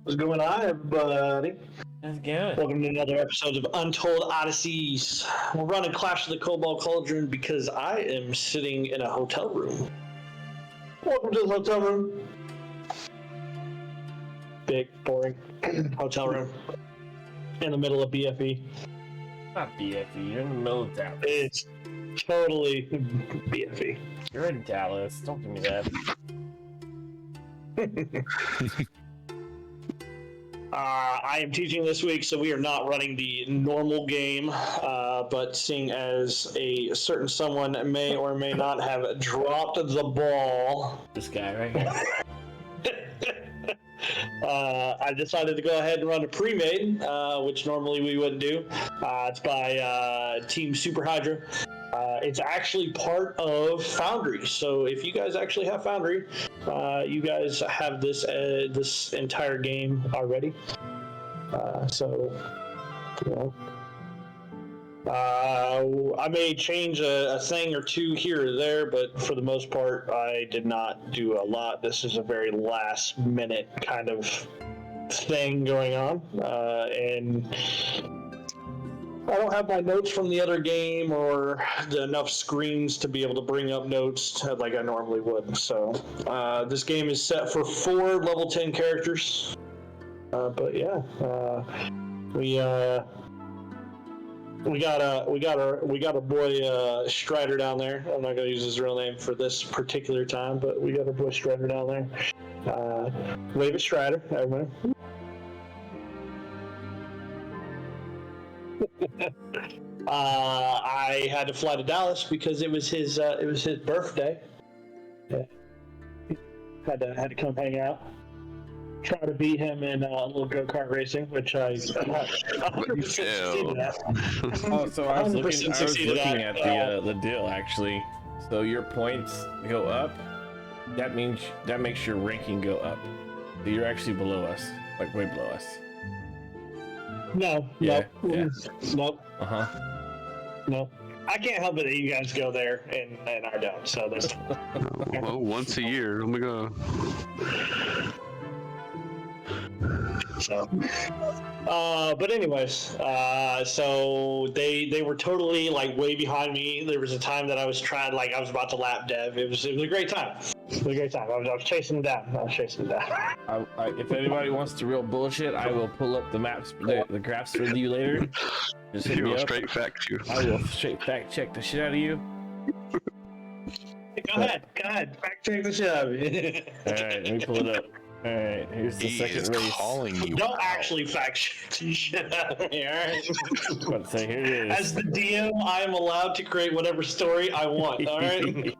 What's going on, everybody? How's it going? Welcome to another episode of Untold Odysseys. We're running Clash of the Kobold Cauldron because I am sitting in a hotel room. Welcome to the hotel room. Big, boring hotel room in the middle of BFE. Not BFE, you're in the middle of Dallas. It's totally BFE. You're in Dallas, don't give me that. I am teaching this week, so we are not running the normal game, but seeing as a certain someone may or may not have dropped the ball, This guy right here. I decided to go ahead and run a pre-made, which normally we wouldn't do. It's by Team Super Hydra. It's actually part of Foundry, so if you guys actually have Foundry, you guys have this this entire game already. So, you know, I may change a thing or two here or there, but for the most part, I did not do a lot. This is a very last minute kind of thing going on, and I don't have my notes from the other game or enough screens to be able to bring up notes like I normally would. So this game is set for 4 level 10 characters. But yeah, we got a boy Strider down there. I'm not gonna use his real name for this particular time, but we got a boy Strider down there. Wave at Strider, everybody. I had to fly to Dallas because it was his birthday. Had to come hang out, try to beat him in a little go-kart racing, which I 100% succeeded at. Oh, so I was looking at the deal actually. So your points go up. That makes your ranking go up. So you're actually below us, like way below us. No, Yeah, nope, yeah. nope, No. I can't help it that you guys go there and I don't. So that's well, once a year. Oh my god. so. But anyways, so they were totally like way behind me. There was a time that I was trying, like I was about to lap dev. It was a great time. It was a great time. I was chasing him down. If anybody wants to real bullshit, I will pull up the maps, the graphs for you later. Just hit He me will up. straight fact you. I will straight fact check the shit out of you. Go ahead. Fact check the shit out of me. All right, let me pull it up. All right, here's the He second is race. calling you. Don't out. actually fact check the shit out of me, alright? Let's say here it As is. the DM, I am allowed to create whatever story I want, alright?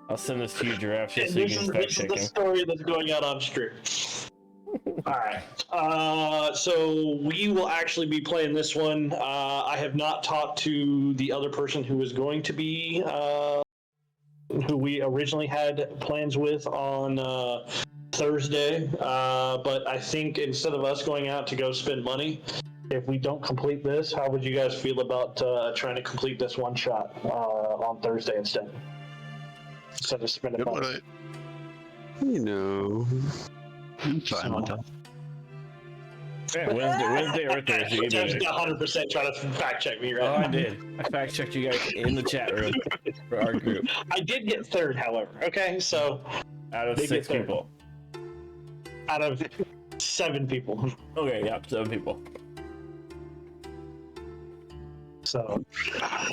I'll send this to you, Giraffe, just so you This can is fact the check him. story that's going out on stream. Alright, so we will actually be playing this one. I have not talked to the other person who was going to be, who we originally had plans with on Thursday, but I think instead of us going out to go spend money, if we don't complete this, how would you guys feel about trying to complete this one shot on Thursday instead of spending money? But, you know, I'm fine with that. Yeah, Wednesday or Thursday. Either Jeff's day. 100% trying to fact check me, right? Oh, I did. I fact checked you guys in the chat room for our group. I did get third, however. Okay, so Out of They 6 get third. people. out of 7 people. Okay, yeah, 7 people. So,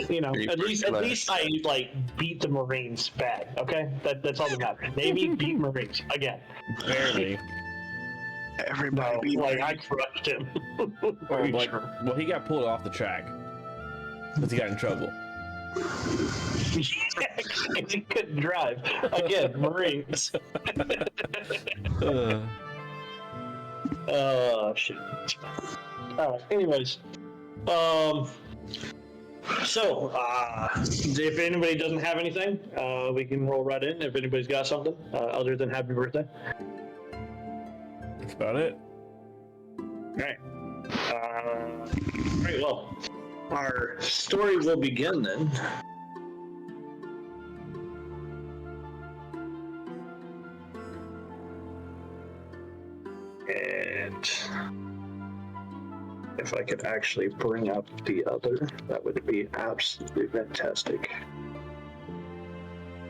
you know, Three at first least I like beat the Marines bad. Okay, that's all that matters. Navy beat Marines again. Barely. Everybody No, like I crushed him. Well, he got pulled off the track because he got in trouble. He couldn't drive again. Marines. Oh shit. Anyways, so if anybody doesn't have anything, we can roll right in. If anybody's got something other than happy birthday. That's about it. Alright. Alright, well, our story will begin then. If I could actually bring up the other, that would be absolutely fantastic.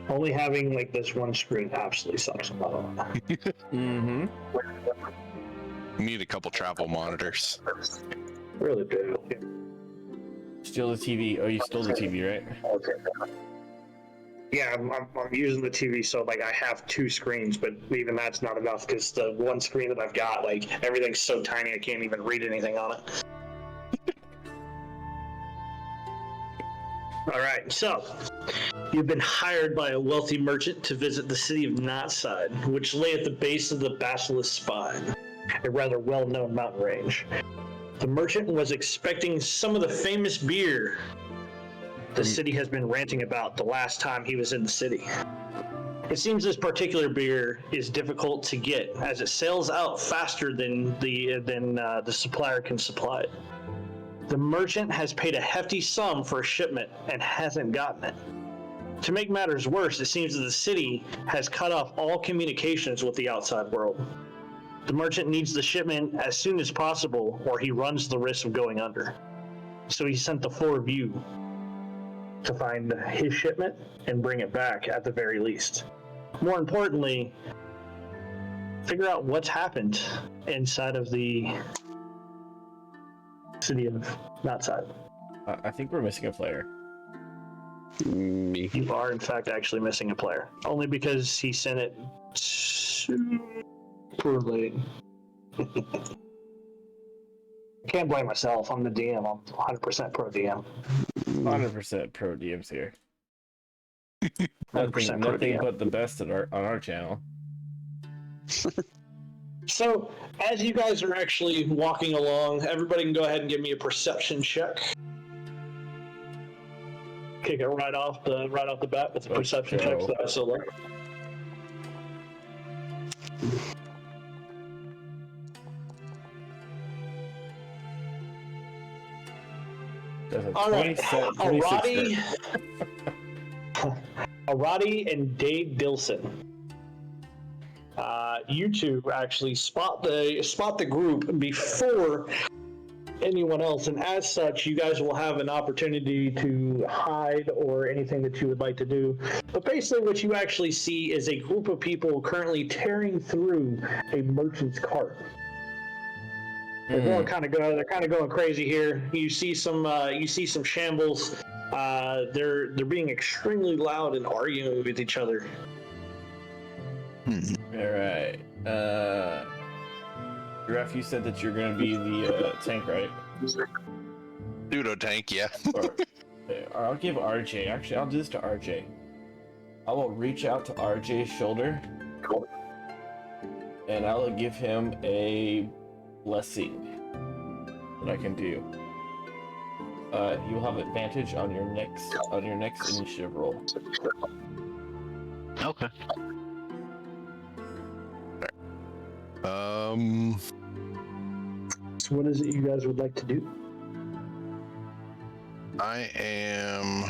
Only having like this one screen absolutely sucks. Mm-hmm. You need a couple travel monitors. Really do. Steal the TV. Oh, you stole the TV, right? Okay. Yeah, I'm using the TV, so like I have two screens, but even that's not enough because the one screen that I've got, like everything's so tiny I can't even read anything on it. All right, so you've been hired by a wealthy merchant to visit the city of Knotside, which lay at the base of the Basilisk Spine, a rather well-known mountain range. The merchant was expecting some of the famous beer the city has been ranting about the last time he was in the city. It seems this particular beer is difficult to get, as it sells out faster than the supplier can supply it. The merchant has paid a hefty sum for a shipment and hasn't gotten it. To make matters worse, it seems that the city has cut off all communications with the outside world. The merchant needs the shipment as soon as possible, or he runs the risk of going under. So he sent the four of you to find his shipment and bring it back at the very least. More importantly, figure out what's happened inside of the city of Knotside. I think we're missing a player. Me. You are, in fact, actually missing a player. Only because he sent it super late. I can't blame myself. I'm the DM. I'm 100% pro DM. 100% pro DMs here. 100% pro Nothing DM. but the best on our channel. So, as you guys are actually walking along, everybody can go ahead and give me a perception check. Kick it right off the bat with the perception checks that I select. All right, Arati and Dave Dilson. You two actually spot the group before anyone else, and as such, you guys will have an opportunity to hide or anything that you would like to do. But basically, what you actually see is a group of people currently tearing through a merchant's cart. They're kind of going crazy here. You see some shambles. They're being extremely loud and arguing with each other. All right. Ref, you said that you're going to be the tank, right? Pseudo tank, yeah. Or I'll give RJ. Actually, I'll do this to RJ. I will reach out to RJ's shoulder, and I will give him a blessing that I can do. You will have advantage on your next initiative roll. Okay. So what is it you guys would like to do? I am...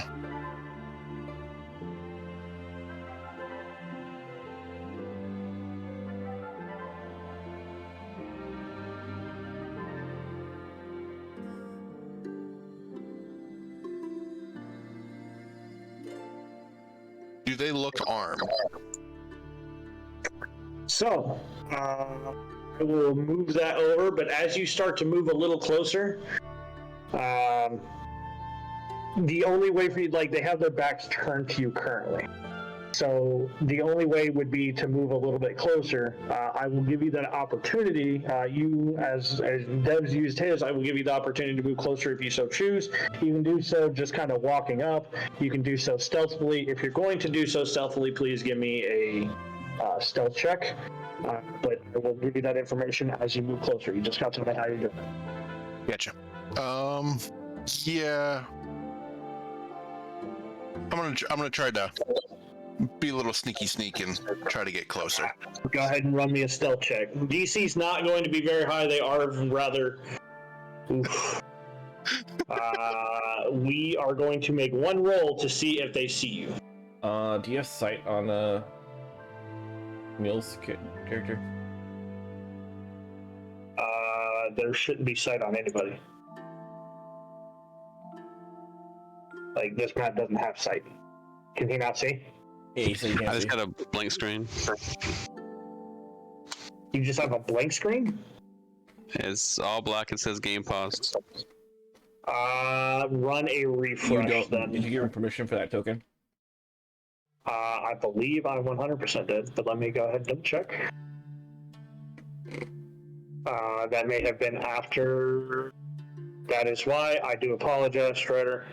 Do they look armed? So, I will move that over, but as you start to move a little closer, the only way for you, like, they have their backs turned to you currently. So the only way would be to move a little bit closer. I will give you that opportunity. You, as Dev's used his, I will give you the opportunity to move closer if you so choose. You can do so just kind of walking up. You can do so stealthily. If you're going to do so stealthily, please give me a stealth check. But I will give you that information as you move closer. You just got to know how you're doing. Gotcha. Yeah. I'm gonna try to be a little sneak and try to get closer. Go ahead and run me a stealth check. DC's not going to be very high. They are rather... Oof. We are going to make one roll to see if they see you. Do you have sight on Emil's character? there shouldn't be sight on anybody. Like, this map doesn't have sight. Can he not see? Yeah, so you I can't just see. got a blank screen. You just have a blank screen? It's all black. It says game paused. Run a You refresh don't. then. Did you give him permission for that token? I believe I 100% did, but let me go ahead and double check. That may have been after. That is why I do apologize, Strider.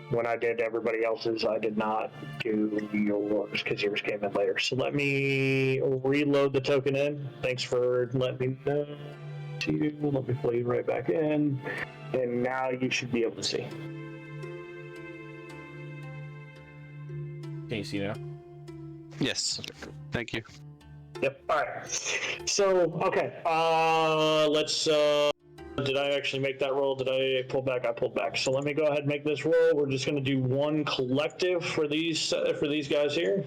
When I did everybody else's, I did not do yours because yours came in later. So let me reload the token in. Thanks for letting me know. Let me pull you right back in. And now you should be able to see. Can you see now? Yes. Thank you. Yep. All right. So, okay. Let's. Did I actually make that roll? Did I pull back? I pulled back. So let me go ahead and make this roll. We're just going to do one collective for these guys here.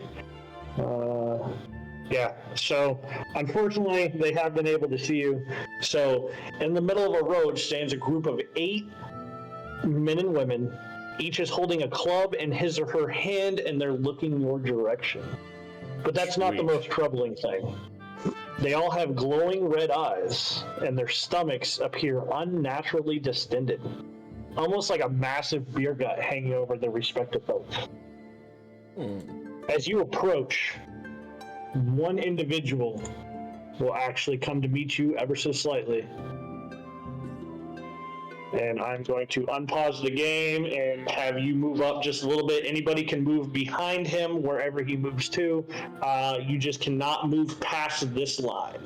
Yeah. So unfortunately, they have been able to see you. So in the middle of a road stands a group of 8 men and women. Each is holding a club in his or her hand, and they're looking your direction. But that's not the most troubling thing. They all have glowing red eyes, and their stomachs appear unnaturally distended, almost like a massive beer gut hanging over their respective boats. As you approach, one individual will actually come to meet you ever so slightly. And I'm going to unpause the game and have you move up just a little bit. Anybody can move behind him wherever he moves to. You just cannot move past this line.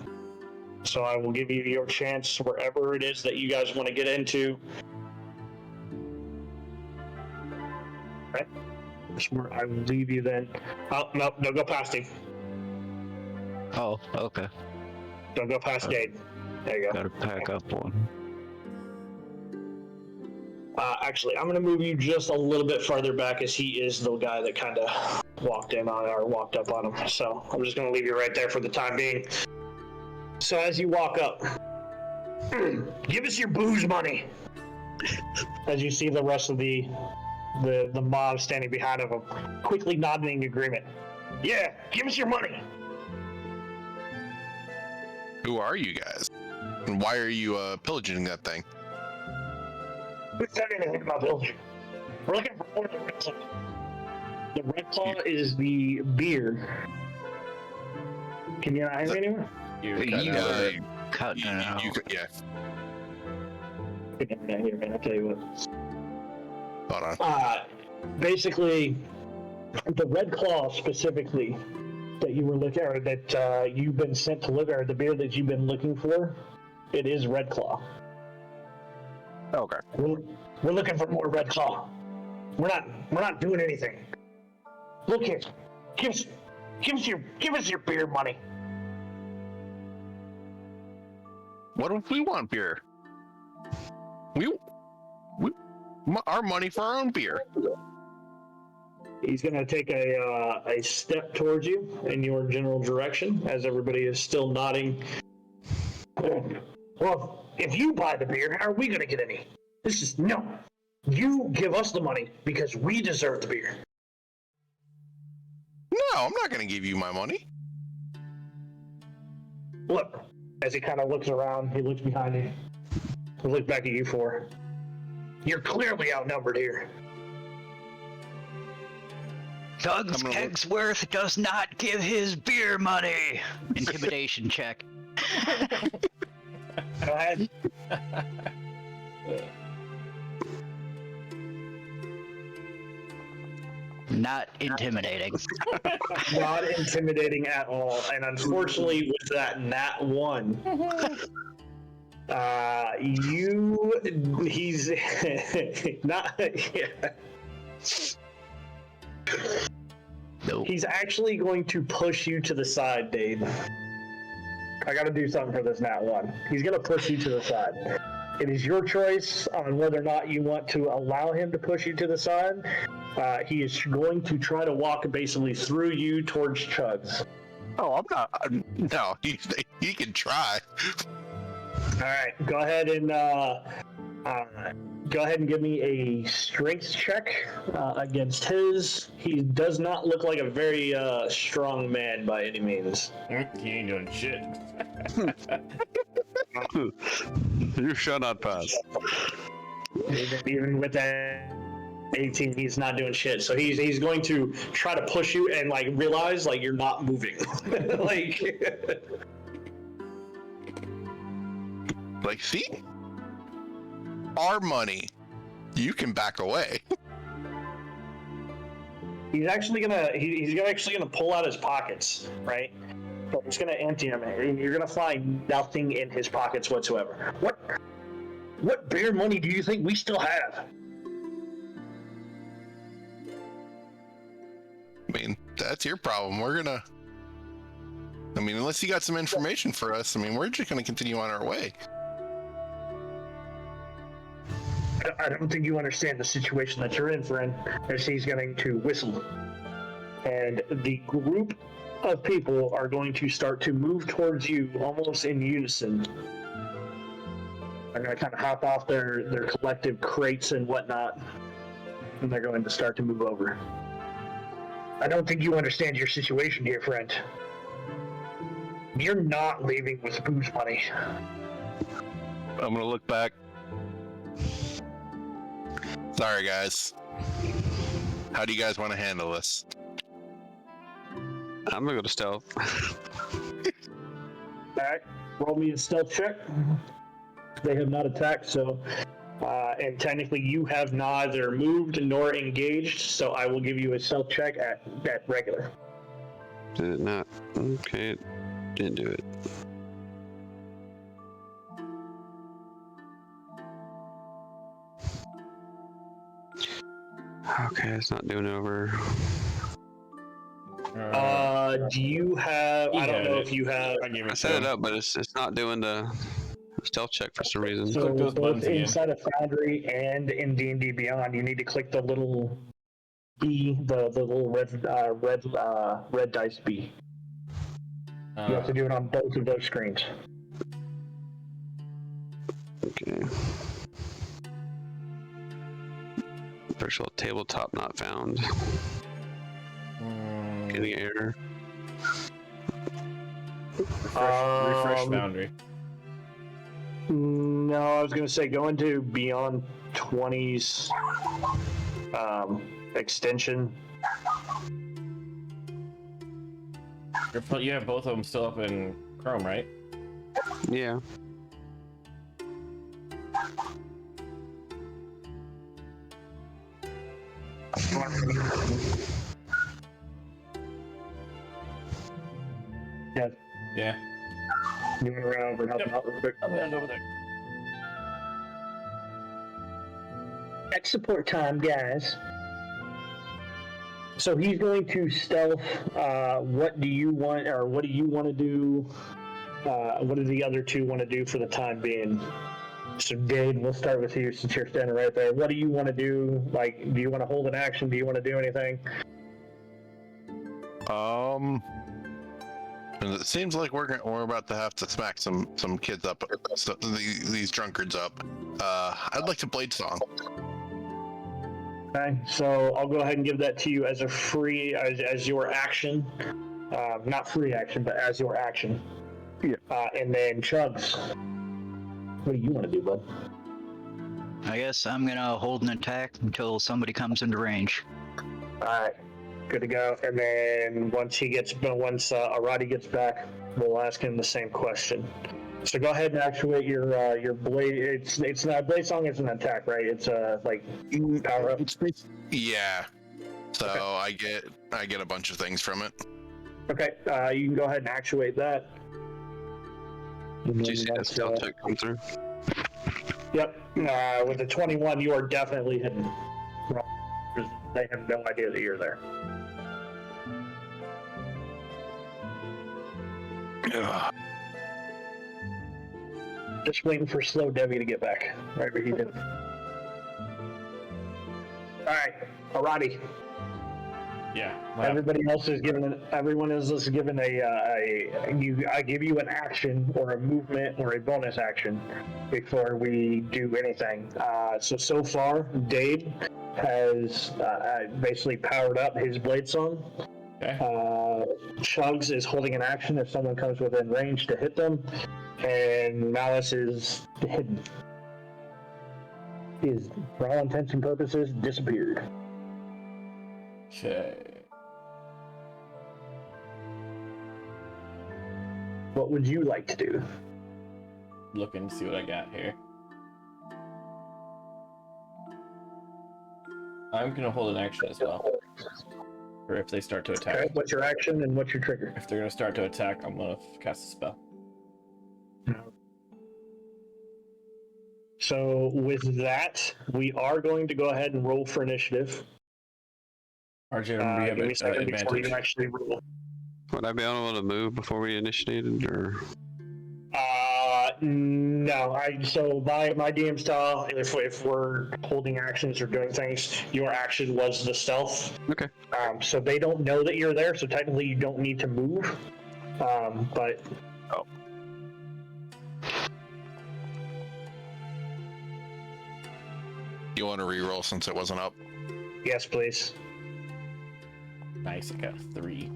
So I will give you your chance wherever it is that you guys want to get into. Okay. That's where I will leave you then. Oh, no, don't go past him. Oh, okay. Don't go past Dade. There you go. Gotta pack up one. Actually, I'm going to move you just a little bit farther back as he is the guy that kind of walked up on him. So I'm just going to leave you right there for the time being. So as you walk up, give us your booze money. As you see the rest of the mob standing behind him, quickly nodding agreement. Yeah, give us your money. Who are you guys? And why are you pillaging that thing? Who's sending anything about pillaging? We're looking for more of the Red Claw. The Red Claw is the beer. Can you not hear me anymore? You're cutting out a bit. Cutting it out. Yeah. You can hear me, I'll tell you what. Hold on. Basically, the Red Claw specifically that you were looking, or that you've been sent to look, or the beer that you've been looking for, it is Red Claw. Okay. We're looking for more Red Claw. We're not doing anything. Look here, give us your beer money. What if we want beer? Our money for our own beer. He's gonna take a step towards you in your general direction as everybody is still nodding. Well, if you buy the beer, how are we gonna get any? No. You give us the money because we deserve the beer. No, I'm not going to give you my money. Look, as he kind of looks around, he looks behind him. He looks back at you four. You're clearly outnumbered here. Doug's Kegsworth does not give his beer money. Intimidation check. Go ahead. Not intimidating. Not intimidating at all. And unfortunately, with that nat 1, he's not. Yeah. Nope. He's actually going to push you to the side, Dade. I gotta do something for this nat 1. He's gonna push you to the side. It is your choice on whether or not you want to allow him to push you to the side. He is going to try to walk basically through you towards Chugs. Oh, I'm not. No, he can try. right, go ahead and give me a strength check against his. He does not look like a very strong man by any means. He ain't doing shit. You shall not pass. Even with that 18, he's not doing shit. So he's going to try to push you and like realize like you're not moving. Like, see? Our money. You can back away. He's actually gonna pull out his pockets, right? But he's gonna empty them, and you're gonna find nothing in his pockets whatsoever. What beer money do you think we still have? I mean, that's your problem. Unless you got some information for us, we're just gonna continue on our way. I don't think you understand the situation that you're in, friend. As he's going to whistle, and the group of people are going to start to move towards you almost in unison. They're going to kind of hop off their collective crates and whatnot, and they're going to start to move over. I don't think you understand your situation here, friend. You're not leaving with booze money. I'm gonna look back. Sorry, guys. How do you guys want to handle this? I'm gonna go to stealth. Alright, roll me a stealth check. They have not attacked, so... and technically you have neither moved nor engaged, so I will give you a stealth check at regular. Did it not? Okay, it didn't do it. Okay, it's not doing it over. Do you have... I don't know if you have... I set it up, but it's not doing the stealth check for some reason. So Click those both buttons again. inside of Foundry and in D&D Beyond, you need to click the little B, the little red dice B. You have to do it on both of those screens. Okay. Virtual tabletop not found. Getting error. Refresh boundary. No, I was going to say go into Beyond 20's extension. You have both of them still up in Chrome, right? Yeah. Yeah. Yeah. You went around over and help out real quick. I'll hand over there. Tech support time, guys. So he's going to stealth. What do you want, or what do you want to do? What do the other two want to do for the time being? So Dave, we'll start with you since you're standing right there. What do you want to do? Like, do you want to hold an action? Do you want to do anything? It seems like we're about to have to smack some kids up, these drunkards up. I'd like to blade song. Okay, so I'll go ahead and give that to you as a free, as your action. Not free action, but as your action. Yeah. And then Chugs, what do you want to do, bud? I guess I'm gonna hold an attack until somebody comes into range. Alright, good to go. And then once Arati gets back, we'll ask him the same question. So go ahead and actuate your blade. It's not blade song. It's an attack, right? It's like power up. Yeah. So okay. I get a bunch of things from it. Okay. You can go ahead and actuate that. Did you see that stealth check come through? Yep. With the 21, you are definitely hidden. They have no idea that you're there. Ugh. Just waiting for Slow Debbie to get back. Right where he did. Alright, Arati. Yeah. Everybody else is given. Everyone is given I give you an action or a movement or a bonus action before we do anything. So far, Dave has basically powered up his blade song. Okay. Chugs is holding an action if someone comes within range to hit them, and Malice is hidden. He is, for all intents and purposes, disappeared. Okay. What would you like to do? Look and see what I got here. I'm gonna hold an action as well. Or if they start to attack. Okay, what's your action and what's your trigger? If they're gonna start to attack, I'm gonna cast a spell. So with that, we are going to go ahead and roll for initiative. RJ, we have Give me a second before you advantage. actually roll. Would I be able to move before we initiated, or? No. So my DM style, if we're holding actions or doing things, your action was the stealth. Okay. So they don't know that you're there, so technically you don't need to move. But You want to re-roll since it wasn't up? yes, please. Nice, I got 3.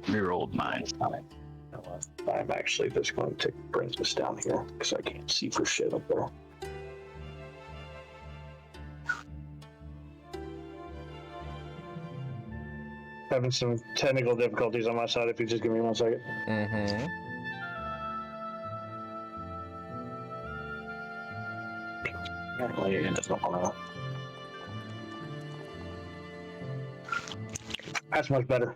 Rerolled mine. I'm actually just going to bring this down here because I can't see for shit up there. Having some technical difficulties on my side. If you just give me 1 second. Mm-hmm. Apparently, it doesn't want to. That's much better.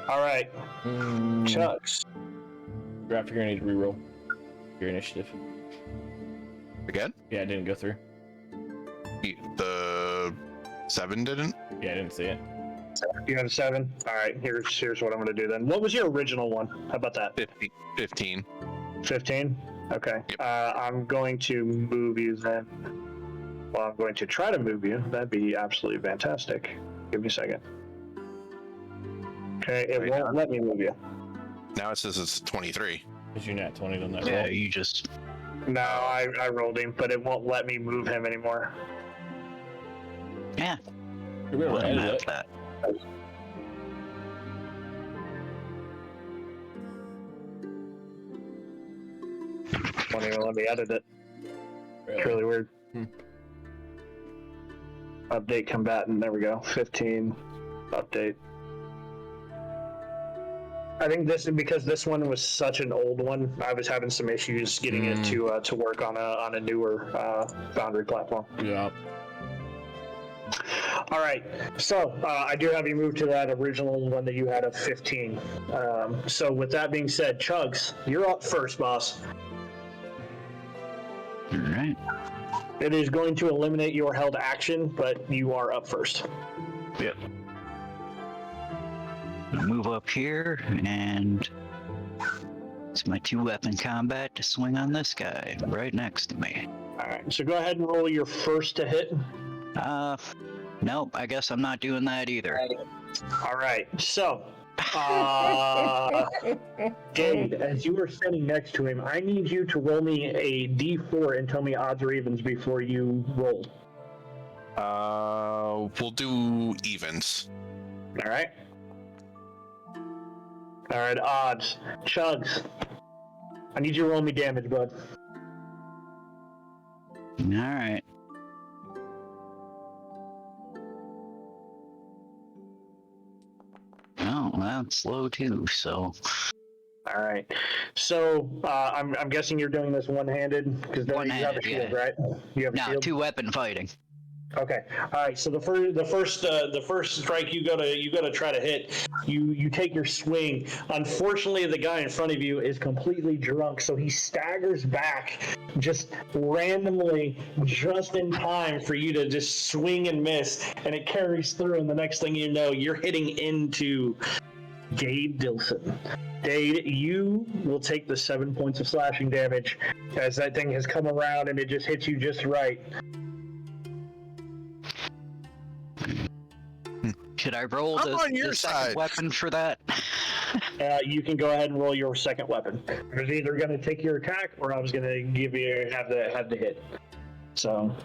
All right, Chucks. Graph, you're gonna need to reroll your initiative. Again? Yeah, it didn't go through. The 7 didn't? Yeah, I didn't see it. You had a 7. All right, here's what I'm going to do then. What was your original one? How about that? 15. 15. Okay. Yep. I'm going to move you then. Well, I'm going to try to move you. That'd be absolutely fantastic. Give me a second. Okay, it Wait, won't let me move you. Now it says it's 23. Because you're not 20 on that Yeah, roll. you just. No, I rolled him, but it won't let me move him anymore. Yeah. You're gonna Let him edit have it. that. Won't even let me edit it. It's Really? really weird. Hmm. Update combatant. There we go. 15. Update. I think this because this one was such an old one. I was having some issues getting it to work on a newer Foundry platform. Yeah. All right, so I do have you move to that original one that you had of 15. So with that being said, Chugs, you're up first, boss. All right. It is going to eliminate your held action, but you are up first. Yep. Move up here, and it's my 2-weapon combat to swing on this guy right next to me. All right, so go ahead and roll your first to hit. Nope, I guess I'm not doing that either. All right, so Dave, as you are standing next to him, I need you to roll me a d4 and tell me odds or evens before you roll. We'll do evens. All right. All right, odds. Chugs. I need you to roll me damage, bud. All right. Oh, that's low too, so. All right. So I'm guessing you're doing this one-handed because you have a One-handed, shield, yeah. right? You have a No, shield. 2-weapon fighting. Okay. All right. So the first strike you gotta try to hit. You take your swing. Unfortunately, the guy in front of you is completely drunk, so he staggers back just randomly, just in time for you to just swing and miss, and it carries through. And the next thing you know, you're hitting into Dade Dilson. Dade, you will take the 7 points of slashing damage as that thing has come around and it just hits you just right. Should I roll I'm on your the second side. weapon for that? You can go ahead and roll your second weapon. I was either going to take your attack or I was going to give you have the hit. So,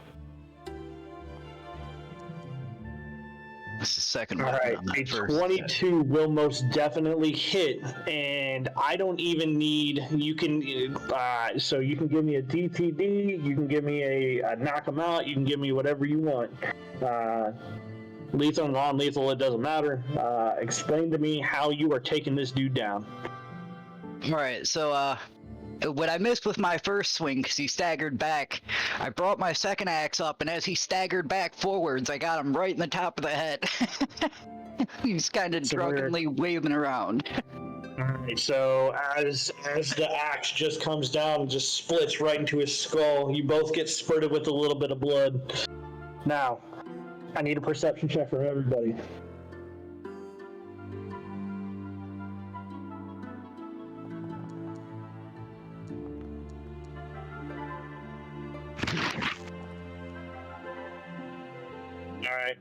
It's the second all weapon. right, on that a first 22 will most definitely hit, and I don't even need. You can, so you can give me a DTD. You can give me a knock 'em out. You can give me whatever you want. Lethal and non-lethal, it doesn't matter. Explain to me how you are taking this dude down. Alright, so, when I missed with my first swing because he staggered back, I brought my second axe up, and as he staggered back forwards, I got him right in the top of the head. He's kind of drunkenly waving around. Alright, so as the axe just comes down and just splits right into his skull, you both get spurted with a little bit of blood. Now, I need a perception check from everybody. Alright.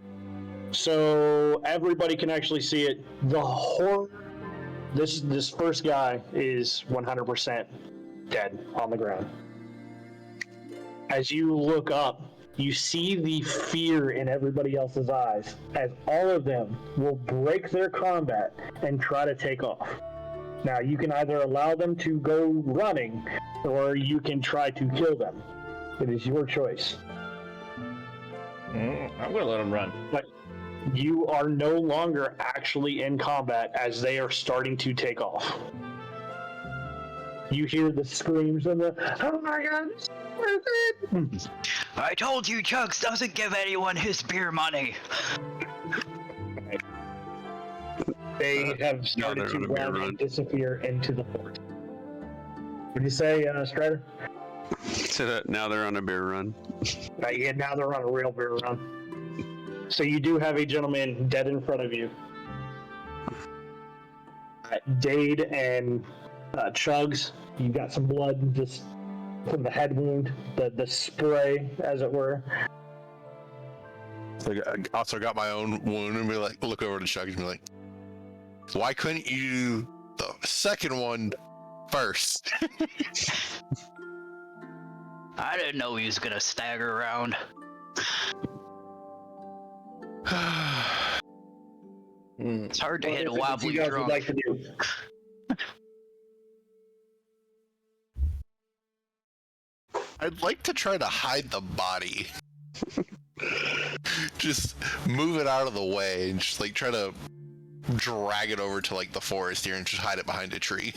So everybody can actually see it. The horror. This first guy is 100% dead on the ground. As you look up, you see the fear in everybody else's eyes as all of them will break their combat and try to take off. Now, you can either allow them to go running or you can try to kill them. It is your choice. I'm gonna let him run. But you are no longer actually in combat as they are starting to take off. You hear the screams and the, oh my god, it's worth it! I told you Chugs doesn't give anyone his beer money. They have started they're to on a beer run run. and disappear into the forest. What did you say, Strider? So that now they're on a bear run. Yeah, now they're on a real bear run. So you do have a gentleman dead in front of you. Dade and Chugs, you got some blood just from the head wound, the spray, as it were. So I also got my own wound and be like, look over to Chuck and be like, why couldn't you do the second one first? I didn't know he was gonna stagger around. It's hard to hit a What wobbly you guys drunk. would like to do? I'd like to try to hide the body. Just move it out of the way and just like try to drag it over to like the forest here and just hide it behind a tree.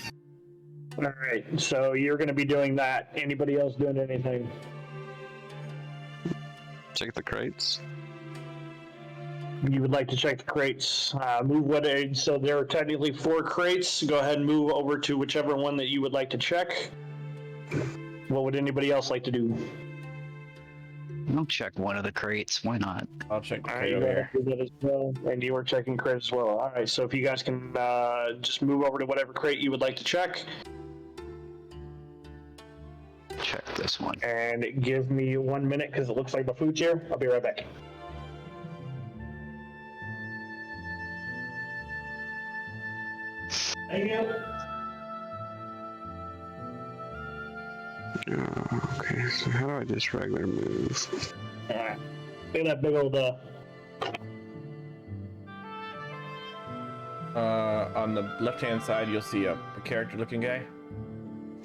All right, so you're going to be doing that. Anybody else doing anything? Check the crates. You would like to check the crates. Move what? So there are technically 4 crates. Go ahead and move over to whichever one that you would like to check. What would anybody else like to do? I'll check one of the crates. Why not? I'll check the All right, crate you over gotta here. do that as well, and you are checking crates as well. All right, so if you guys can just move over to whatever crate you would like to check, Check this one. and give me 1 minute because it looks like the food's here. I'll be right back. Thank you. Okay, so how do I just regular move? All right, look at that big old On the left-hand side, you'll see a character-looking guy,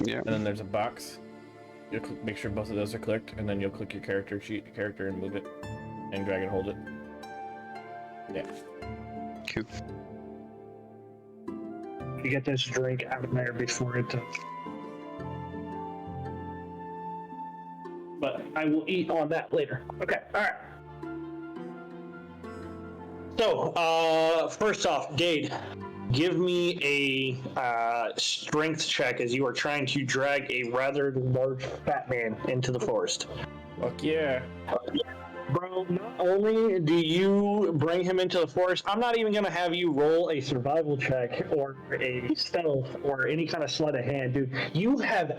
Yeah. and then there's a box. You'll make sure both of those are clicked, and then you'll click your character and move it, and drag and hold it. Yeah. Cool. You get this drink out of there before it. But I will eat on that later. Okay, all right. So, first off, Dade, give me a strength check as you are trying to drag a rather large fat man into the forest. Fuck yeah. Bro, Now, not only do you bring him into the forest, I'm not even going to have you roll a survival check or a stealth or any kind of sleight of hand, dude. You have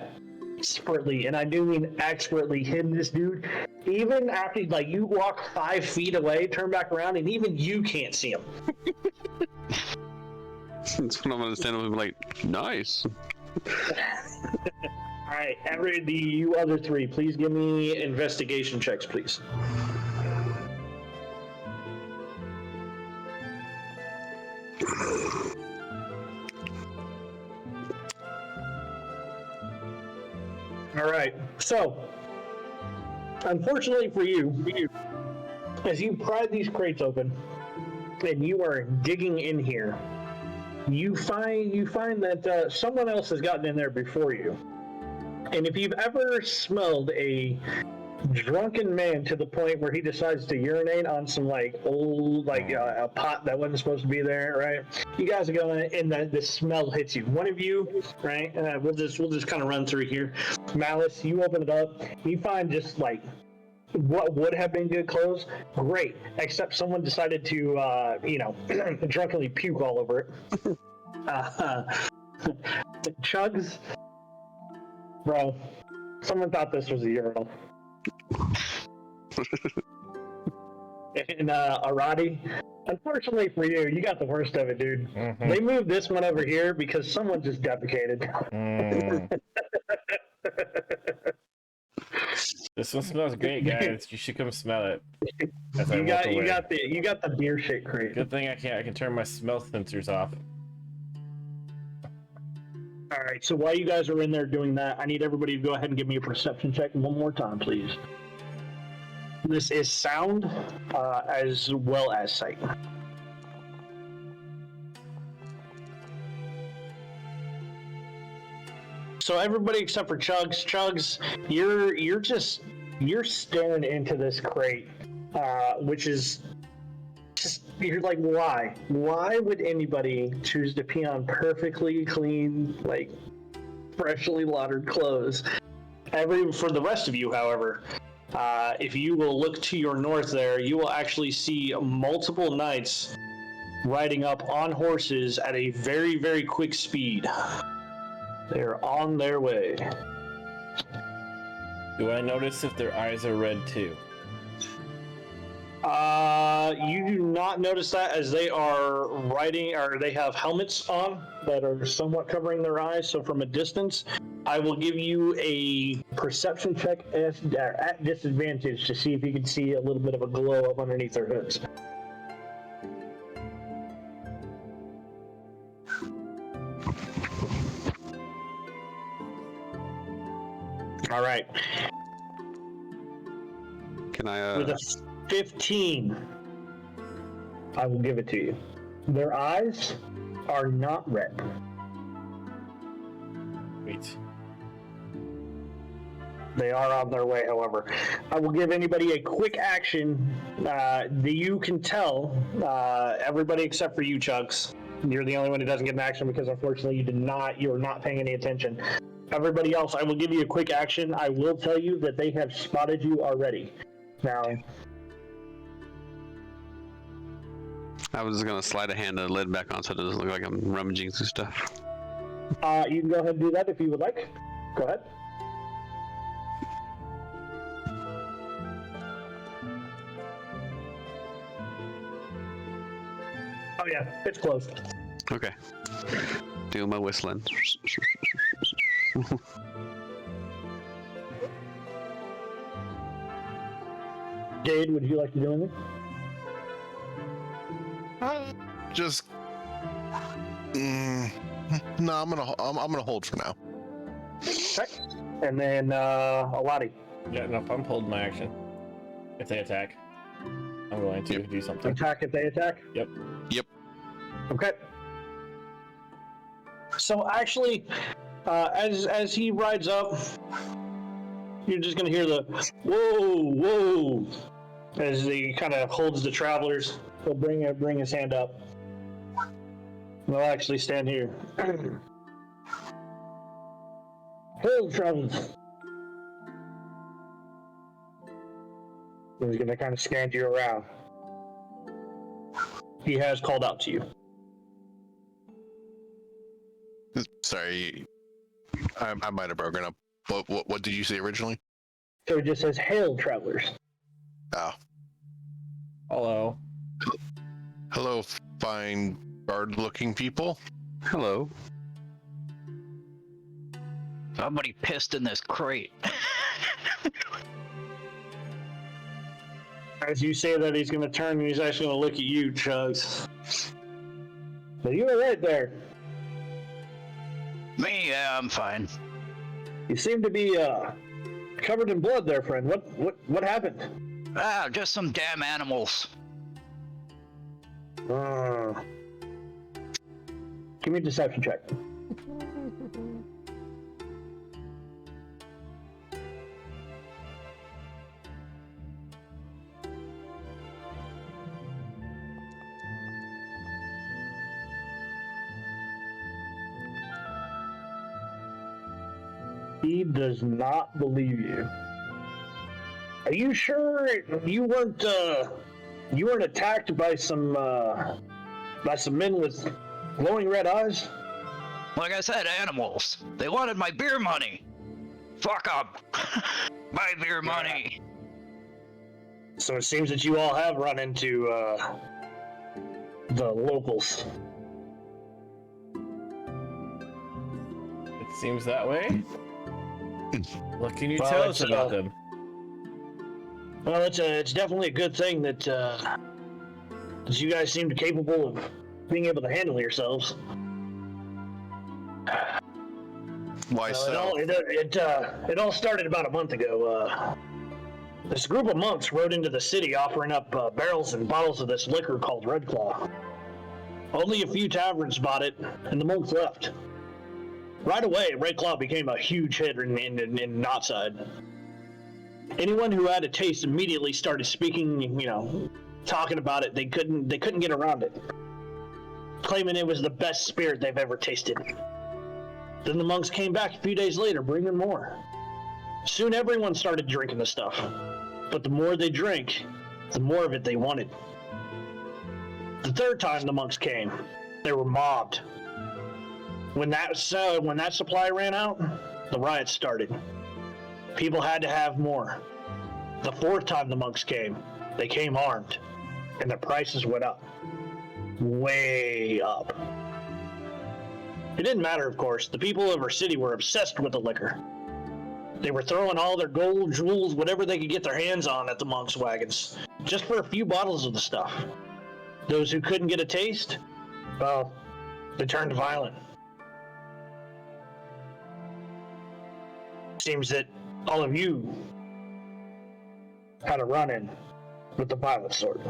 expertly, and I do mean expertly, hidden this dude. Even after, like, you walk 5 feet away, turn back around, and even you can't see him. That's what I'm gonna stand up and be like, nice. All right, you other three, please give me investigation checks, please. All right, so unfortunately for you, as you pry these crates open and you are digging in here, you find that someone else has gotten in there before you. And if you've ever smelled a drunken man to the point where he decides to urinate on some like old a pot that wasn't supposed to be there, right? You guys are going, and the smell hits you. One of you, right? We'll just kind of run through here. Malice, you open it up. You find just like what would have been good clothes, great, except someone decided to drunkenly puke all over it. Chugs, bro, someone thought this was a urinal. And Arati, unfortunately for you, you got the worst of it, dude. Mm-hmm. They moved this one over here because someone just defecated. This one smells great, guys. You should come smell it. You got the beer shit crate. Good thing I can turn my smell sensors off. All right, so while you guys are in there doing that, I need everybody to go ahead and give me a perception check one more time, please. This is sound as well as sight. So everybody except for Chugs, you're staring into this crate, which is just, you're like, why? Why would anybody choose to pee on perfectly clean, like, freshly laundered clothes? For the rest of you, however, if you will look to your north there, you will actually see multiple knights riding up on horses at a very, very quick speed. They're on their way. Do I notice if their eyes are red too? You do not notice that, as they are riding, or they have helmets on that are somewhat covering their eyes. So from a distance, I will give you a perception check at disadvantage to see if you can see a little bit of a glow up underneath their hoods. All right. Can I? With a 15, I will give it to you. Their eyes are not red. Wait. They are on their way, however. I will give anybody a quick action that you can tell, everybody except for you, Chugs. You're the only one who doesn't get an action because unfortunately you are not paying any attention. Everybody else, I will give you a quick action. I will tell you that they have spotted you already. Now, I was just gonna slide a hand and the lid back on so it doesn't look like I'm rummaging through stuff. you can go ahead and do that if you would like. Go ahead. Oh yeah, it's closed. Okay. Doing my whistling. Jade, would you like to do anything? Just. No, I'm gonna hold for now. Okay. And then Alati. Yeah, no, I'm holding my action. If they attack, I'm going to do something. Attack if they attack? Yep. Okay. So actually, as he rides up, you're just gonna hear the whoa as he kind of holds the travelers. He'll bring his hand up. They'll actually stand here. Hold, travelers. He's gonna kind of scan you around. He has called out to you. Sorry, I might have broken up. What did you say originally? So it just says, "Hail, travelers." Oh, Hello. hello, fine guard-looking people. Hello. Somebody pissed in this crate. As you say that, he's gonna turn and he's actually gonna look at you, Chugs. But you were right there. Me, yeah, I'm fine. You seem to be covered in blood there, friend. What happened? Ah, just some damn animals. Give me a deception check. He does not believe you. Are you sure you weren't attacked by some men with glowing red eyes? Like I said, animals. They wanted my beer money. Fuck up. My beer money. So it seems that you all have run into the locals. It seems that way. What can you Well, tell it's, us about them? Well, it's definitely a good thing that you guys seem capable of being able to handle yourselves. Why so? It all started about a month ago. This group of monks rode into the city offering up barrels and bottles of this liquor called Red Claw. Only a few taverns bought it, and the monks left. Right away, Red Claw became a huge hit in Knotside. Anyone who had a taste immediately started speaking, talking about it. They couldn't get around it, claiming it was the best spirit they've ever tasted. Then the monks came back a few days later, bringing more. Soon everyone started drinking the stuff, but the more they drank, the more of it they wanted. The third time the monks came, they were mobbed. When that supply ran out, the riots started. People had to have more. The fourth time the monks came, they came armed, and the prices went up. Way up. It didn't matter, of course. The people of our city were obsessed with the liquor. They were throwing all their gold, jewels, whatever they could get their hands on at the monks' wagons, just for a few bottles of the stuff. Those who couldn't get a taste, well, they turned violent. Seems that all of you had a run-in with the violent sort.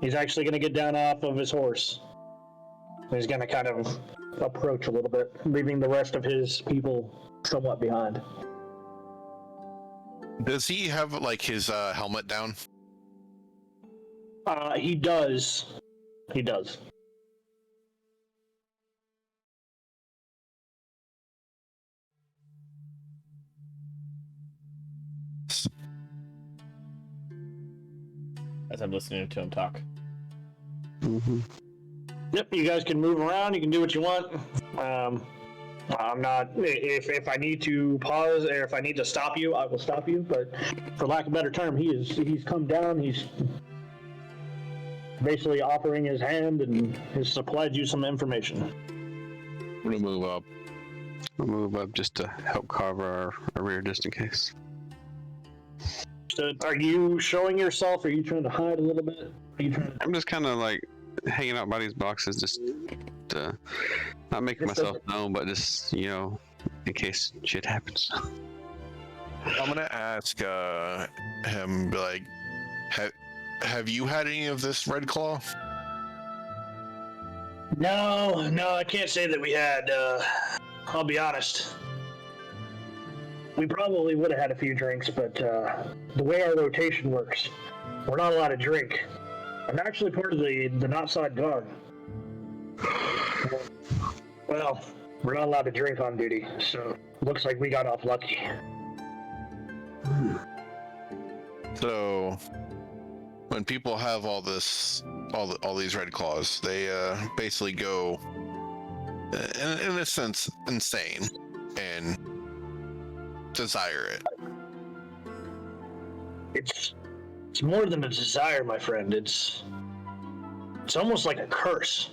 He's actually going to get down off of his horse. He's going to kind of approach a little bit, leaving the rest of his people somewhat behind. Does he have like his helmet down? He does. He does. As I'm listening to him talk. Mm-hmm. Yep, you guys can move around. You can do what you want. I'm not. If I need to pause or if I need to stop you, I will stop you. But for lack of a better term, he's come down. He's basically offering his hand and has supplied you some information. I'm gonna move up. I'll move up just to help cover our rear just in case. So, are you showing yourself? Or are you trying to hide a little bit? Are you trying to... I'm just kind of like hanging out by these boxes, just not making myself known, but just in case shit happens. I'm gonna ask him, be like, have you had any of this Red Claw? No, I can't say that we had. I'll be honest. We probably would have had a few drinks, but the way our rotation works, we're not allowed to drink. I'm actually part of the Knotside Guard. Well, We're not allowed to drink on duty, so looks like we got off lucky. So, when people have all these red claws, they basically go, in a sense, insane and desire it. It's more than a desire, my friend. It's almost like a curse.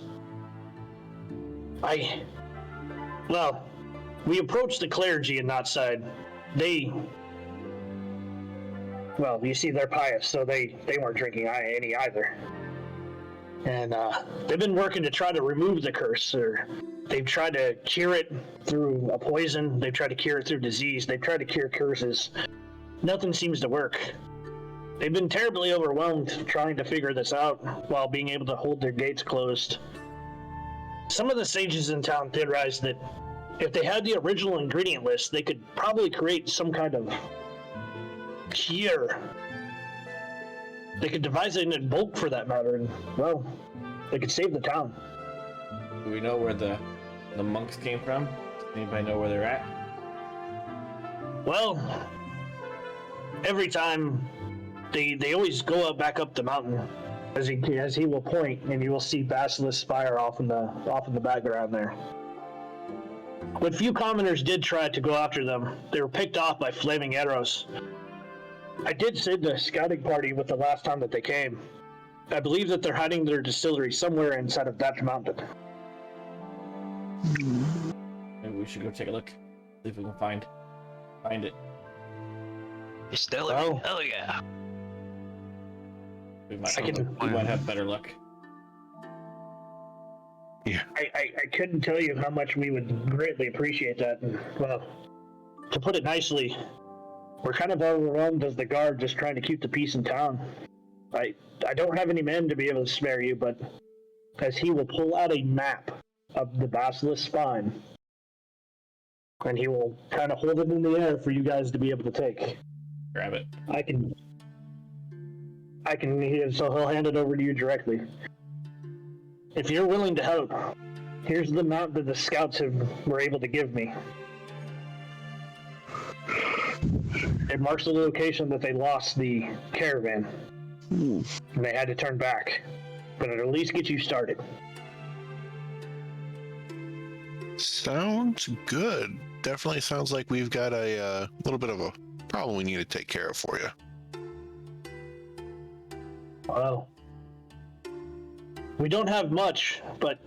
We approached the clergy in that side. You see, they're pious, so they weren't drinking any either. And they've been working to try to remove the curse, or they've tried to cure it through a poison. They've tried to cure it through disease. They've tried to cure curses. Nothing seems to work. They've been terribly overwhelmed trying to figure this out while being able to hold their gates closed. Some of the sages in town theorize that if they had the original ingredient list, they could probably create some kind of cure. They could devise it in bulk, for that matter, and, well, they could save the town. Do we know where the monks came from? Does anybody know where they're at? Well, every time they always go back up the mountain, as he will point, and you will see Basilisk Spire off in the background there. But few commoners did try to go after them. They were picked off by flaming arrows. I did send a scouting party with the last time that they came. I believe that they're hiding their distillery somewhere inside of that mountain. Maybe we should go take a look. See if we can find it. Distillery? Oh. Hell yeah. We might have better luck. I couldn't tell you how much we would greatly appreciate that. And, well, to put it nicely, we're kind of overwhelmed as the guard just trying to keep the peace in town. I don't have any men to be able to spare you, but as he will pull out a map of the Basilisk Spine, and he will kind of hold it in the air for you guys to be able to take. Grab it. So he'll hand it over to you directly. If you're willing to help, here's the map that the scouts were able to give me. It marks the location that they lost the caravan. And they had to turn back. But it'll at least get you started. Sounds good. Definitely sounds like we've got a little bit of a problem we need to take care of for you. Well, we don't have much, but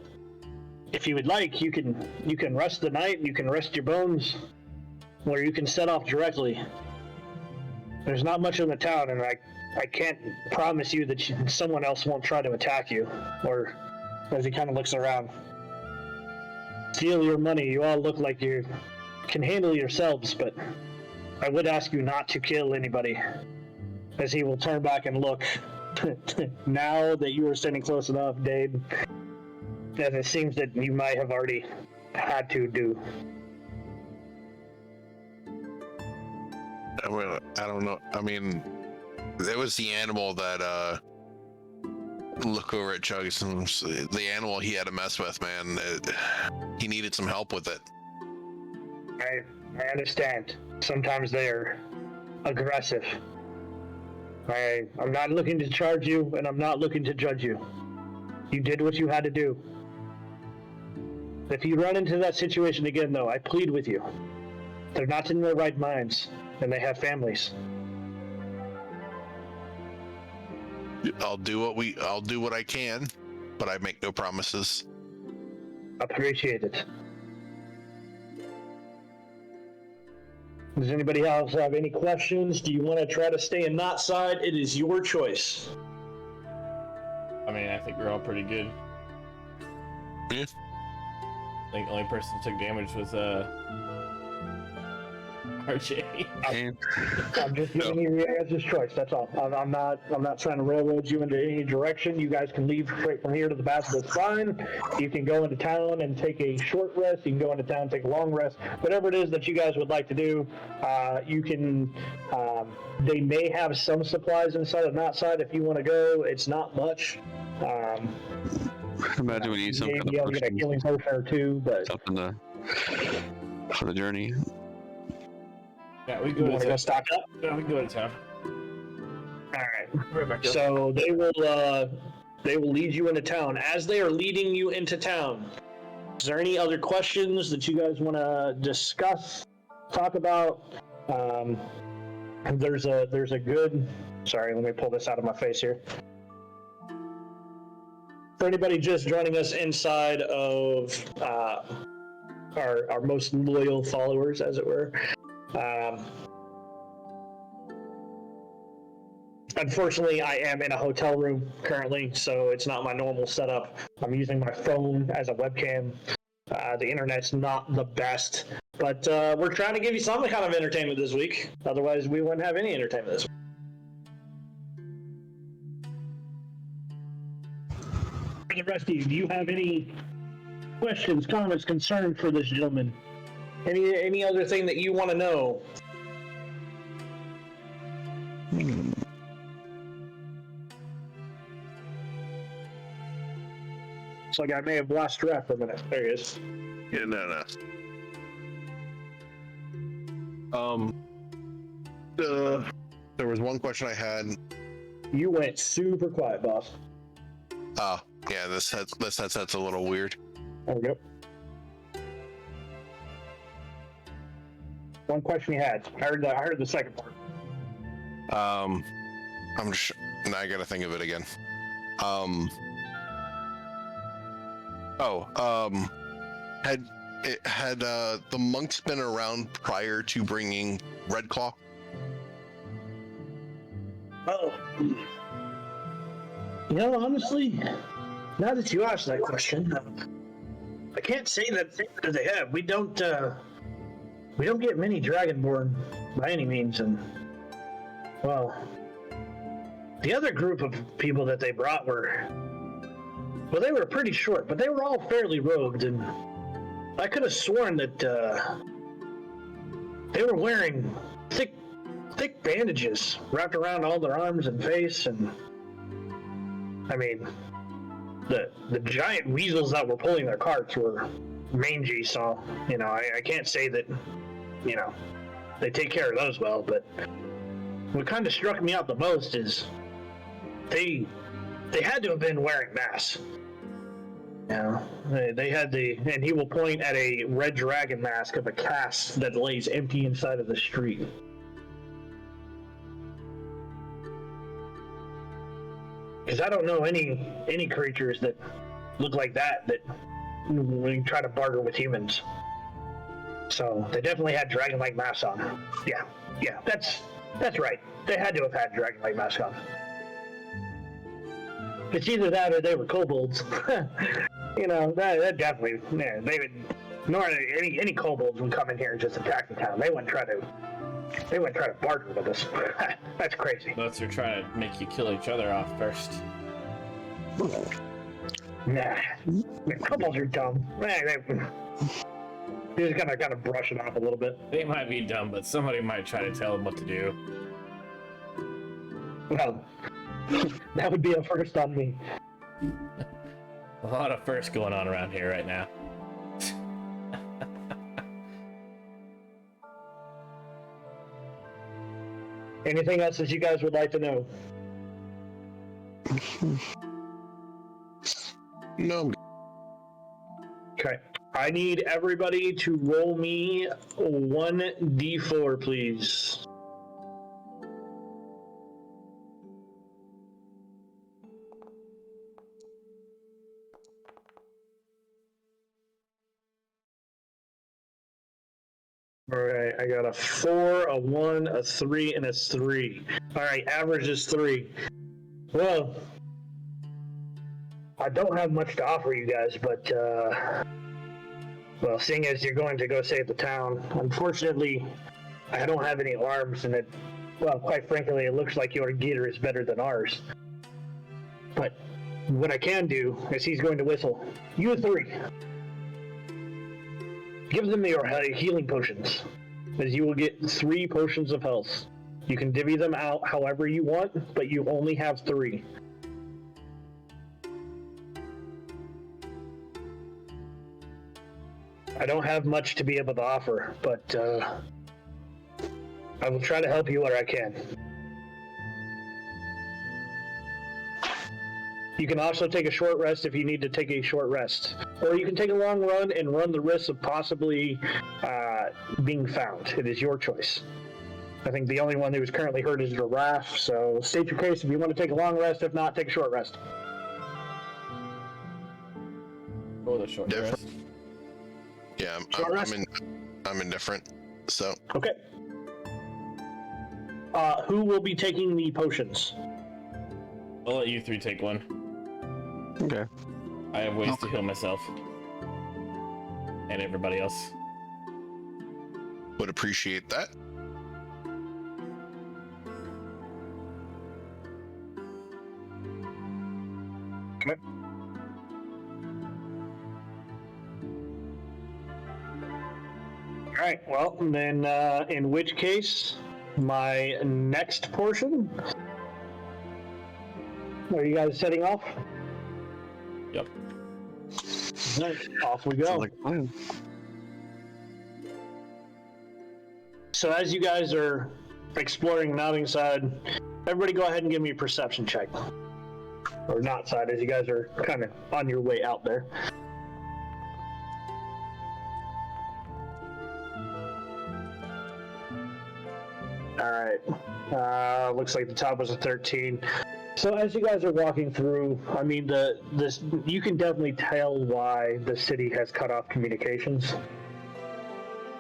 if you would like, you can rest the night, you can rest your bones, or you can set off directly. There's not much in the town, and I can't promise you that someone else won't try to attack you, or as he kind of looks around. Steal your money, you all look like you can handle yourselves, but I would ask you not to kill anybody, as he will turn back and look. Now that you are standing close enough, Dade, as it seems that you might have already had to do. I don't know. I mean, there was the animal that look over at Chugs, and the animal he had to mess with, man. He needed some help with it. I understand. Sometimes they're aggressive. I'm not looking to charge you, and I'm not looking to judge you. You did what you had to do. If you run into that situation again, though, I plead with you. They're not in their right minds, and they have families. I'll do what I can, but I make no promises. Appreciate it. Does anybody else have any questions? Do you want to try to stay in that side? It is your choice. I mean, I think we're all pretty good. Yeah. I think the only person who took damage was RJ. I'm just giving you guys' choice. That's all. I'm not trying to railroad you into any direction. You guys can leave straight from here to the Basilisk Spine. You can go into town and take a short rest. You can go into town and take a long rest. Whatever it is that you guys would like to do, you can. They may have some supplies inside of that side if you want to go. It's not much. Imagine we need some kind of get a healing potion or two, but something to for the journey. Yeah, we You go want to to go town. stock up? Yeah, we go to town. All right. Right back up. So they will lead you into town. As they are leading you into town, is there any other questions that you guys want to discuss, talk about? There's a good. Sorry, let me pull this out of my face here. For anybody just joining us inside of our most loyal followers, as it were. Unfortunately, I am in a hotel room currently, so it's not my normal setup. I'm using my phone as a webcam. The internet's not the best, but we're trying to give you some kind of entertainment this week. Otherwise, we wouldn't have any entertainment this week. For the rest of you, do you have any questions, comments, concerns for this gentleman? Any other thing that you want to know? It's like I may have lost track for a minute. There he is. Yeah, no. There was one question I had. You went super quiet, boss. Oh, yeah, this headset's a little weird. There we go. One question you had. I heard the second part. I'm just now I gotta think of it again. Had the monks been around prior to bringing Red Claw? Oh. You know, honestly, now that you asked that question, I can't say that they have. We don't get many Dragonborn by any means, and well, the other group of people that they brought they were pretty short, but they were all fairly robed, and I could have sworn that they were wearing thick bandages wrapped around all their arms and face, and I mean, the giant weasels that were pulling their carts were mangy, so, you know, I can't say that, you know, they take care of those well, but what kind of struck me out the most is they had to have been wearing masks. You know, they had and he will point at a red dragon mask of a cask that lays empty inside of the street. Because I don't know any creatures that look like that we try to barter with humans. So they definitely had dragon-like masks on. Yeah, that's right. They had to have had dragon-like masks on. It's either that or they were kobolds. You know, that definitely, yeah, they would, nor any kobolds would come in here and just attack the town. They wouldn't try to barter with us. That's crazy. Unless they're trying to make you kill each other off first. Nah, kobolds are dumb. They're just gonna kind of brush it off a little bit. They might be dumb, but somebody might try to tell them what to do. Well, that would be a first on me. A lot of firsts going on around here right now. Anything else that you guys would like to know? No. Okay. I need everybody to roll me 1d4, please. All right, I got a 4, a 1, a 3, and a 3. All right, average is 3. Well, I don't have much to offer you guys, but, well, seeing as you're going to go save the town, unfortunately, I don't have any arms, and well, quite frankly, it looks like your gear is better than ours. But what I can do is he's going to whistle. You 3. Give them your healing potions, as you will get 3 potions of health. You can divvy them out however you want, but you only have 3. I don't have much to be able to offer, but I will try to help you where I can. You can also take a short rest if you need to take a short rest. Or you can take a long run and run the risk of possibly being found. It is your choice. I think the only one who is currently hurt is Giraffe, so state your case if you want to take a long rest. If not, take a short rest. Go with a short rest. Yeah, I'm indifferent. So Okay. Who will be taking the potions? I'll let you 3 take one. Okay. I have ways to heal myself. And everybody else. would appreciate that. Okay. All right. Well, then, in which case, my next portion. Are you guys setting off? Yep. All right, off we go. So as you guys are exploring Mounting Side, everybody go ahead and give me a perception check. Or not side, as you guys are kind of on your way out there. Alright. Looks like the top was a 13. So as you guys are walking through, I mean, this you can definitely tell why the city has cut off communications.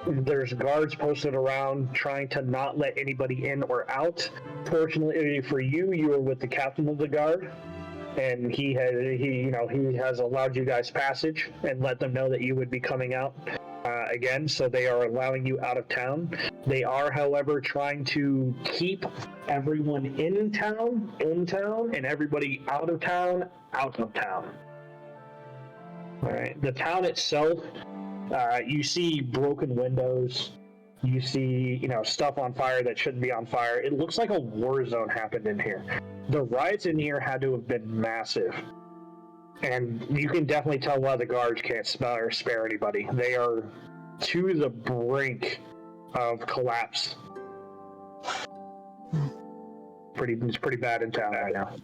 There's guards posted around trying to not let anybody in or out. Fortunately for you, you were with the captain of the guard, and he has allowed you guys passage and let them know that you would be coming out again. So they are allowing you out of town. They are, however, trying to keep everyone in town, and everybody out of town, out of town. All right. The town itself. You see broken windows. You see, stuff on fire that shouldn't be on fire. It looks like a war zone happened in here. The riots in here had to have been massive. And you can definitely tell why the guards can't spare anybody. They are to the brink of collapse. It's pretty bad in town right now.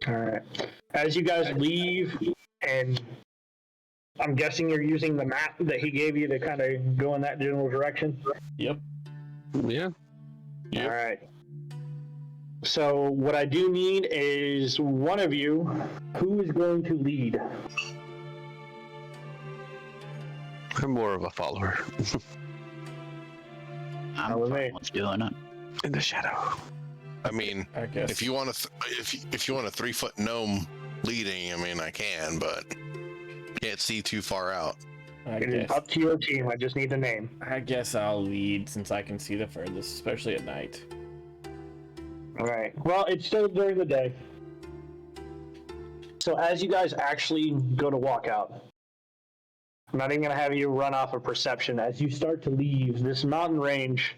All right. As you guys leave, and I'm guessing you're using the map that he gave you to kind of go in that general direction? Yep. Yeah. All right. So what I do need is one of you who is going to lead. I'm more of a follower. I'm fine with doing it. In the shadow. I mean, I guess. if you want to, if you want a 3-foot gnome leading, I mean, I can, but can't see too far out. It is up to your team. I just need the name. I guess I'll lead since I can see the furthest, especially at night. All right. Well, it's still during the day. So as you guys actually go to walk out, I'm not even going to have you run off of perception. As you start to leave, this mountain range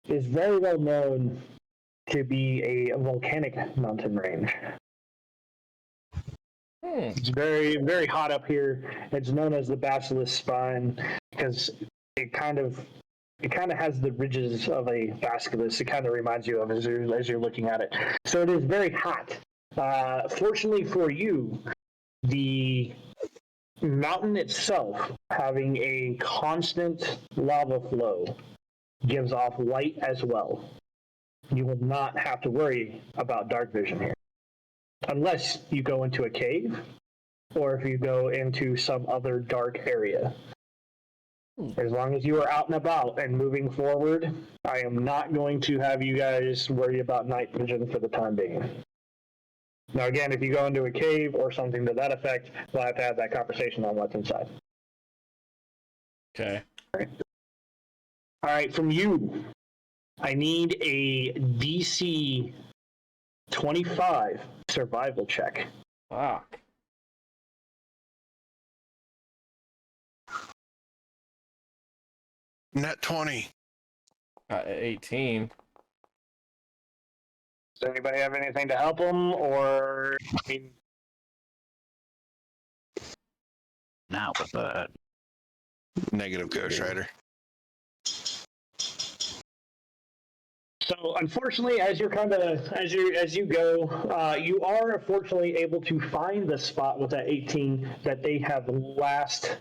is very well known to be a volcanic mountain range. It's very, very hot up here. It's known as the Basilisk Spine because it kind of has the ridges of a basilisk. It kind of reminds you of as you're looking at it. So it is very hot. Fortunately for you, the mountain itself, having a constant lava flow, gives off light as well. You will not have to worry about dark vision here. Unless you go into a cave, or if you go into some other dark area. As long as you are out and about and moving forward, I am not going to have you guys worry about night vision for the time being. Now again, if you go into a cave or something to that effect, we'll have to have that conversation on what's inside. Okay. All right, from you, I need a DC 25 survival check. Fuck. Net 20. 18. Does anybody have anything to help them, or I mean, Now with that. Negative, Ghost Rider. So unfortunately, as you go, you are unfortunately able to find the spot with that 18 that they have last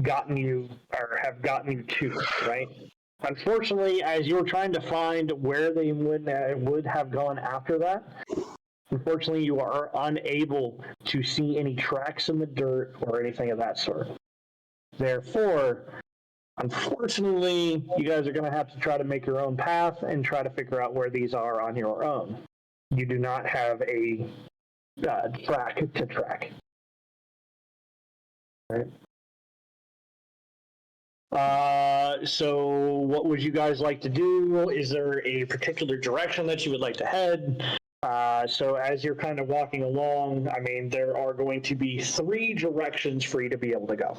gotten you or have gotten you to, right? Unfortunately, as you're trying to find where they would have gone after that, unfortunately, you are unable to see any tracks in the dirt or anything of that sort. Therefore, unfortunately, you guys are going to have to try to make your own path and try to figure out where these are on your own. You do not have a track to track. Right. So what would you guys like to do? Is there a particular direction that you would like to head? So as you're kind of walking along, I mean, there are going to be 3 directions for you to be able to go.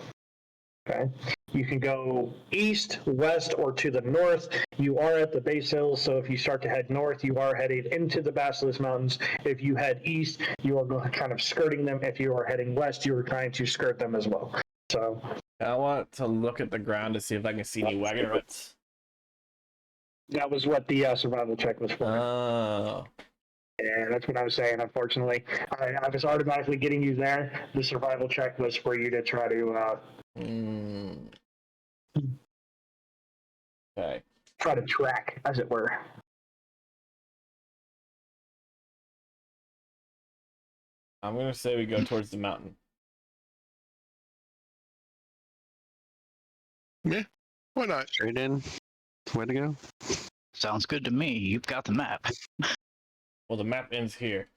Okay. You can go east, west, or to the north. You are at the base hills, so if you start to head north, you are headed into the Basilisk Mountains. If you head east, you are going kind of skirting them. If you are heading west, you are trying to skirt them as well. So I want to look at the ground to see if I can see any wagon ruts. that was what the survival check was for. Oh. Yeah, that's what I was saying. Unfortunately, I was automatically getting you there. The survival check was for you to try to Okay. try to track, as it were. I'm gonna say we go towards the mountain. Yeah, why not? Straight in. Way to go. Sounds good to me. You've got the map. Well, the map ends here.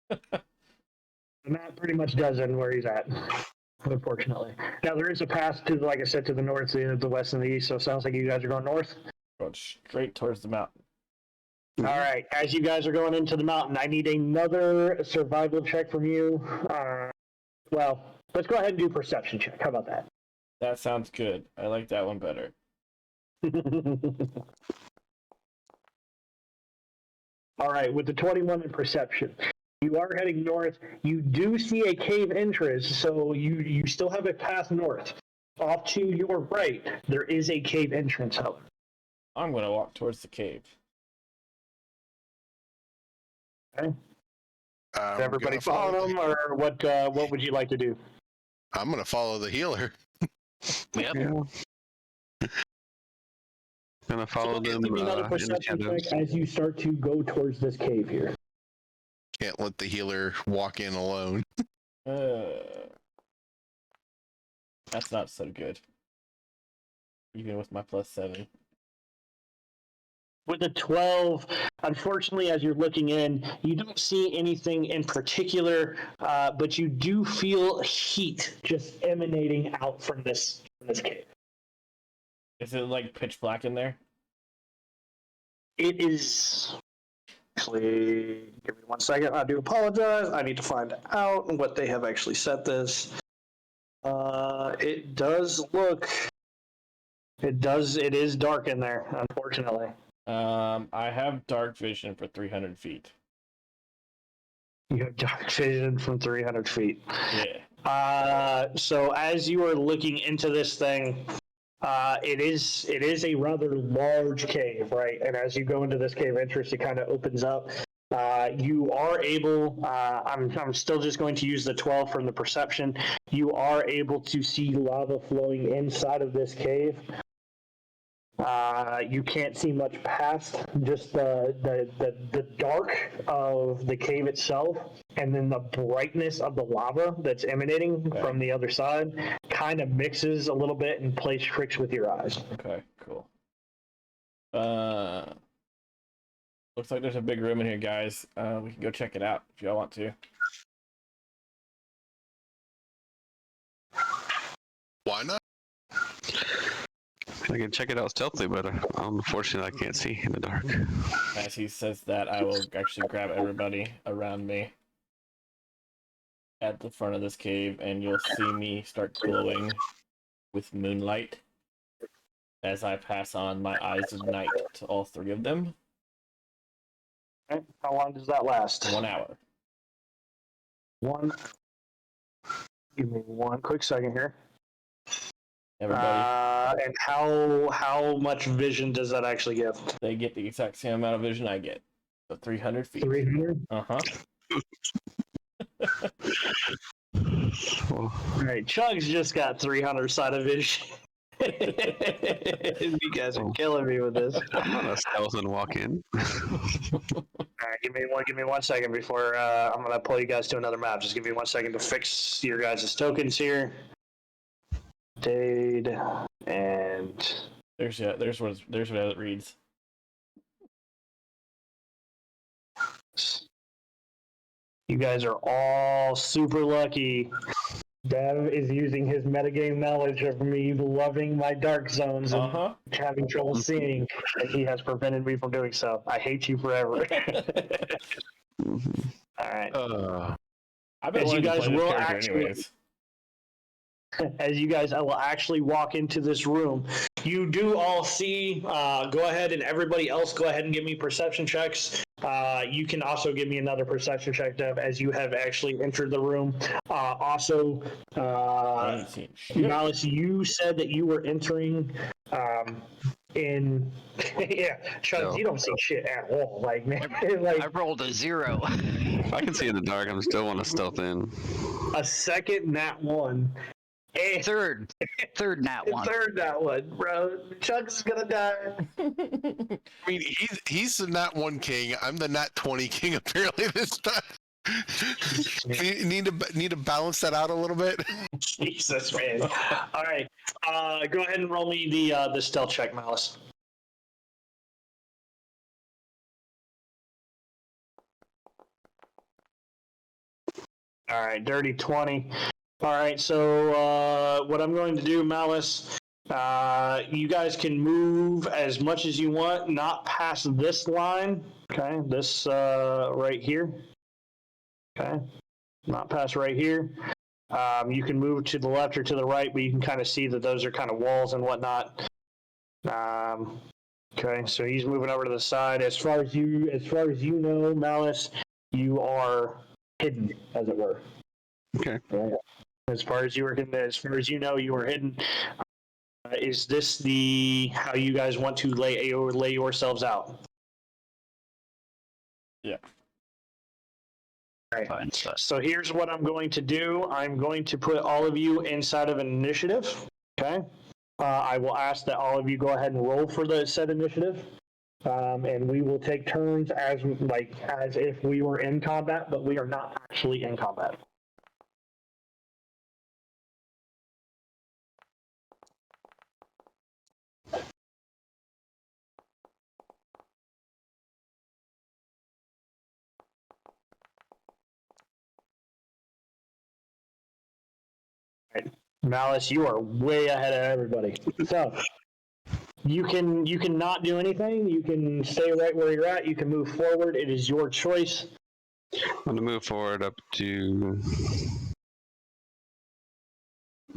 The map pretty much does end where he's at, unfortunately. Now, there is a path to, like I said, to the north, the west, and the east, so it sounds like you guys are going north. Going straight towards the mountain. All right, as you guys are going into the mountain, I need another survival check from you. Well, let's go ahead and do a perception check. How about that? That sounds good. I like that one better. All right, with the 21 in perception, you are heading north. You do see a cave entrance, so you still have a path north. Off to your right, there is a cave entrance, however. I'm gonna walk towards the cave. Okay. I'm Everybody gonna follow follow them, or what would you like to do? I'm gonna follow the healer. Yep. Yeah. Gonna follow So them give me another in the perception shadows. check as you start to go towards this cave here. Can't let the healer walk in alone. That's not so good. Even with my +7. With a 12, unfortunately, as you're looking in, you don't see anything in particular, but you do feel heat just emanating out from this cave. Is it like pitch black in there? It is. Actually, give me 1 second. I do apologize. I need to find out what they have actually set this. It does look. It is dark in there, unfortunately. I have dark vision for 300 feet. You have dark vision from 300 feet. Yeah. So as you are looking into this thing, it is a rather large cave, right? And as you go into this cave entrance, it kind of opens up. You are able. I'm still just going to use the 12 from the perception. You are able to see lava flowing inside of this cave. You can't see much past just the dark of the cave itself, and then the brightness of the lava that's emanating from the other side kind of mixes a little bit and plays tricks with your eyes. Okay, cool. Looks like there's a big room in here, guys. We can go check it out if y'all want to. Why not? I can check it out stealthily, but unfortunately, I can't see in the dark. As he says that, I will actually grab everybody around me at the front of this cave, and you'll see me start glowing with moonlight as I pass on my eyes of night to all 3 of them. Okay. How long does that last? 1 hour. 1. Give me one quick second here. Everybody, And how much vision does that actually give? they get the exact same amount of vision I get. So 300 feet. 300. Uh-huh. All right, Chug's just got 300 side of vision. You guys are killing me with this. I'm gonna stealth and walk in. All right, give me one second before I'm gonna pull you guys to another map. Just give me 1 second to fix your guys' tokens here. Dade and There's what it reads. you guys are all super lucky. Dev is using his metagame knowledge of me loving my dark zones and having trouble seeing, and he has prevented me from doing so. I hate you forever. All right. I bet As you guys will actually, anyways. as you guys will actually walk into this room, you do all see. Go ahead, and everybody else, go ahead and give me perception checks. You can also give me another perception check, Dev, as you have actually entered the room. Also, Malice, you said that you were entering in. Yeah, Chubbs, you don't see shit at all. Like, man, like I rolled a 0. If I can see in the dark, I'm still want to stealth in. a second nat one. And Third nat one. third nat one, bro. Chuck's gonna die. I mean, he's the Nat 1 king. I'm the Nat 20 king. Apparently, this time. need to balance that out a little bit. Jesus, man. All right, go ahead and roll me the stealth check, Malice. All right, dirty 20. All right, so what I'm going to do, Malice, you guys can move as much as you want, not past this line. Okay, this right here. Okay, not past right here. You can move to the left or to the right, but you can kind of see that those are kind of walls and whatnot. Okay, so he's moving over to the side. As far as you know, Malice, you are hidden, as it were. Okay. As far as you know, you are hidden. Is this how you guys want to lay yourselves out? Yeah. All right. Fine. So here's what I'm going to do. I'm going to put all of you inside of an initiative. Okay. I will ask that all of you go ahead and roll for the said initiative. And we will take turns as if we were in combat, but we are not actually in combat. Malice, you are way ahead of everybody. So you can not do anything. You can stay right where you're at. You can move forward. It is your choice. I'm gonna move forward up to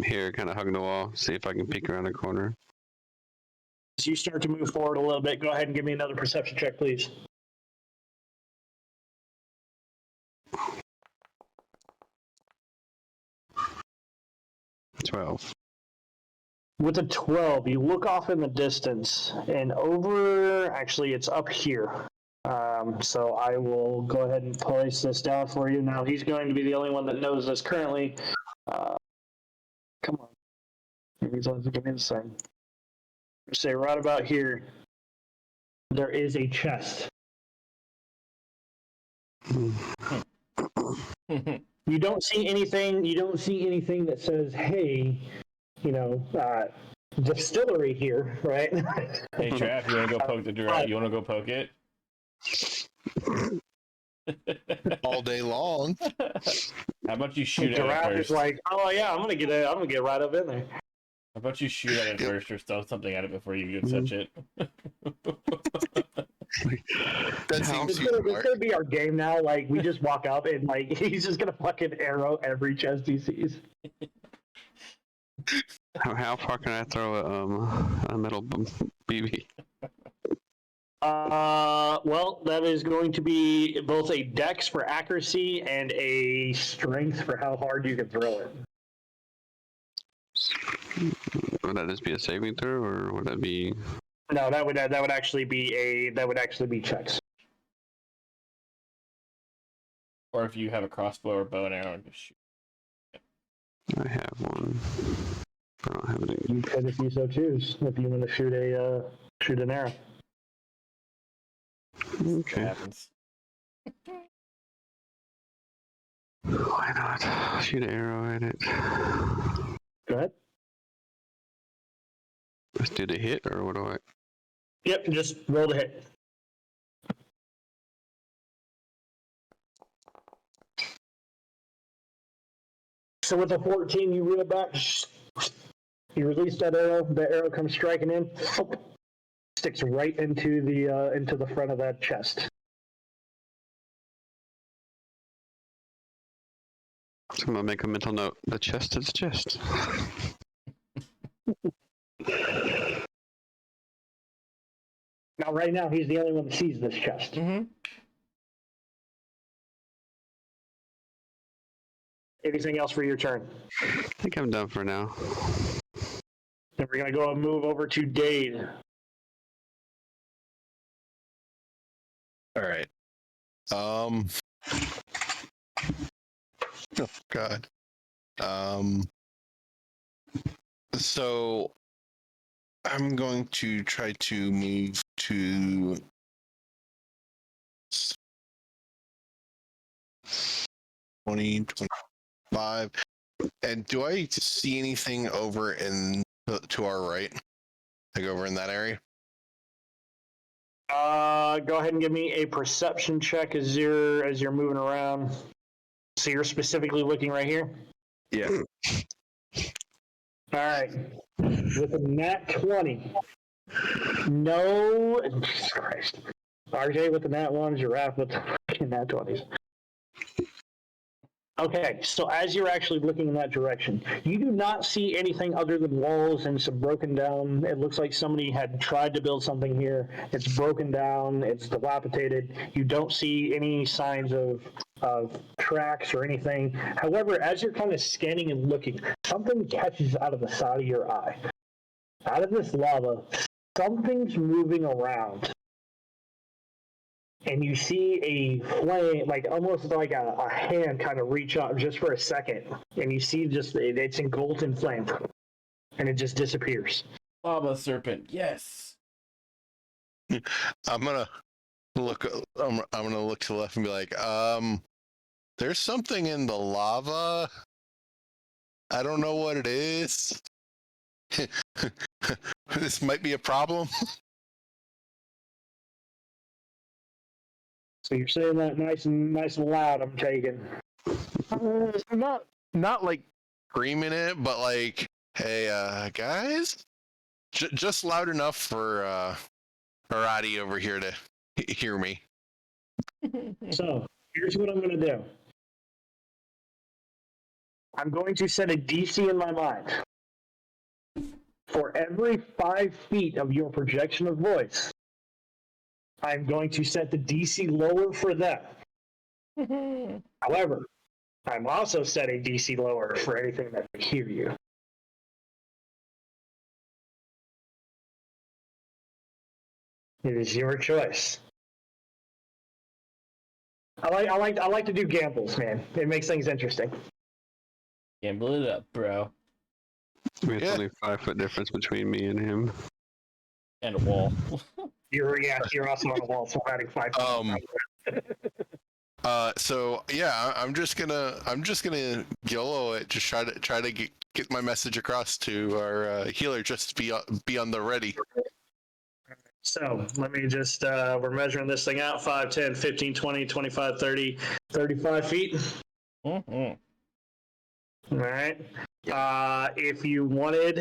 here, kind of hugging the wall. See if I can peek around the corner. As you start to move forward a little bit, go ahead and give me another perception check, please. With a 12, you look off in the distance, and actually it's up here. So I will go ahead and place this down for you. Now he's going to be the only one that knows this currently. Come on. Maybe he's going to give me the same. Say right about here, there is a chest. You don't see anything that says, hey, distillery here, right? Hey, Trav, you want to go poke the giraffe? You want to go poke it? All day long. How about you shoot at it Giraffe first? is like, oh yeah, I'm gonna get right up in there. How about you shoot at it first or throw something at it before you can touch it? That seems It's gonna be our game now. Like we just walk up and he's just gonna fucking arrow every chest he sees. How far can I throw a metal BB? Well, that is going to be both a dex for accuracy and a strength for how hard you can throw it. Would that just be a saving throw, or would that be? No, that would actually be checks. Or if you have a crossbow or bow and arrow, just shoot. I have one. I don't have any. You could, if you so choose, if you want to shoot an arrow. What Okay. happens? Why not? Shoot an arrow at it. Go ahead. Let's do the hit, or what do I? Yep, just roll the hit. So with the 14, you reel it back. You release that arrow. The arrow comes striking in. Sticks right into the front of that chest. So I'm gonna make a mental note. The chest is chest. Now, right now, he's the only one that sees this chest. Mm-hmm. Anything else for your turn? I think I'm done for now. Then we're gonna go and move over to Dade. All right. Oh God. So I'm going to try to move to 20, 25. And do I see anything over to our right? Like over in that area? Go ahead and give me a perception check as you're moving around. So you're specifically looking right here? Yeah. All right. With a nat 20. No. Jesus Christ. RJ with the nat 1s, Giraffe with the nat 20s. Okay, so as you're actually looking in that direction, you do not see anything other than walls and some broken down. It looks like somebody had tried to build something here. It's broken down. It's dilapidated. You don't see any signs of tracks or anything. However, as you're kind of scanning and looking, something catches out of the side of your eye. Out of this lava, something's moving around. And you see a flame, like almost like a hand kind of reach up just for a second. And you see it's engulfed in flame. And it just disappears. Lava serpent, yes. I'm gonna look. I'm gonna look to the left and be like, there's something in the lava. I don't know what it is. This might be a problem. So you're saying that nice and loud, I'm taking. Not like screaming it, but like, hey, guys, just loud enough for Haradi over here to hear me. So here's what I'm going to do. I'm going to set a DC in my mind. For every 5 feet of your projection of voice, I'm going to set the DC lower for them. However, I'm also setting DC lower for anything that can hear you. It is your choice. I like to do gambles, man. It makes things interesting. Gamble it up, bro. It's only 5 foot difference between me and him. And a wall. You're also on the wall, so I'm adding 5. So yeah, I'm just gonna YOLO it. Just try to get my message across to our healer. Just be on the ready. So let me just, we're measuring this thing out, 5, 10, 15, 20, 25, 30, 35 feet. Mm-hmm. All right. If you wanted,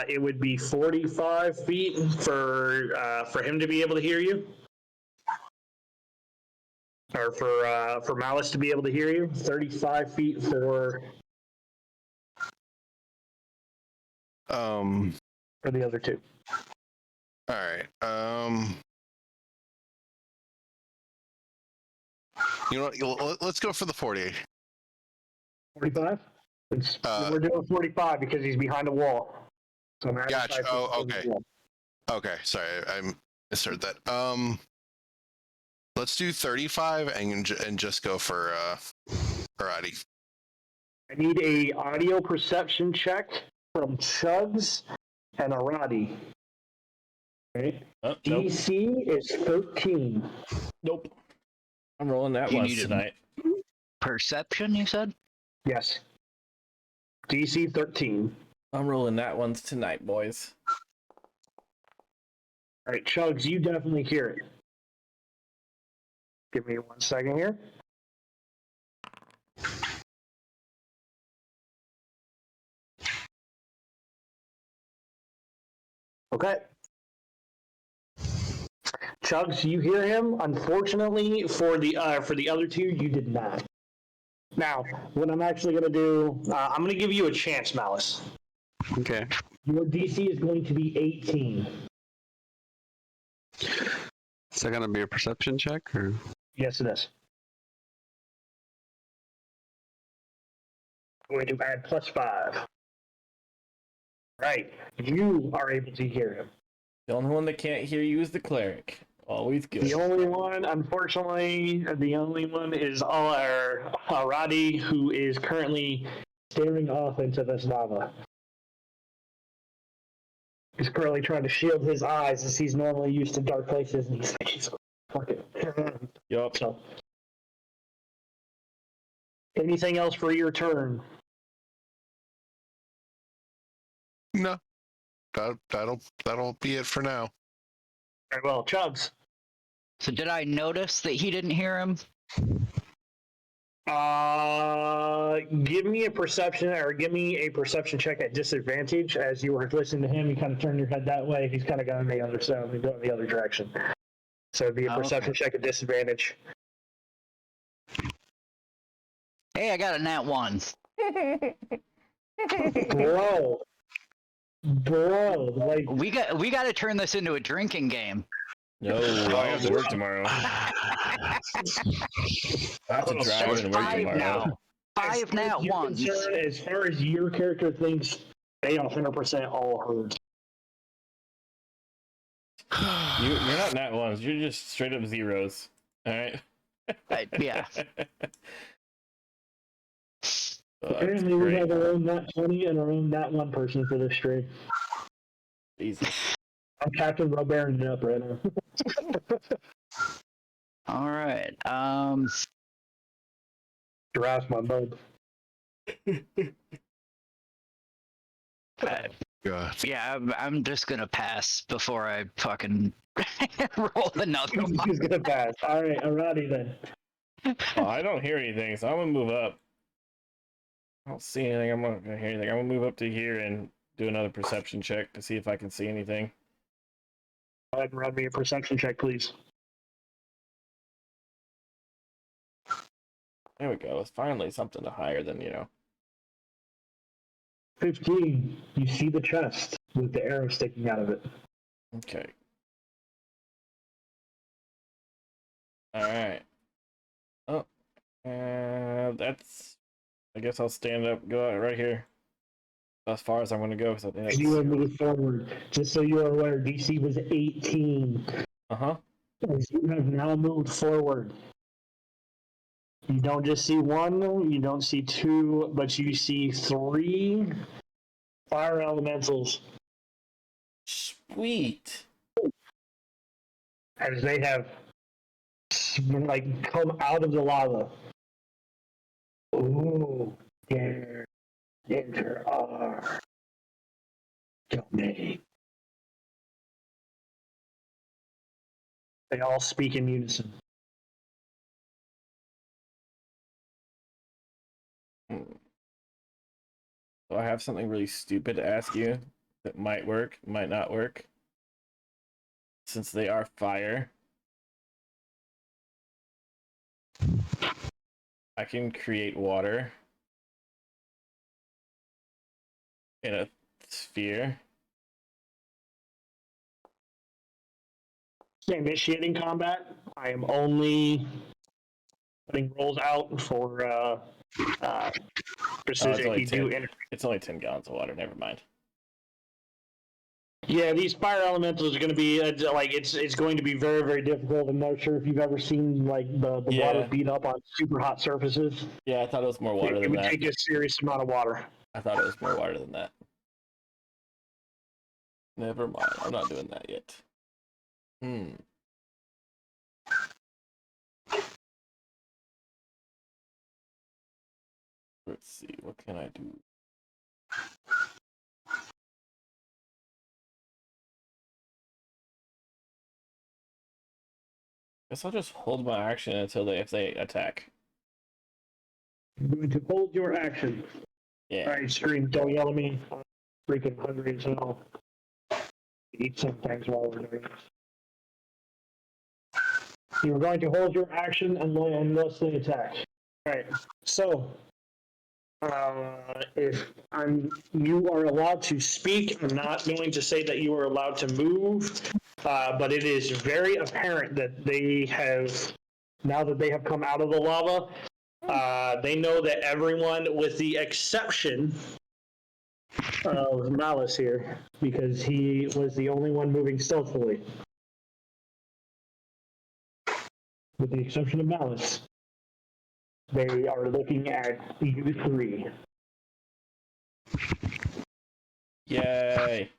it would be 45 feet for him to be able to hear you. Or for Malice to be able to hear you. 35 feet for the other two. All right. You know what? Let's go for the 40. 45? We're doing 45 because he's behind a wall. So I'm adding Gotcha. 5 Oh, to the okay. wall. Okay, sorry, I misheard that. Let's do 35 and just go for Alrighty. I need a audio perception check from Chugs and Arati. Okay. Nope. DC is 13. Nope. I'm rolling that You once need it. tonight. Perception, you said? Yes. DC 13. I'm rolling that once tonight, boys. All right, Chugs, you definitely hear it. Give me 1 second here. Okay. Chugs, you hear him. Unfortunately, for the other two, you did not. Now, what I'm actually going to do, I'm going to give you a chance, Malice. Okay. Your DC is going to be 18. Is that gonna be a perception check or? Yes, it is. I'm going to add +5. Right. You are able to hear him. The only one that can't hear you is the cleric. Always good. The only one, unfortunately, is Aradi, who is currently staring off into this lava. He's currently trying to shield his eyes as he's normally used to dark places, and he's fucking. Yup. So, anything else for your turn? No, that'll be it for now. Very well, Chugs. So did I notice that he didn't hear him? Give me a perception check at disadvantage. As you were listening to him, you kind of turned your head that way. He's kind of going the other side, going the other direction. So it'd be a perception check at disadvantage. Hey, I got a nat 1. Bro, like We got to turn this into a drinking game. No, I have to work tomorrow. I have to drive and work 5 tomorrow. now. 5 nat 1s. As far as your character thinks, they 100% all heard. You're not nat ones. You're just straight up zeros. All right. Yeah. Apparently, we have our own nat 20 and our own nat 1 person for this stream. Jesus. I'm Captain Robert it up right now. All right. Giraffe's my bud. God. Yeah, I'm just gonna pass before I fucking roll another one. He's gonna pass. All right, alrighty then. Oh, I don't hear anything, so I'm gonna move up. I don't see anything. I'm not gonna hear anything. I'm gonna move up to here and do another perception check to see if I can see anything. Go ahead and run me a perception check, please. There we go. It's finally something higher than, 15. You see the chest with the arrow sticking out of it. Okay. All right. Oh, that's. I guess I'll stand up, go out right here. As far as I'm going to go, because I think that's... You have moved forward. Just so you are aware, DC was 18. Uh-huh. As you have now moved forward. You don't just see one, you don't see two, but you see 3 fire elementals. Sweet. As they have come out of the lava. Ooh, there, enter our domain. They all speak in unison. So I have something really stupid to ask you that might work, might not work. Since they are fire, I can create water in a sphere. Initiating combat, I am only putting rolls out for precision. only If you do 10. It's only 10 gallons of water, never mind. Yeah, these fire elementals are going to be like it's going to be very very difficult. I'm not sure if you've ever seen like the water beat up on super hot surfaces. Yeah, I thought it was more water It than would that. take a serious amount of water. I thought it was more water than that. Never mind. I'm not doing that yet. Let's see. What can I do? Guess I'll just hold my action until if they attack. I'm going to hold your action. Yeah. All right, stream. Don't yell at me. I'm freaking hungry as hell. Eat some things while we're doing this. You're going to hold your action unless they attack. All right. So, you are allowed to speak. I'm not going to say that you are allowed to move, but it is very apparent that they have, now that they have come out of the lava, they know that everyone, with the exception of Malice here, because he was the only one moving stealthily. With the exception of Malice, they are looking at you three. Yay.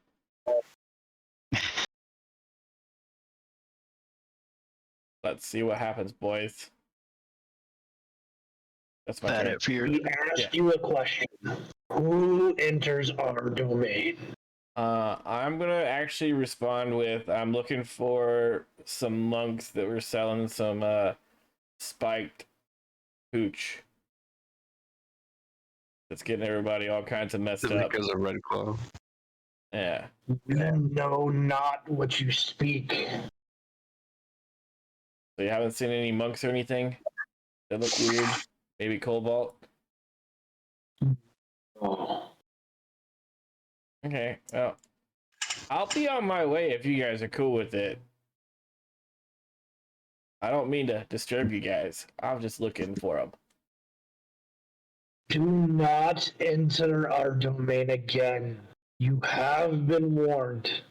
Let's see what happens, boys. That's my turn. It for your... He asked you a question. Who enters our domain? I'm gonna actually respond with, I'm looking for some monks that were selling some spiked hooch. That's getting everybody all kinds of messed up. Because of Red Claw. Yeah. You know not what you speak. So you haven't seen any monks or anything that look weird? Maybe Cobalt? Oh. Okay, well, I'll be on my way if you guys are cool with it. I don't mean to disturb you guys. I'm just looking for them. Do not enter our domain again. You have been warned.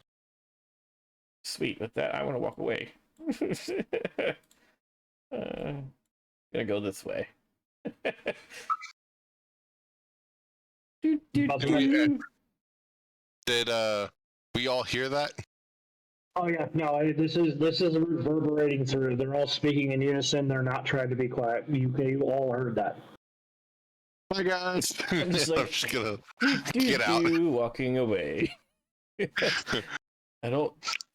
Sweet, with that, I want to walk away. Gonna go this way. Did we all hear that? Oh yeah, no, this is reverberating through. They're all speaking in unison. They're not trying to be quiet. You all heard that. Bye guys. I'm just like, I'm just gonna get out. Walking away. I don't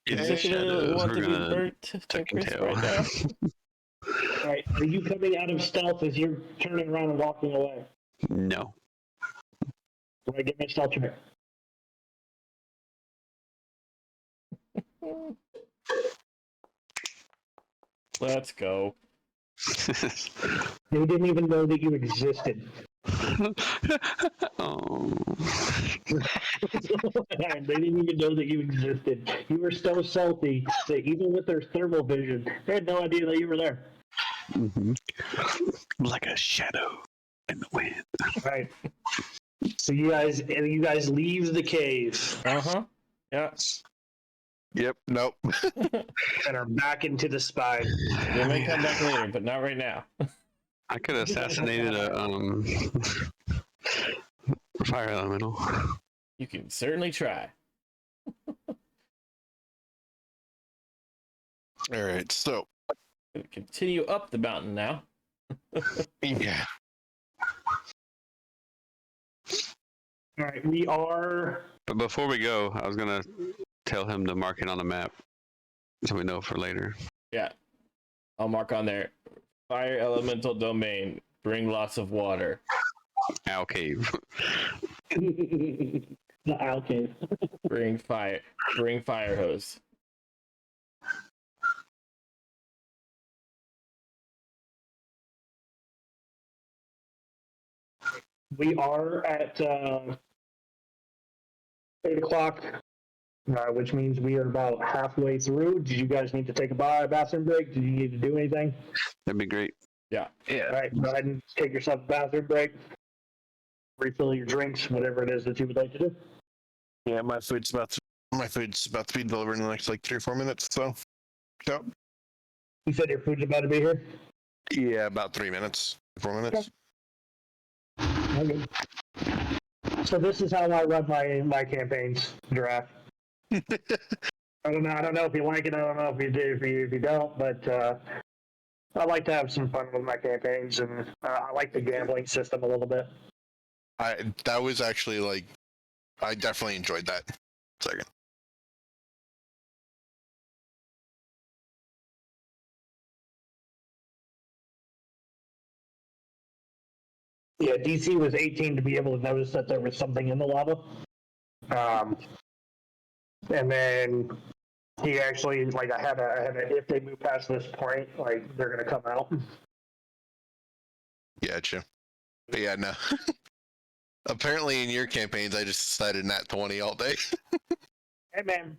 Shadows, want to we're be gonna burnt to tuck and crisp tail. right now. All right, are you coming out of stealth as you're turning around and walking away? No. Do I get my stealth check? Let's go. They didn't even know that you existed. Oh. They didn't even know that you existed. You were so salty that even with their thermal vision, they had no idea that you were there. Mm-hmm. Like a shadow in the wind. Right. So you guys leave the cave. Uh-huh. Yeah. Yep. Nope. And are back into the spy. They may come back later, but not right now. I could have assassinated a fire elemental. You can certainly try. All right. So Gonna continue up the mountain now. yeah. All right, we are. But before we go, I was gonna tell him to mark it on the map so we know for later. Yeah. I'll mark on there. Fire elemental domain. Bring lots of water. Owl cave. The owl cave. Bring fire. Bring fire hose. We are at 8 o'clock, which means we are about halfway through. Did you guys need to take a bathroom break? Did you need to do anything? That'd be great. Yeah. All right, go ahead and take yourself a bathroom break. Refill your drinks, whatever it is that you would like to do. Yeah, my food's about to My food's about to be delivered in the next like 3 or 4 minutes. So, yep. You said your food's about to be here? Yeah, about 3 minutes, 4 minutes. Okay. So this is how I run my campaigns, Giraffe. I don't know if you like it. I don't know if you do. If you don't, but I like to have some fun with my campaigns, and I like the gambling system a little bit. That was actually like, I definitely enjoyed that. Second. Yeah, DC was 18 to be able to notice that there was something in the lava. And then he actually, like, I had a, if they move past this point, like, they're going to come out. Gotcha. But yeah, no. Apparently in your campaigns, I just decided nat 20 all day. Hey, man.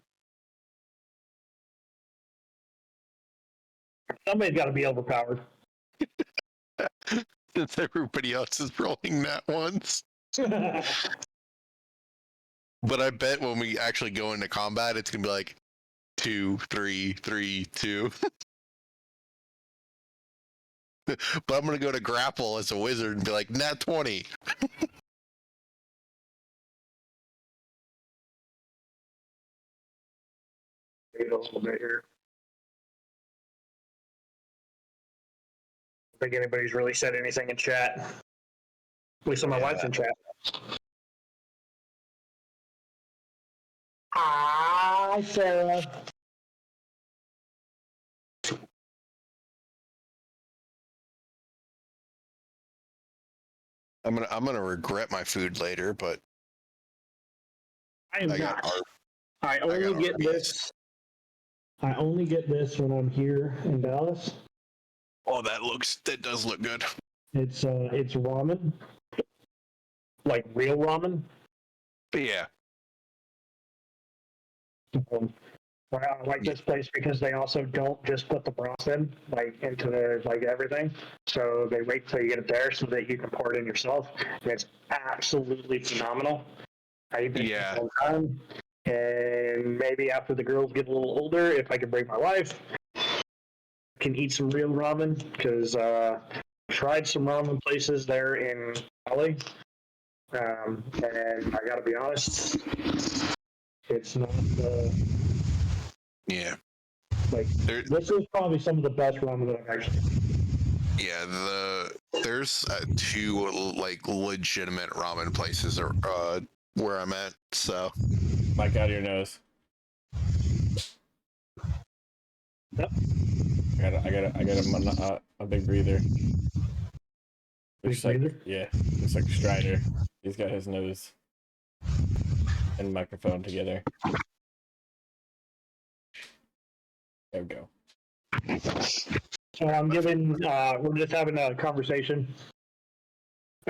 Somebody's got to be overpowered. Since everybody else is rolling nat ones. But I bet when we actually go into combat, it's going to be like 2, 3, 3, 2. But I'm going to go to grapple as a wizard and be like, nat 20. Wait a little bit here. I don't think anybody's really said anything in chat. At least on my wife's in chat. Hi, Sarah. I'm gonna regret my food later, but I am I got not. art. I only get RBs. this. I only get this when I'm here in Dallas. Oh, that does look good. It's ramen, like real ramen. But yeah, Well, I like this place because they also don't just put the broth in, like, into the, like, everything. So they wait till you get it there so that you can pour it in yourself. And it's absolutely phenomenal. I eat this all the time. And maybe after the girls get a little older, if I can bring my wife, I can eat some real ramen, because I tried some ramen places there in LA. And I gotta be honest, it's not yeah. like, this is probably some of the best ramen that I've actually. Yeah, there's 2 like legitimate ramen places where I'm at. So Mike, out of your nose. Yep. I got a big breather. Looks like, yeah, looks like Strider. He's got his nose and microphone together. There we go. So I'm giving, we're just having a conversation.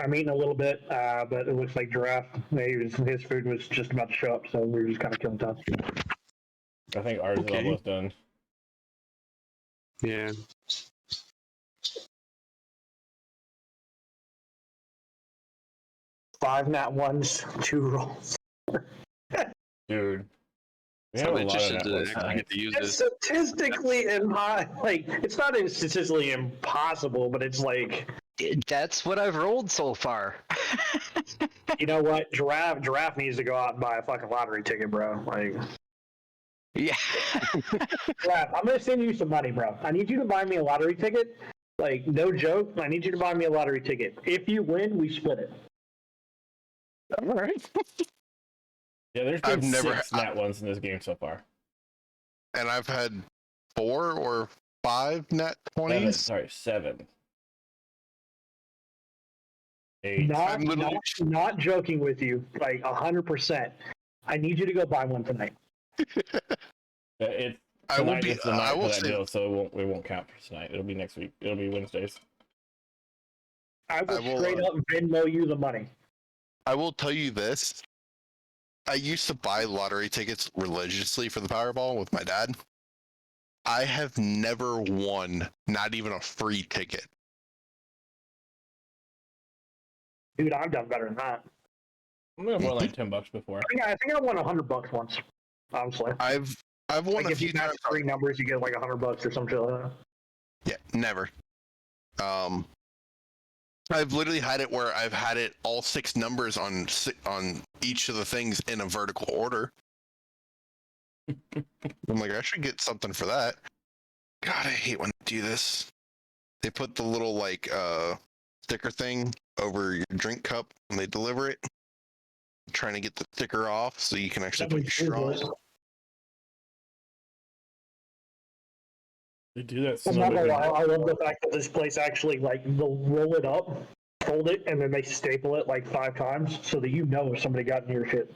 I'm eating a little bit, but it looks like Giraffe, his food was just about to show up, so we were just kind of killing time. I think ours is almost done. Yeah. Five nat ones, 2 rolls. Dude. We have I'm a lot of interested to networks actually tonight. get to use It's this. statistically like, it's not statistically impossible, but it's like, That's what I've rolled so far. you know what, Giraffe needs to go out and buy a fucking lottery ticket, bro. Like, Yeah. Giraffe, I'm gonna send you some money, bro. I need you to buy me a lottery ticket. Like, no joke, I need you to buy me a lottery ticket. If you win, we split it. all right. Yeah, there's been I've never 6 nat ones in this game so far. And I've had 4 or 5 nat 7. 20s. Sorry, 7. 8. Not joking with you, like 100%. I need you to go buy one tonight. I will Tonight be. is the night I for will that say. deal, so it won't count for tonight. It'll be next week. It'll be Wednesdays. I will straight up Venmo you the money. I will tell you this. I used to buy lottery tickets religiously for the Powerball with my dad. I have never won, not even a free ticket. Dude, I've done better than that. I'm gonna won like $10 before. I think I won $100 once. Honestly. I've won Like a if few you match times. 3 numbers, you get like $100 or something like that. Yeah, never. I've literally had it where I've had it all 6 numbers on each of the things in a vertical order. I'm like, I should get something for that. God, I hate when they do this. They put the little like sticker thing over your drink cup when they deliver it. Trying to get the sticker off so you can actually put your straw in. They do that so I'm not gonna many. lie, I love the fact that this place actually, like, they'll roll it up, fold it, and then they staple it like 5 times so that you know if somebody got in your shit.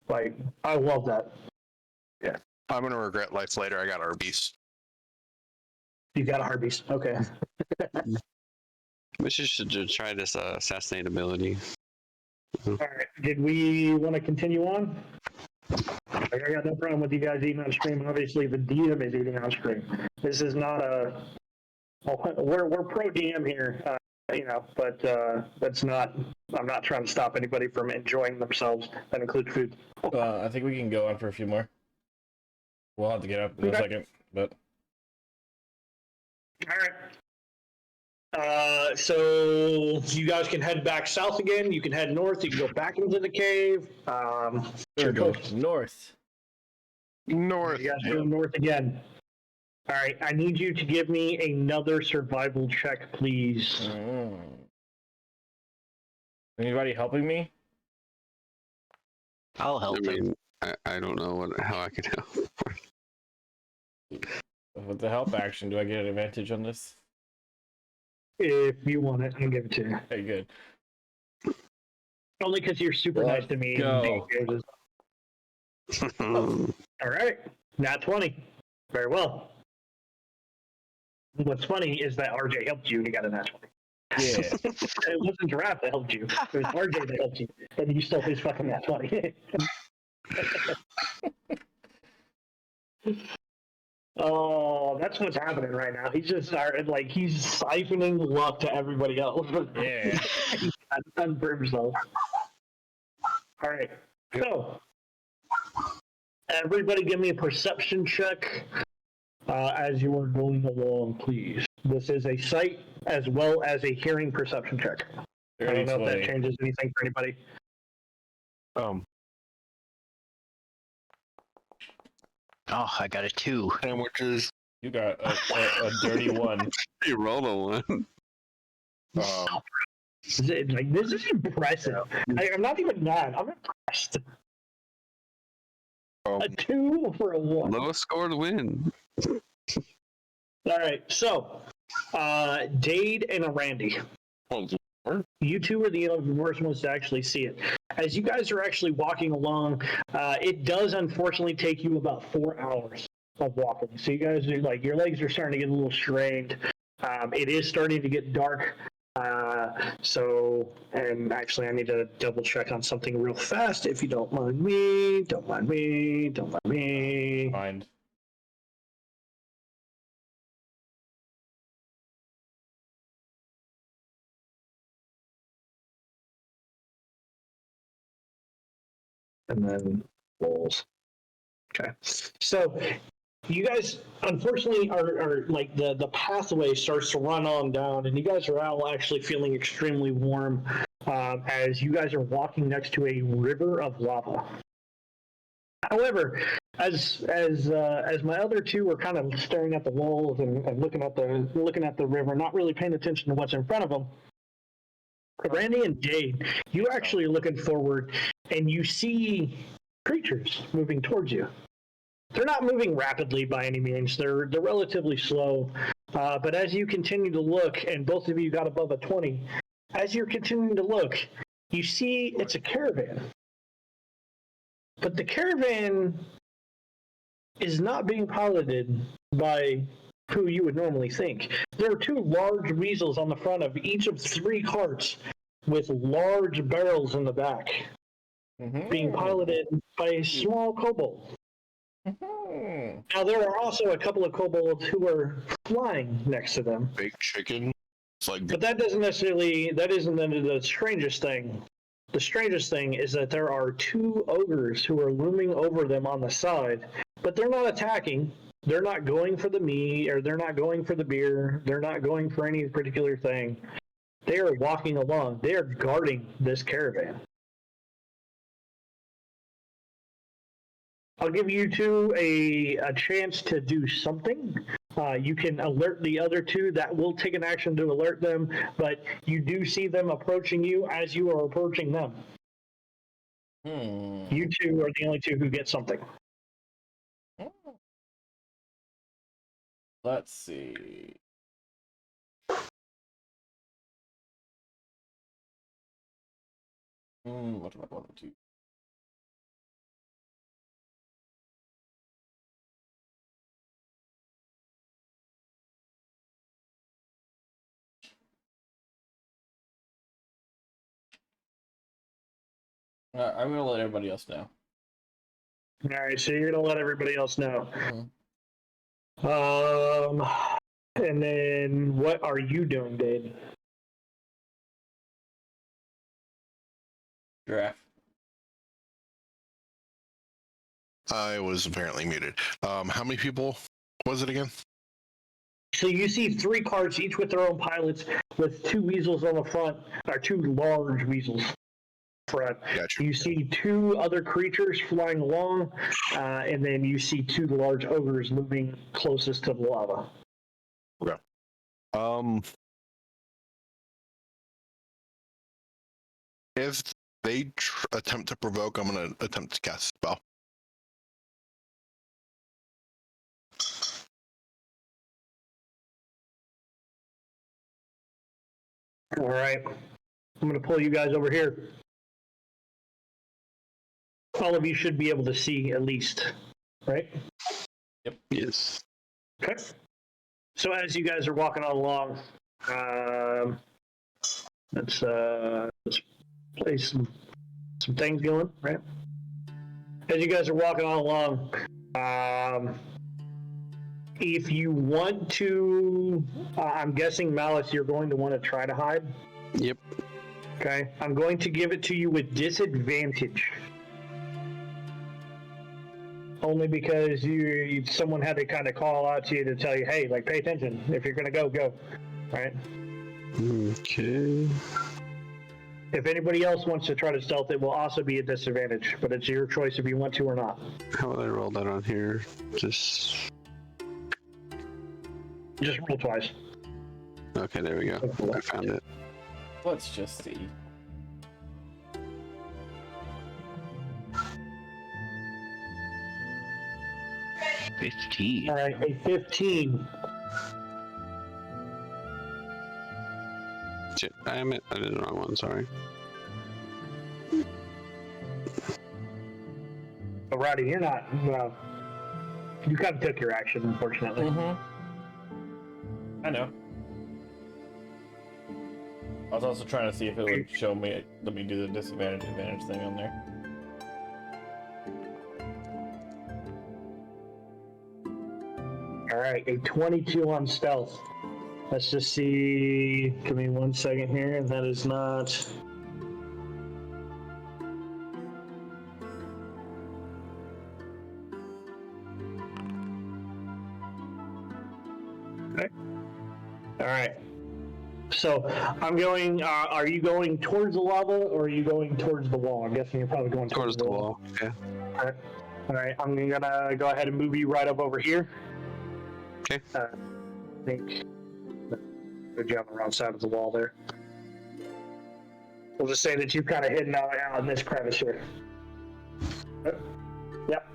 Like, I love that. Yeah. I'm gonna regret life later. I got Arby's. You got a Hardee's. Okay. We should try this assassinatability. All right. Did we want to continue on? Like, I got no problem with you guys eating on stream. Obviously, the DM is eating on stream. This is not a. We're pro DM here, but that's not. I'm not trying to stop anybody from enjoying themselves. That includes food. I think we can go on for a few more. We'll have to get up in a second, but. All right. So you guys can head back south again. You can head north. You can go back into the cave. We'll go north. North. You guys go north again. All right. I need you to give me another survival check, please. Anybody helping me? I'll help him. I don't know how I can help. With the help action, do I get an advantage on this? If you want it, I'll give it to you. Okay, good. Only because you're super nice to me. Go. All right. Nat 20. Very well. What's funny is that RJ helped you and you got a nat 20. Yeah. It wasn't Giraffe that helped you. It was RJ that helped you. And you still his fucking nat 20. Oh, that's what's happening right now. He's just started, like, he's siphoning luck to everybody else. Yeah. He's not done for himself. All right. So, everybody give me a perception check as you are going along, please. This is a sight as well as a hearing perception check. I don't know if that changes anything for anybody. Oh, I got a 2. Sandwiches. You got a dirty 1. You rolled a 1. This is impressive. I'm not even mad. I'm impressed. A 2 for a 1. Lowest score to win. All right, so Dade and Randy. You two are the worst ones to actually see it. As you guys are actually walking along, it does unfortunately take you about 4 hours of walking. So you guys are like, your legs are starting to get a little strained. It is starting to get dark. And actually I need to double check on something real fast if you don't mind me. Don't mind me. Mind. And then rolls. Okay. So you guys unfortunately are like the pathway starts to run on down and you guys are all actually feeling extremely warm as you guys are walking next to a river of lava. However, as my other two were kind of staring at the walls and looking at the river, not really paying attention to what's in front of them, Randy and Jade, you actually are looking forward and you see creatures moving towards you. They're not moving rapidly by any means. They're relatively slow. But as you continue to look, and both of you got above a 20, as you're continuing to look, you see it's a caravan. But the caravan is not being piloted by who you would normally think. There are 2 large weasels on the front of each of 3 carts with large barrels in the back, being piloted by a small kobold. Now there are also a couple of kobolds who are flying next to them. Baked chicken. It's like, But that isn't the strangest thing. the strangest thing is that there are 2 ogres who are looming over them on the side, but they're not attacking. They're not going for the meat, or they're not going for the beer. They're not going for any particular thing. They are walking along. They are guarding this caravan. I'll give you 2 a chance to do something. You can alert the other 2. That will take an action to alert them, but you do see them approaching you as you are approaching them. You 2 are the only 2 who get something. Let's see. What do I want to do? I'm gonna let everybody else know. All right, so you're gonna let everybody else know. And then what are you doing, Dave? Giraffe. I was apparently muted. How many people was it again? So you see 3 carts, each with their own pilots, with 2 weasels on the front, or 2 large weasels front. Gotcha. You see 2 other creatures flying along, and then you see 2 large ogres moving closest to the lava. Okay. If they attempt to provoke, I'm gonna attempt to cast a spell. All right. I'm going to pull you guys over here. All of you should be able to see at least, right? Yep. Yes. Okay. So as you guys are walking on along, let's play some things going, right? As you guys are walking on along, if you want to, I'm guessing, Malice, you're going to want to try to hide. Yep. Okay. I'm going to give it to you with disadvantage. Only because someone had to kind of call out to you to tell you, hey, like, pay attention. If you're going to go. Right? Okay. If anybody else wants to try to stealth, it will also be a disadvantage. But it's your choice if you want to or not. How would I roll that on here? Just roll twice. okay. There we go. I found it. Let's just see. All right, a 15. Shit, I did the wrong one. Sorry. Alrighty, you're not. Well, you kind of took your action, unfortunately. I know. I was also trying to see if it would show me, let me do the disadvantage advantage thing on there. Alright, a 22 on stealth. Let's just see. Give me 1 second here. That is not. Okay. Alright. So I'm going. Are you going towards the lava or are you going towards the wall? I'm guessing you're probably going towards Towards the wall. Yeah. Alright. Alright, I'm gonna go ahead and move you right up over here. Okay. I think you're on the wrong side of the wall there. We'll just say that you've kind of hidden out in this crevice here. Yep.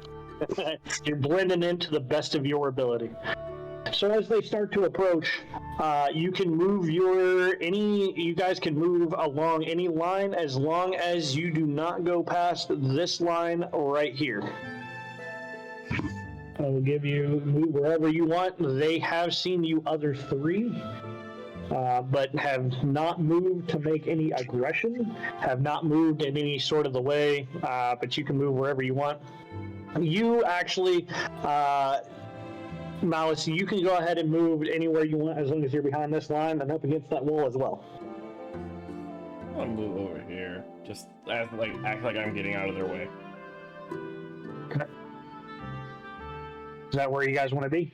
You're blending into the best of your ability. So as they start to approach, you can move you guys can move along any line as long as you do not go past this line right here. I will give you move wherever you want. They have seen you other 3, but have not moved to make any aggression, have not moved in any sort of the way, but you can move wherever you want. You actually, Malice, you can go ahead and move anywhere you want as long as you're behind this line and up against that wall as well. I'll move over here. Just act like I'm getting out of their way. Is that where you guys want to be?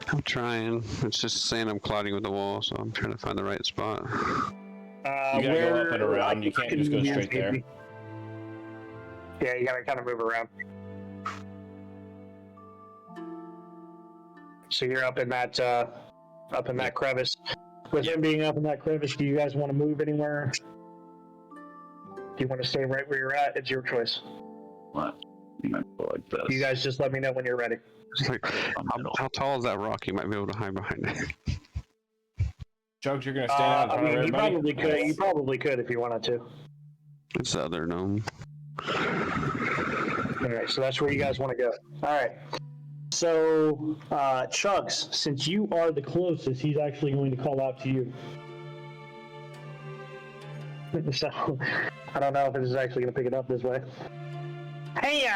I'm trying. It's just saying I'm colliding with the wall, so I'm trying to find the right spot. You gotta go up and around. You can't just go straight there. Yeah, you gotta kind of move around. So you're up in that crevice. With him being up in that crevice, do you guys want to move anywhere? Do you want to stay right where you're at? It's your choice. What? You might go like this. You guys just let me know when you're ready. It's like, how tall is that rock? You might be able to hide behind it. Jugs, you're gonna stand out in front of you everybody? probably could. You probably could if you wanted to. It's the other gnome. All right, so that's where you guys want to go. All right. So, Chugs, since you are the closest, he's actually going to call out to you. So, I don't know if this is actually going to pick it up this way. Hey,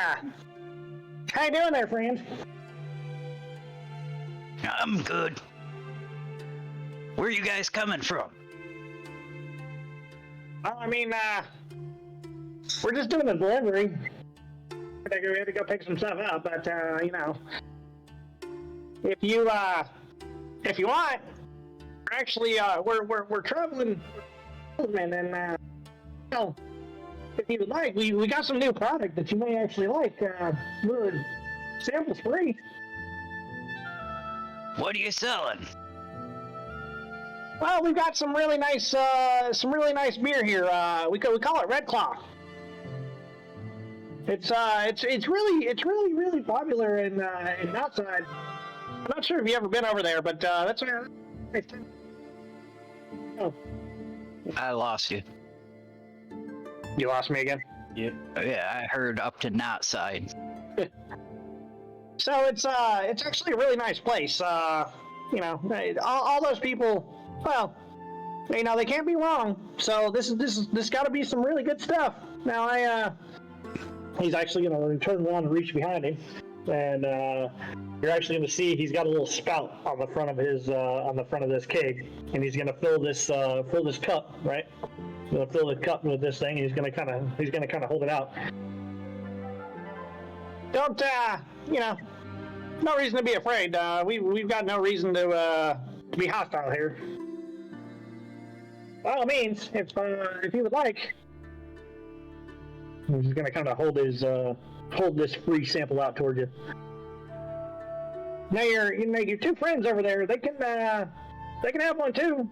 how you doing there, friend? I'm good. Where are you guys coming from? Well, I mean, we're just doing a delivery. We had to go pick some stuff up, but, you know, if you want, actually, we're traveling, and then, you know, if you would like, we got some new product that you may actually like. We're samples free. What are you selling? Well, we've got some really nice beer here. We call it Red Claw. It's really popular in outside. I'm not sure if you ever been over there, but that's where. Oh. I lost you. You lost me again? Yep. Yeah, I heard up to not side. So it's actually a really nice place. You know, all those people. Well, you know, they can't be wrong. So this got to be some really good stuff. Now he's actually gonna turn around and reach behind him, and you're actually gonna see he's got a little spout on the front of his this keg, and he's gonna fill this cup, right? He's gonna fill the cup with this thing. And he's gonna kind of hold it out. Don't you know? No reason to be afraid. We've got no reason to be hostile here. By all means, if you would like. He's gonna kind of hold this free sample out toward you. Now your two friends over there, they can have one too.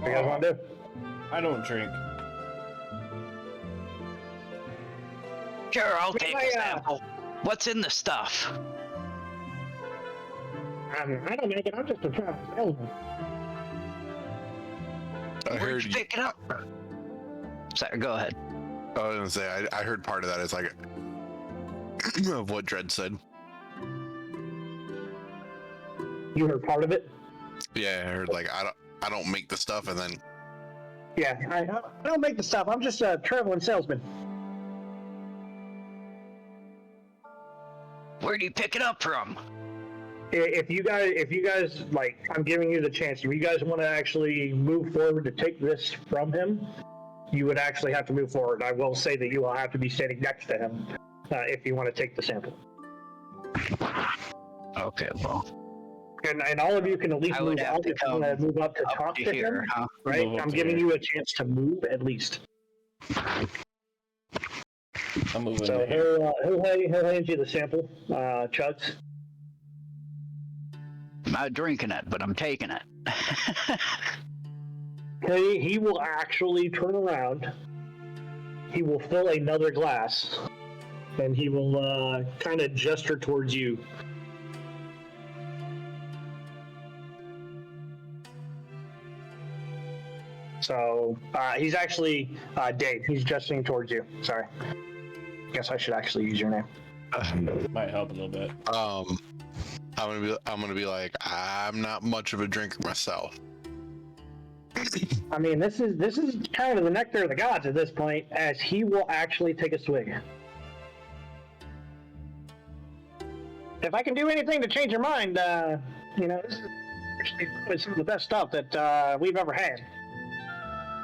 What do you guys want to do? I don't drink. Sure, I'll take a sample. What's in the stuff? I don't make it. I'm just a travel salesman. I Where'd heard you pick it up? Sorry, go ahead. I was gonna say I heard part of that. It's like of what Dredd said. You heard part of it? Yeah, I heard like I don't make the stuff, and then Yeah, I don't make the stuff. I'm just a traveling salesman. Where do you pick it up from? If you guys like, I'm giving you the chance. If you guys want to actually move forward to take this from him, you would actually have to move forward. I will say that you will have to be standing next to him if you want to take the sample. Okay, well. And all of you can at least move up if you want to move up to talk to here, him. huh? Right? I'm giving you a chance to move at least. I'm moving. So he'll hand you the sample, Chugs. I'm not drinking it, but I'm taking it. He will actually turn around. He will fill another glass, and he will kind of gesture towards you. So he's actually Dave. He's gesturing towards you. Sorry. Guess I should actually use your name. Might help a little bit. I'm gonna be like, I'm not much of a drinker myself. I mean, this is kind of the nectar of the gods at this point, as he will actually take a swig. if I can do anything to change your mind, you know, this is actually probably some of the best stuff that we've ever had.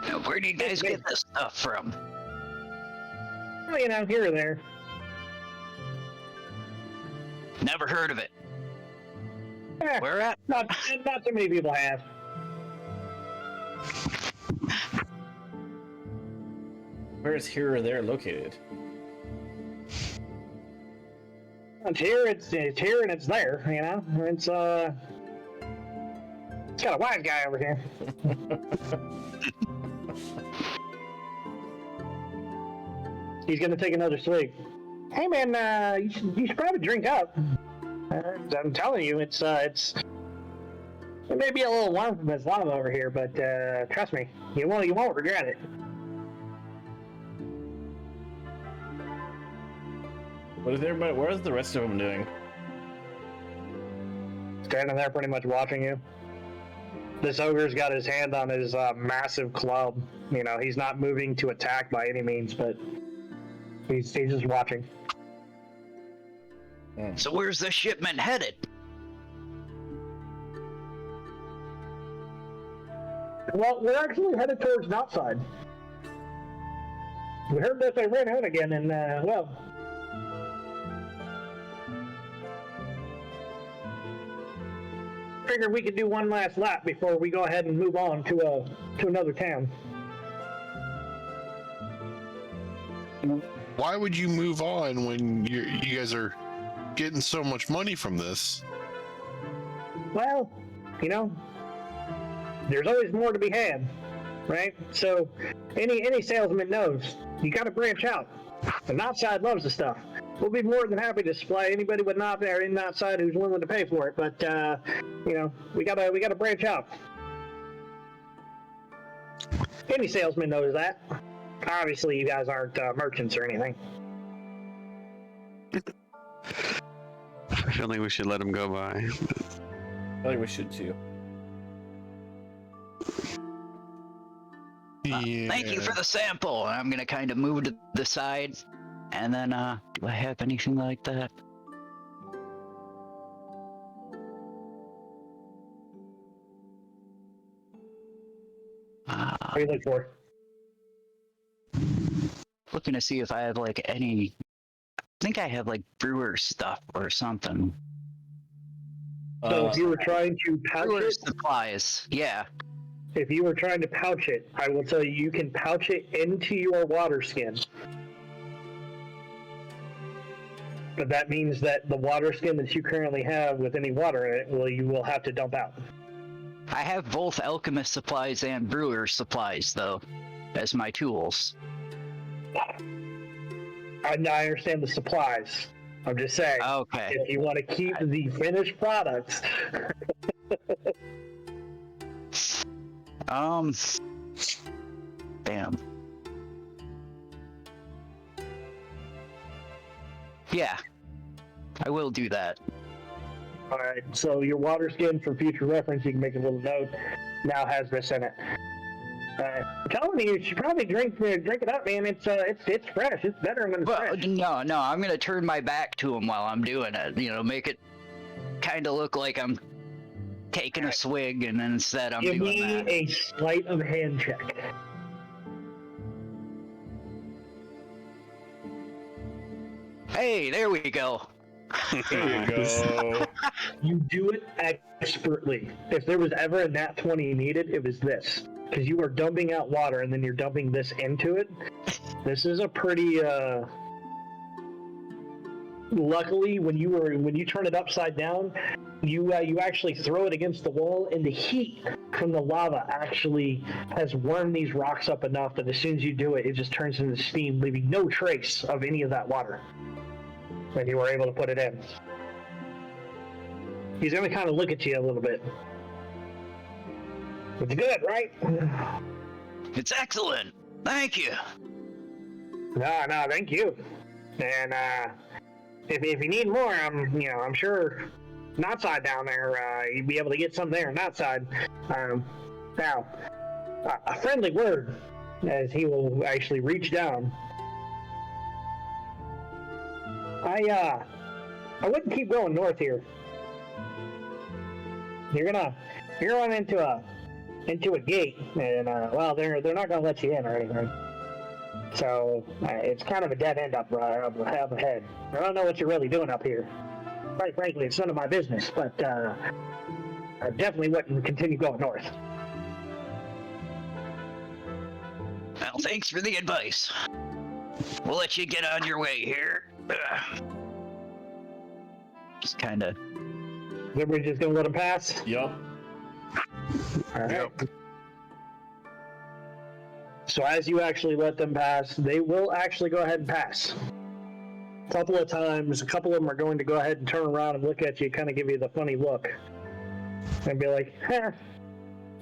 Now, where do you guys get this stuff from? Well, you know, here or there. Never heard of it. Eh, Where at? not too many people have. Where is here or there located? It's here, it's here, and it's there. You know, it's got a wise guy over here. He's gonna take another swig. Hey man, you should probably drink up. I'm telling you, it may be a little warm from this lava over here, but trust me, you won't regret it. What is everybody? What is the rest of them doing? Standing there, pretty much watching you. This ogre's got his hand on his massive club. You know, he's not moving to attack by any means, but he's just watching. So where's the shipment headed? Well, we're actually headed towards Northside. We heard that they ran out again, and well, figured we could do one last lap before we go ahead and move on to another town. Why would you move on when you guys are getting so much money from this? Well, you know, there's always more to be had, right? So, any salesman knows you got to branch out. The Northside loves the stuff. We'll be more than happy to supply anybody with not there in Northside who's willing to pay for it. But you know, we gotta branch out. Any salesman knows that. Obviously, you guys aren't merchants or anything. I feel like we should let him go by. I feel like we should too. Yeah. Thank you for the sample. I'm gonna kind of move to the side, and then do I have anything like that? What do you look for? Looking to see if I have like any. I think I have like brewer stuff or something. So if you were trying to pouch Brewer it, supplies. Yeah. if you were trying to pouch it, I will tell you, you can pouch it into your water skin. But that means that the water skin that you currently have with any water in it, you will have to dump out. I have both alchemist supplies and brewer supplies though, as my tools. I understand the supplies. I'm just saying, Okay. if you want to keep the finished products, Bam. Yeah, I will do that. all right. So your water skin, for future reference, you can make a little note, now has this in it. I'm telling you should probably drink it up, man. It's fresh. It's better when it's Well, fresh. no, I'm gonna turn my back to him while I'm doing it. You know, make it kind of look like I'm taking a swig, and then instead I'm Give doing me that. a sleight of hand check. Hey, there we go. There you go. You do it expertly. If there was ever a nat 20 needed, it was this. Because you are dumping out water and then you're dumping this into it. This is a pretty luckily when you turn it upside down, you actually throw it against the wall, and the heat from the lava actually has warmed these rocks up enough that as soon as you do it, it just turns into steam, leaving no trace of any of that water when you were able to put it in. He's gonna kind of look at you a little bit. It's good, right? It's excellent. Thank you. No, thank you. And if you need more, I'm sure Northside down there, you'd be able to get some there. Northside. Now, a friendly word, as he will actually reach down. I wouldn't keep going north here. You're gonna run into a gate, and well, they're not gonna let you in or anything. So it's kind of a dead end up ahead. I don't know what you're really doing up here. Quite frankly, it's none of my business. But I definitely wouldn't continue going north. Well, thanks for the advice. We'll let you get on your way here. Just kind of. Everybody just gonna let them pass? Yup. All right. So as you actually let them pass, they will actually go ahead and pass. A couple of times, a couple of them are going to go ahead and turn around and look at you, kind of give you the funny look. And be like,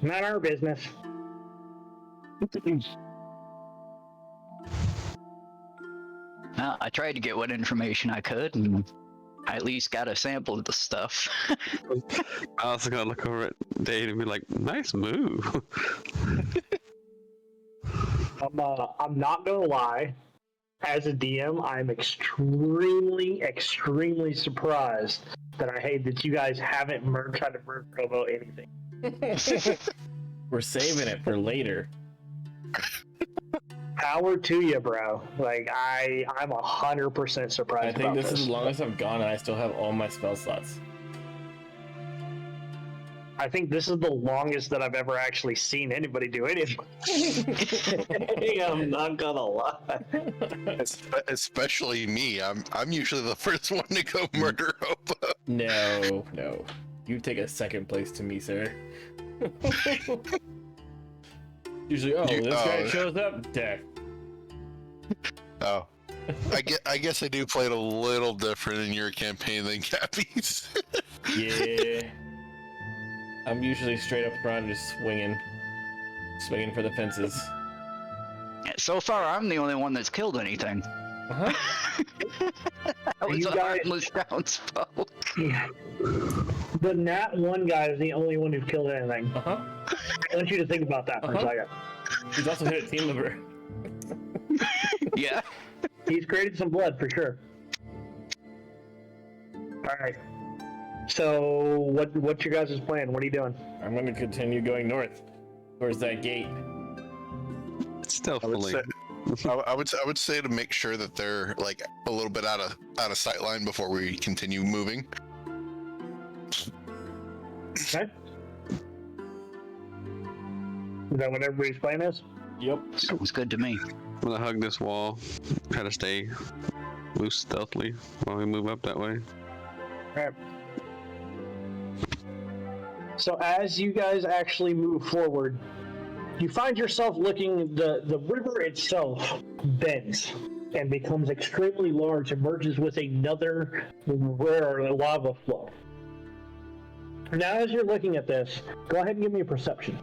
not our business. Well, I tried to get what information I could, and I at least got a sample of the stuff. I also gotta look over at Dave and be like, nice move. I'm not gonna lie. As a DM, I'm extremely, extremely surprised that you guys haven't tried to murder Kobo anything. We're saving it for later. Power to you, bro. Like I'm 100% surprised. I think about this is the longest I've gone, and I still have all my spell slots. I think this is the longest that I've ever actually seen anybody do anything. I'm not gonna lie. Especially me. I'm usually the first one to go murder Hobo. No. You take a second place to me, sir. Usually, this guy shows up, death. Oh. I guess I do play it a little different in your campaign than Cappy's. Yeah. I'm usually straight up front, just swinging for the fences. So far, I'm the only one that's killed anything. Uh-huh. That was You a guys- harmless townsfolk. Yeah. The Nat 1 guy is the only one who's killed anything. Uh-huh. I want you to think about that for a second. He's also hit a team member. Yeah. He's created some blood for sure. All right. So what's your guys' plan? What are you doing? I'm going to continue going north towards that gate. Stealthily. I would say to make sure that they're like a little bit out of sight line before we continue moving. Okay. Is that what everybody's plan is? Yep. Sounds good to me. I'm gonna hug this wall, try to stay loose stealthily while we move up that way. All right. So as you guys actually move forward, you find yourself looking, the river itself bends and becomes extremely large and merges with another rare lava flow. Now as you're looking at this, go ahead and give me a perception.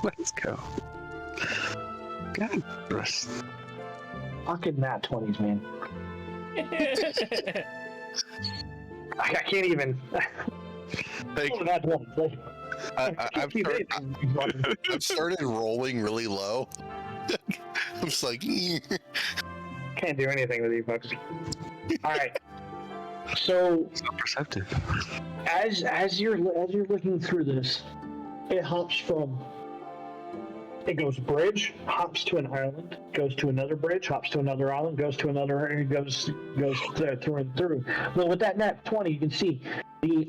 Let's go. God, rest. Fucking nat 20s, man. I can't even. Like, Oh, nat 20s. Like, I've started rolling really low. I'm just like, can't do anything with you folks. All right. So So perceptive. as you're looking through this, it hops from. It goes bridge, hops to an island, goes to another bridge, hops to another island, goes to another, and goes through and through. Well, with that nat 20, you can see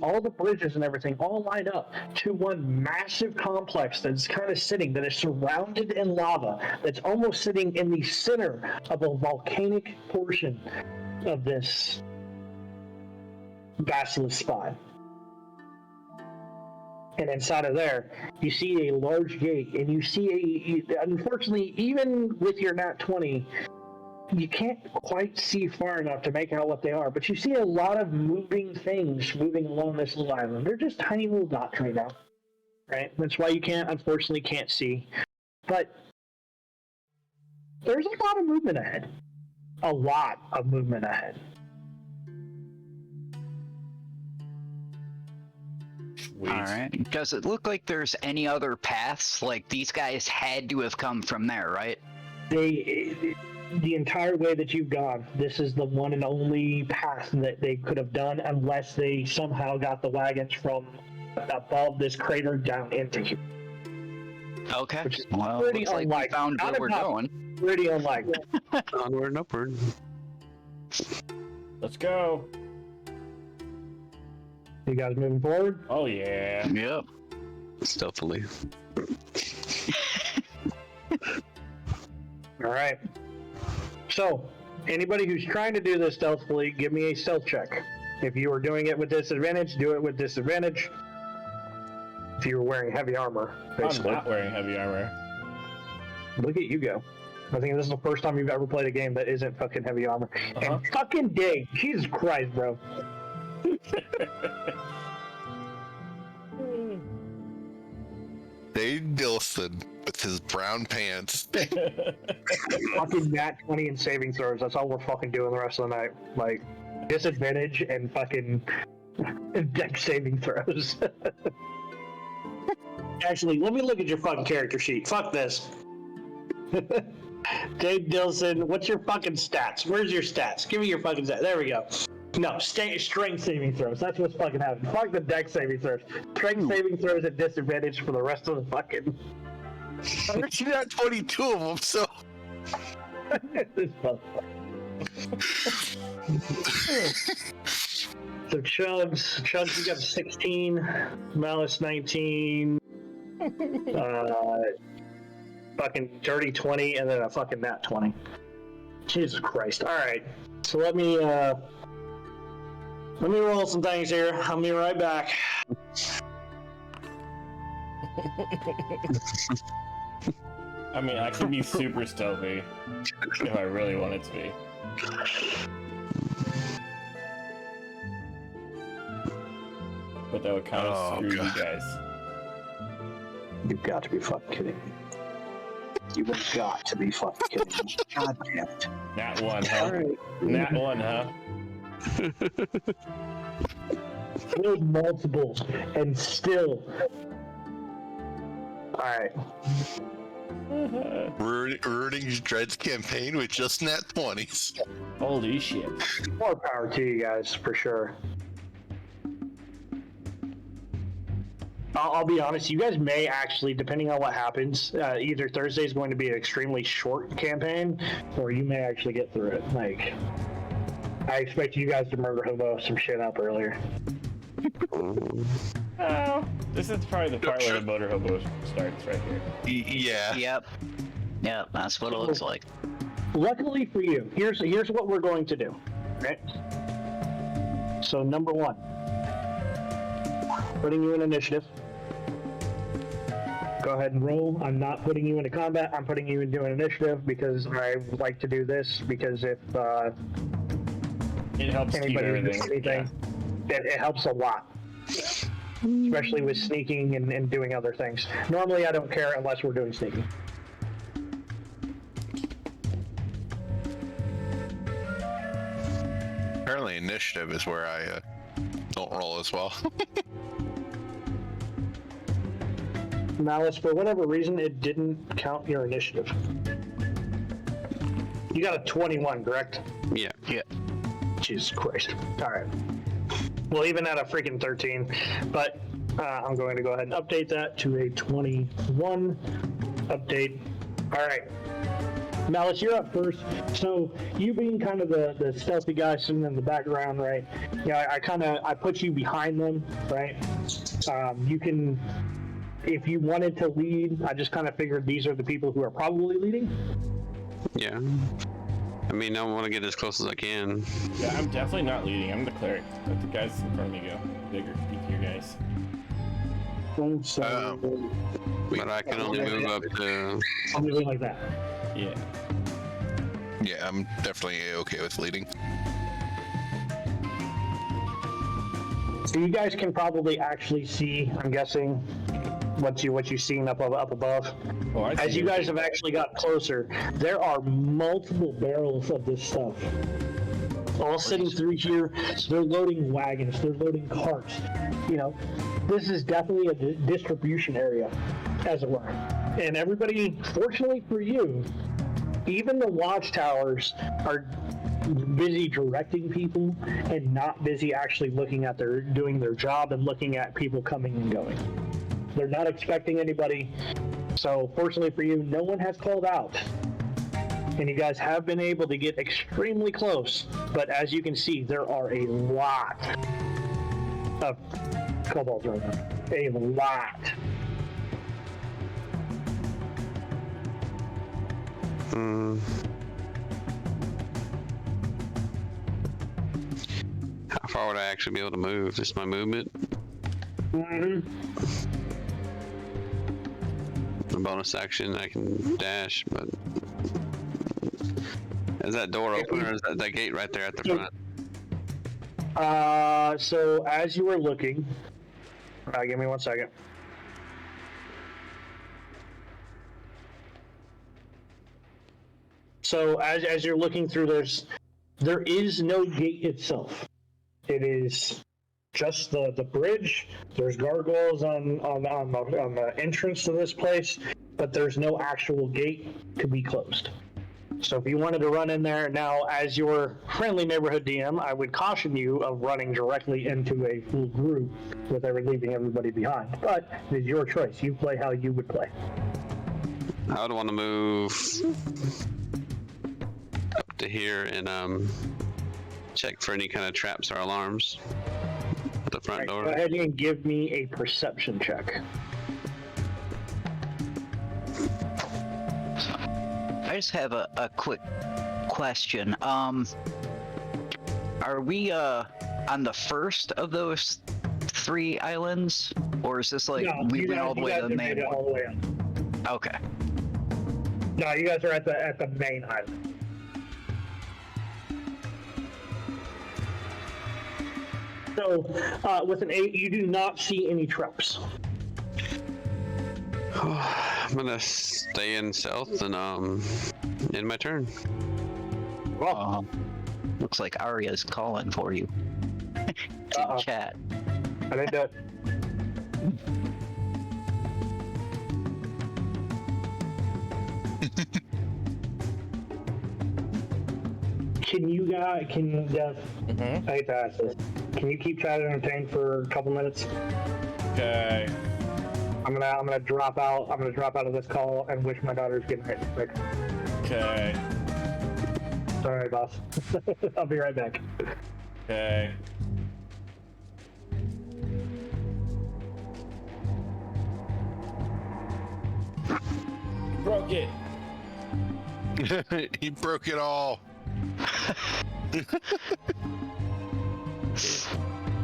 all the bridges and everything all line up to one massive complex that's kind of sitting, that is surrounded in lava, that's almost sitting in the center of a volcanic portion of this basilisk spot. And inside of there, you see a large gate, and you see unfortunately, even with your nat 20, you can't quite see far enough to make out what they are, but you see a lot of moving things moving along this little island. They're just tiny little dots right now, right? That's why you unfortunately can't see. But there's a lot of movement ahead. A lot of movement ahead. Sweet. All right. Does it look like there's any other paths? Like these guys had to have come from there, right? the entire way that you've gone, this is the one and only path that they could have done unless they somehow got the wagons from above this crater down into here. Okay. Which is Well, pretty looks like we unlikely. found where Not we're enough. going. Pretty unlikely. Onward and upward. Let's go. You guys moving forward? Oh yeah. Yep. Stealthily. All right. So, anybody who's trying to do this stealthily, give me a stealth check. If you are doing it with disadvantage, do it with disadvantage. If you were wearing heavy armor, basically. I'm not wearing heavy armor. Look at you go. I think this is the first time you've ever played a game that isn't fucking heavy armor. Uh-huh. And fucking dig. Jesus Christ, bro. Dave Dilson with his brown pants. Fucking nat 20 and saving throws. That's all we're fucking doing the rest of the night. Like, disadvantage and fucking deck saving throws. Actually, let me look at your fucking character sheet. Fuck this. Dave Dilson, what's your fucking stats? Where's your stats? Give me your fucking stats. There we go. No, strength saving throws. That's what's fucking happening. Fuck the deck saving throws. Strength saving throws at disadvantage for the rest of the fucking. I bet you got 22 of them, so. This motherfucker. So Chugs, you got 16, Malice 19, fucking dirty 20, and then a fucking nat 20. Jesus Christ! All right, so let me roll some things here. I'll be right back. I mean, I could be super stealthy if I really wanted to be. But that would kind of screw God. you guys. You've got to be fucking kidding me. You've got to be fucking kidding me. God damn it. Nat 1, All huh? right. Nat 1, huh? Rolled multiples and still. Alright. Ruining Dread's campaign with just nat 20s. Holy shit. More power to you guys, for sure. I'll be honest, you guys may actually, depending on what happens, either Thursday is going to be an extremely short campaign, or you may actually get through it. Like, I expect you guys to murder Hobo some shit up earlier. Oh, this is probably the part where the motor hobo starts right here. Yeah. Yep, that's what it looks like. Luckily for you, here's what we're going to do. Right? So number one, putting you in initiative. Go ahead and roll. I'm not putting you into combat. I'm putting you into an initiative because I like to do this because if It helps keep anybody everything. does anything, it helps a lot. Especially with sneaking and doing other things. Normally I don't care unless we're doing sneaking. Apparently, initiative is where I don't roll as well. Malice, for whatever reason, it didn't count your initiative. You got a 21, correct? Yeah. Jesus Christ. Alright. Well, even at a freaking 13, but I'm going to go ahead and update that to a 21 update. Alright. Malice, you're up first. So, you being kind of the stealthy guy sitting in the background, right? Yeah, I put you behind them, right? You can, if you wanted to lead, I just kind of figured these are the people who are probably leading. Yeah. I mean, I want to get as close as I can. Yeah, I'm definitely not leading. I'm the cleric. Let the guys in front of me go. Bigger, beefier guys. So, But I can only move up to... something like that. Yeah. Yeah, I'm definitely okay with leading. So you guys can probably actually see, I'm guessing, what you've seen up above. Oh, I see As you your guys thing. have actually got closer, there are multiple barrels of this stuff. All sitting through here. They're loading wagons. They're loading carts. You know, this is definitely a distribution area, as it were. And everybody, fortunately for you, Even the watchtowers are busy directing people and not busy actually looking at doing their job and looking at people coming and going. They're not expecting anybody. So fortunately for you, no one has called out. And you guys have been able to get extremely close. But as you can see, there are a lot of kobolds right now. A lot. How far would I actually be able to move? Just my movement? A bonus action, I can dash, but is that door open or is that gate right there at the front? So as you were looking, give me 1 second. So as you're looking through, there is no gate itself. It is just the bridge. There's gargoyles on the entrance to this place, but there's no actual gate to be closed. So if you wanted to run in there now, as your friendly neighborhood DM, I would caution you of running directly into a full group without leaving everybody behind. But it is your choice. You play how you would play. I would want to move up to here and check for any kind of traps or alarms at the front door. Go ahead and give me a perception check. I just have a quick question. Are we on the first of those 3 islands, or is this like we went all the way to the main one? All the way up. Okay. No, you guys are at the main island. So, with an 8, you do not see any traps. I'm gonna stay in stealth and end my turn. Looks like Arya's calling for you. To chat. I didn't do it. Can you guys, I hate to ask this, can you keep chat entertained for a couple minutes? Okay. I'm gonna drop out. I'm gonna drop out of this call and wish my daughter's getting right quick. Okay. Sorry, boss. I'll be right back. Okay. Broke it. He broke it all. You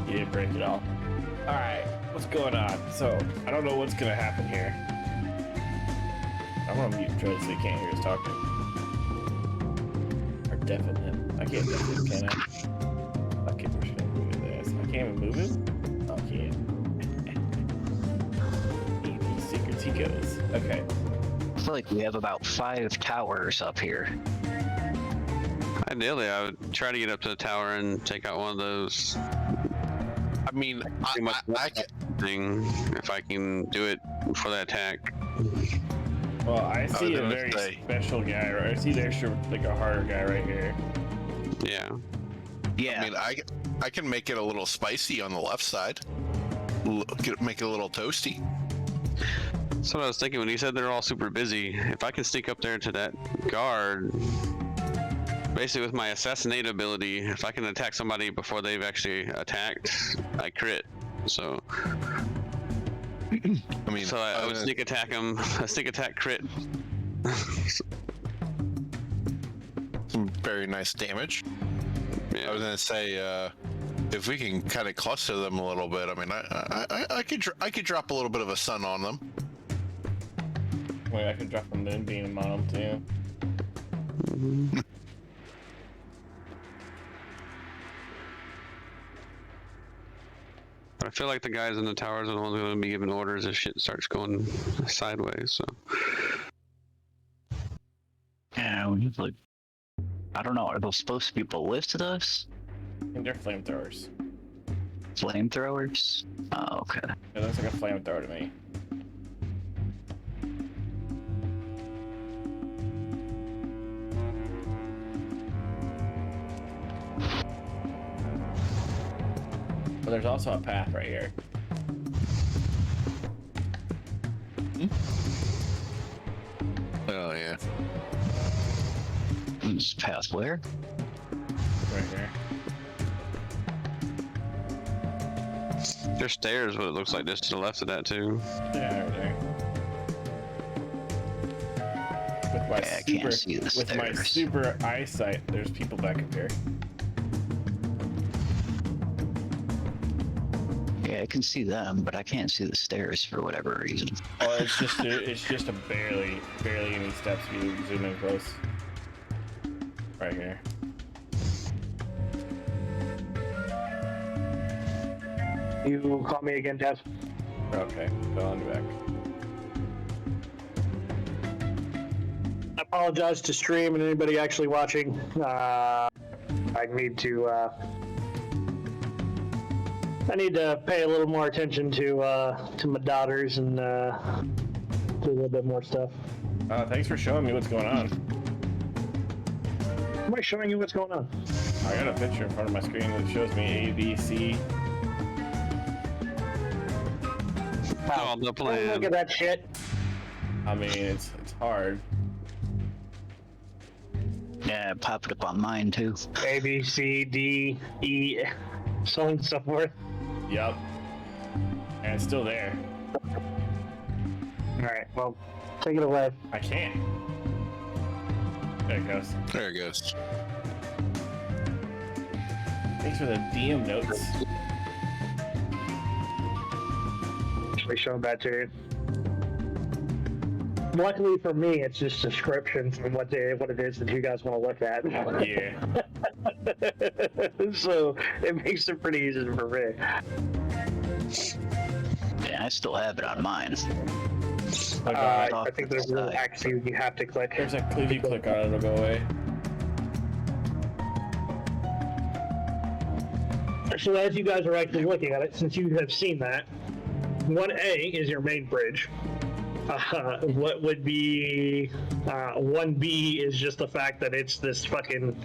didn't break it all. Alright, what's going on? So, I don't know what's gonna happen here. I'm gonna mute Troy so he can't hear us talking. Or deafen him. I can't deafen him, can I? Okay, we're just gonna move this. I can't even move it? Oh, I can't. These secrets he goes. Okay. I feel like we have about 5 towers up here. Ideally, I would try to get up to the tower and take out one of those. I mean, I thing if I can do it for the attack. Well, I see a very special guy, right? I see there's like a harder guy right here. Yeah. Yeah. I mean, I can make it a little spicy on the left side. Make it a little toasty. That's what I was thinking when he said they're all super busy. If I can sneak up there to that guard, basically with my assassinate ability, if I can attack somebody before they've actually attacked, I crit. So, I mean, so I would sneak attack him. A sneak attack crit. some very nice damage. Yeah. I was gonna say, if we can kind of cluster them a little bit. I mean, I could drop a little bit of a sun on them. Wait, I can drop a moonbeam on him too. But I feel like the guys in the towers are the ones going to be giving orders if shit starts going sideways. So. Yeah, we have like, I don't know. Are those supposed to be ballistas? I think they're flamethrowers. Flamethrowers? Oh, okay. It looks like a flamethrower to me. there's also a path right here. Oh yeah. This path where? Right here. There's stairs, what it looks like, just to the left of that too. Yeah, over there. With my Yeah, I can't see the with my stairs. super eyesight, there's people back up here. Yeah, I can see them, but I can't see the stairs for whatever reason. Oh, it's just a barely any steps if you zoom in close. Right here. You call me again, Tess. Okay, go on back. I apologize to stream and anybody actually watching. I need to pay a little more attention to my daughters and do a little bit more stuff. Thanks for showing me what's going on. Am I showing you what's going on? I got a picture in front of my screen that shows me A, B, C. Oh, the Look plan. at that shit. I mean, it's hard. Yeah, it popped up on mine too. A, B, C, D, E, so on and so forth. Yup. And it's still there. Alright, well, take it away. I can't. There it goes. There it goes. Thanks for the DM notes. Actually showing that to you. Luckily for me, it's just descriptions and what it is that you guys want to look at. Yeah. So it makes it pretty easy for me. Yeah, I still have it on mine. I think there's a little X you have to click. There's a click, you click on it, it'll go away. So as you guys are actually looking at it, since you have seen that, 1A is your main bridge. What would be 1B is just the fact that it's this fucking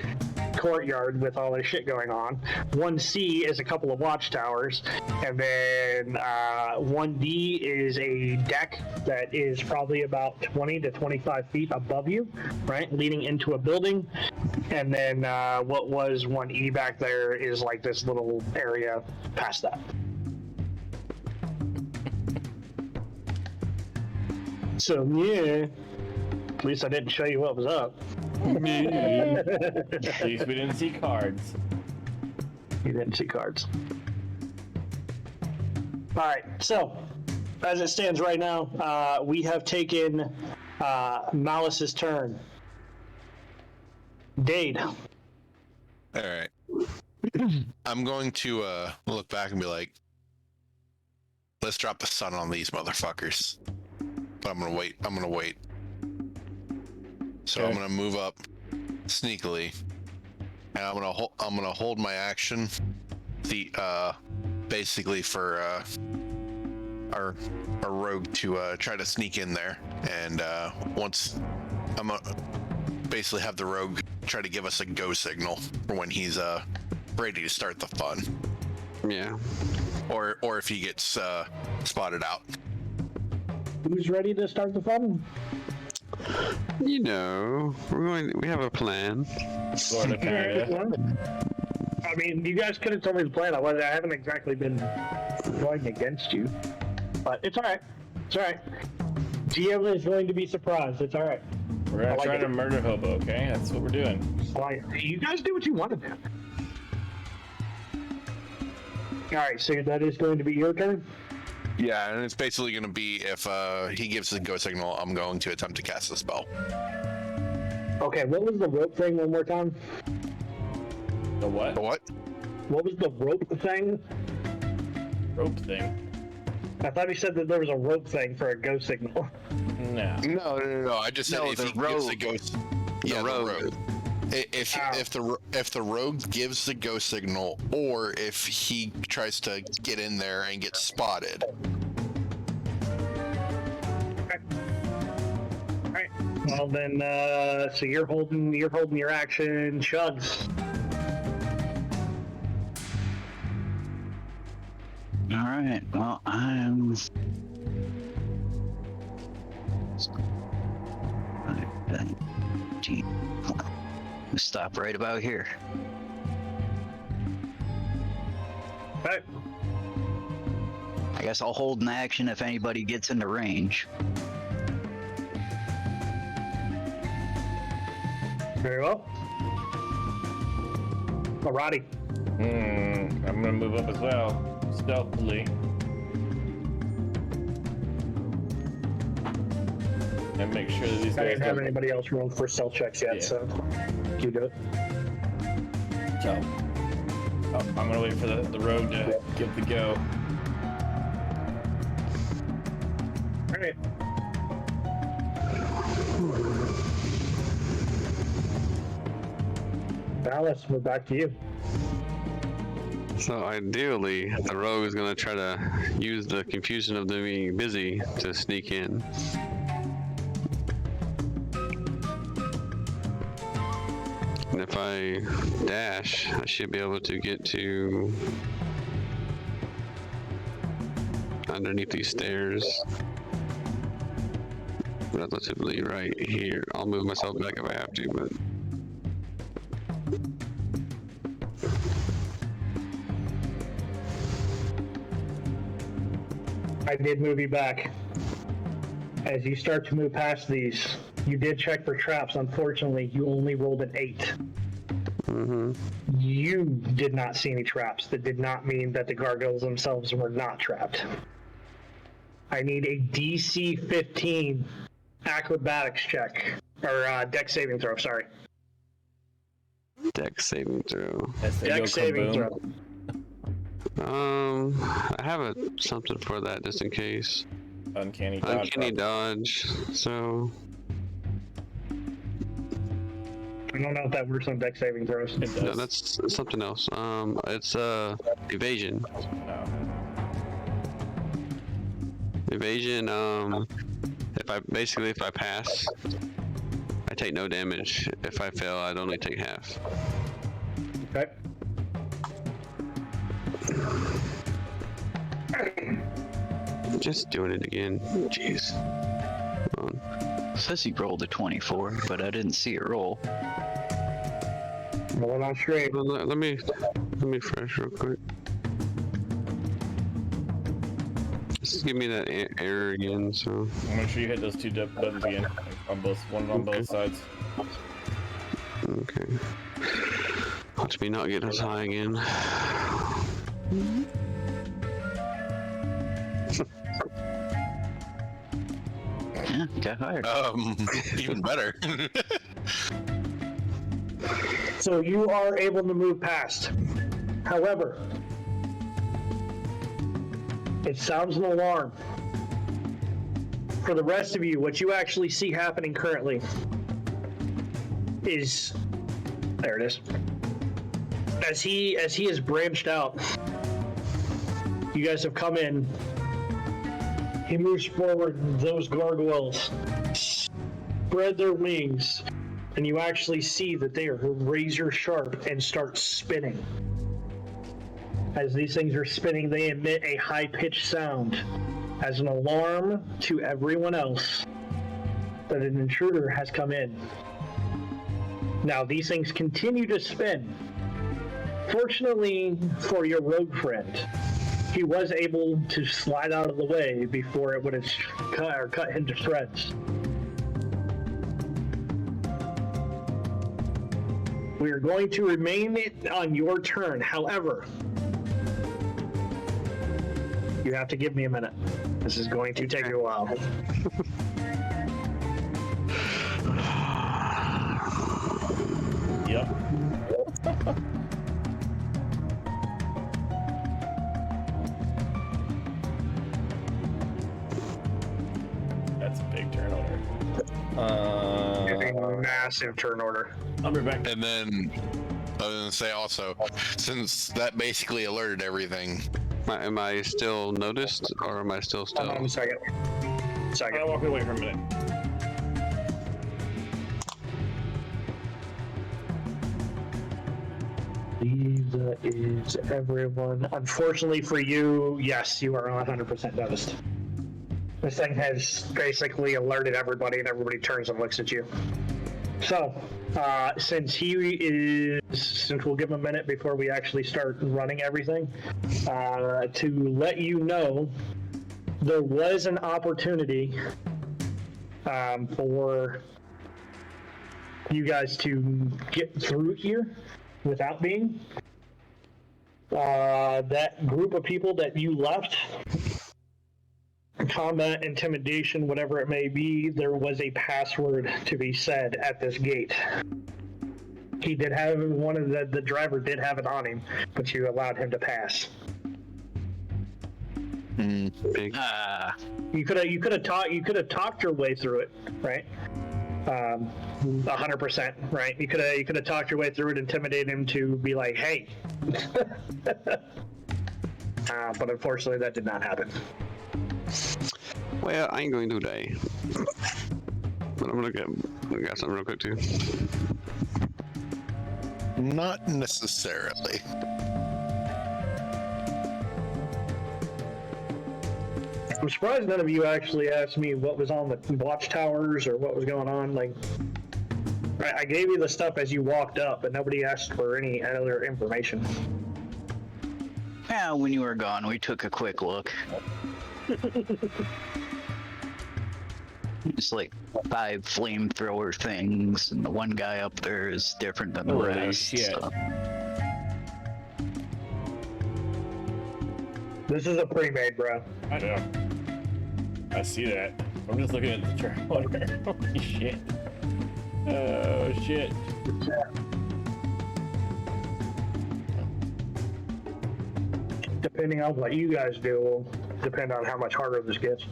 courtyard with all this shit going on. 1C is a couple of watchtowers, and then 1D is a deck that is probably about 20 to 25 feet above you, right, leading into a building. And then what was 1E back there is like this little area past that. So yeah, at least I didn't show you what was up. At least we didn't see cards. You didn't see cards. All right, so as it stands right now, we have taken Malice's turn. Dade. All right. I'm going to look back and be like, let's drop the sun on these motherfuckers. But I'm gonna wait. So Okay. I'm gonna move up sneakily, and I'm gonna hold my action. Basically for our rogue to try to sneak in there, and once I'm gonna basically have the rogue try to give us a go signal for when he's ready to start the fun, Yeah. or if he gets spotted out. Who's ready to start the fun? You know, we have a plan. Florida, Canada. I mean, you guys could have told me the plan. I haven't exactly been going against you, but it's all right. It's all right. GM is going to be surprised. It's all right. We're gonna I like try it. to murder Hobo, okay? That's what we're doing. Well, you guys do what you want to do. All right, so that is going to be your turn. Yeah, and it's basically going to be if he gives the go signal, I'm going to attempt to cast a spell. Okay, what was the rope thing one more time? The what? The what? What was the rope thing? Rope thing. I thought he said that there was a rope thing for a go signal. No. No. I just said No, if the he gives the rogue. go. Yeah, the rogue. If the rogue gives the go signal, or if he tries to get in there and get spotted. Okay. All right. Well then, so you're holding your action, Chugs. All right. Well, I'm. Stop right about here. Okay. I guess I'll hold an action if anybody gets into range. Very well. Alrighty. I'm gonna move up as well, stealthily. And make sure that these I guys didn't have don't... anybody else roll for stealth checks yet, Yeah. so you do it. So, I'm gonna wait for the rogue to give the go. All right. Alice, we're back to you. So ideally, the rogue is gonna try to use the confusion of them being busy to sneak in. And if I dash, I should be able to get to underneath these stairs. Relatively right here. I'll move myself back if I have to, but I did move you back. As you start to move past these, you did check for traps. Unfortunately, you only rolled an 8. You did not see any traps. That did not mean that the gargoyles themselves were not trapped. I need a DC 15 acrobatics check. Or dex saving throw, sorry. dex saving throw. Dex saving throw. I have something for that just in case. Uncanny dodge. Uncanny dodge. So I don't know if that works on dex saving throws. It does. no, that's something else. It's evasion. No. Evasion. If I pass, I take no damage. If I fail, I'd only take half. Okay. Just doing it again. Jeez. Hold on. It says he rolled a 24, but I didn't see it roll. Rolling on straight. Well, let me refresh real quick. Just give me that error again. So Make sure you hit those two buttons again on both both sides. okay. Watch me not get as high again. Yeah, got hired. Even better. So you are able to move past. However, it sounds an alarm. For the rest of you, what you actually see happening currently is, there it is. As he is branched out, you guys have come in. He moves forward, those gargoyles spread their wings, and you actually see that they are razor sharp and start spinning. As these things are spinning, they emit a high-pitched sound as an alarm to everyone else that an intruder has come in. Now, these things continue to spin. Fortunately for your rogue friend, he was able to slide out of the way before it would have cut him to shreds. We are going to remain on your turn. However, you have to give me a minute. This is going to take you a while. Yep. That's a big turn order. A massive turn order. I'll be back. And then I was gonna say also, since that basically alerted everything. Am I still noticed, or am I still Hold on a second. I'll walk away for a minute. Leave the Is everyone? Unfortunately for you, yes, you are 100% noticed. This thing has basically alerted everybody, and everybody turns and looks at you. So, since we'll give him a minute before we actually start running everything, to let you know, there was an opportunity for you guys to get through here without being. That group of people that you left, combat, intimidation, whatever it may be, there was a password to be said at this gate. He did have one of the driver did have it on him, but you allowed him to pass. You could have talked your way through it, right? 100%, right? You could have talked your way through it, intimidated him to be like, hey. But unfortunately, that did not happen. Well, I ain't going to die. But I'm gonna get something real quick too. Not necessarily. I'm surprised none of you actually asked me what was on the watchtowers or what was going on. Like, I gave you the stuff as you walked up, but nobody asked for any other information. Yeah, when you were gone, we took a quick look. It's like 5 flamethrower things, and the one guy up there is different than the rest. Shit. So. This is a pre-made, bro. I know. I see that. I'm just looking at the trailer. Holy shit. Oh shit. Depending on what you guys do will depend on how much harder this gets.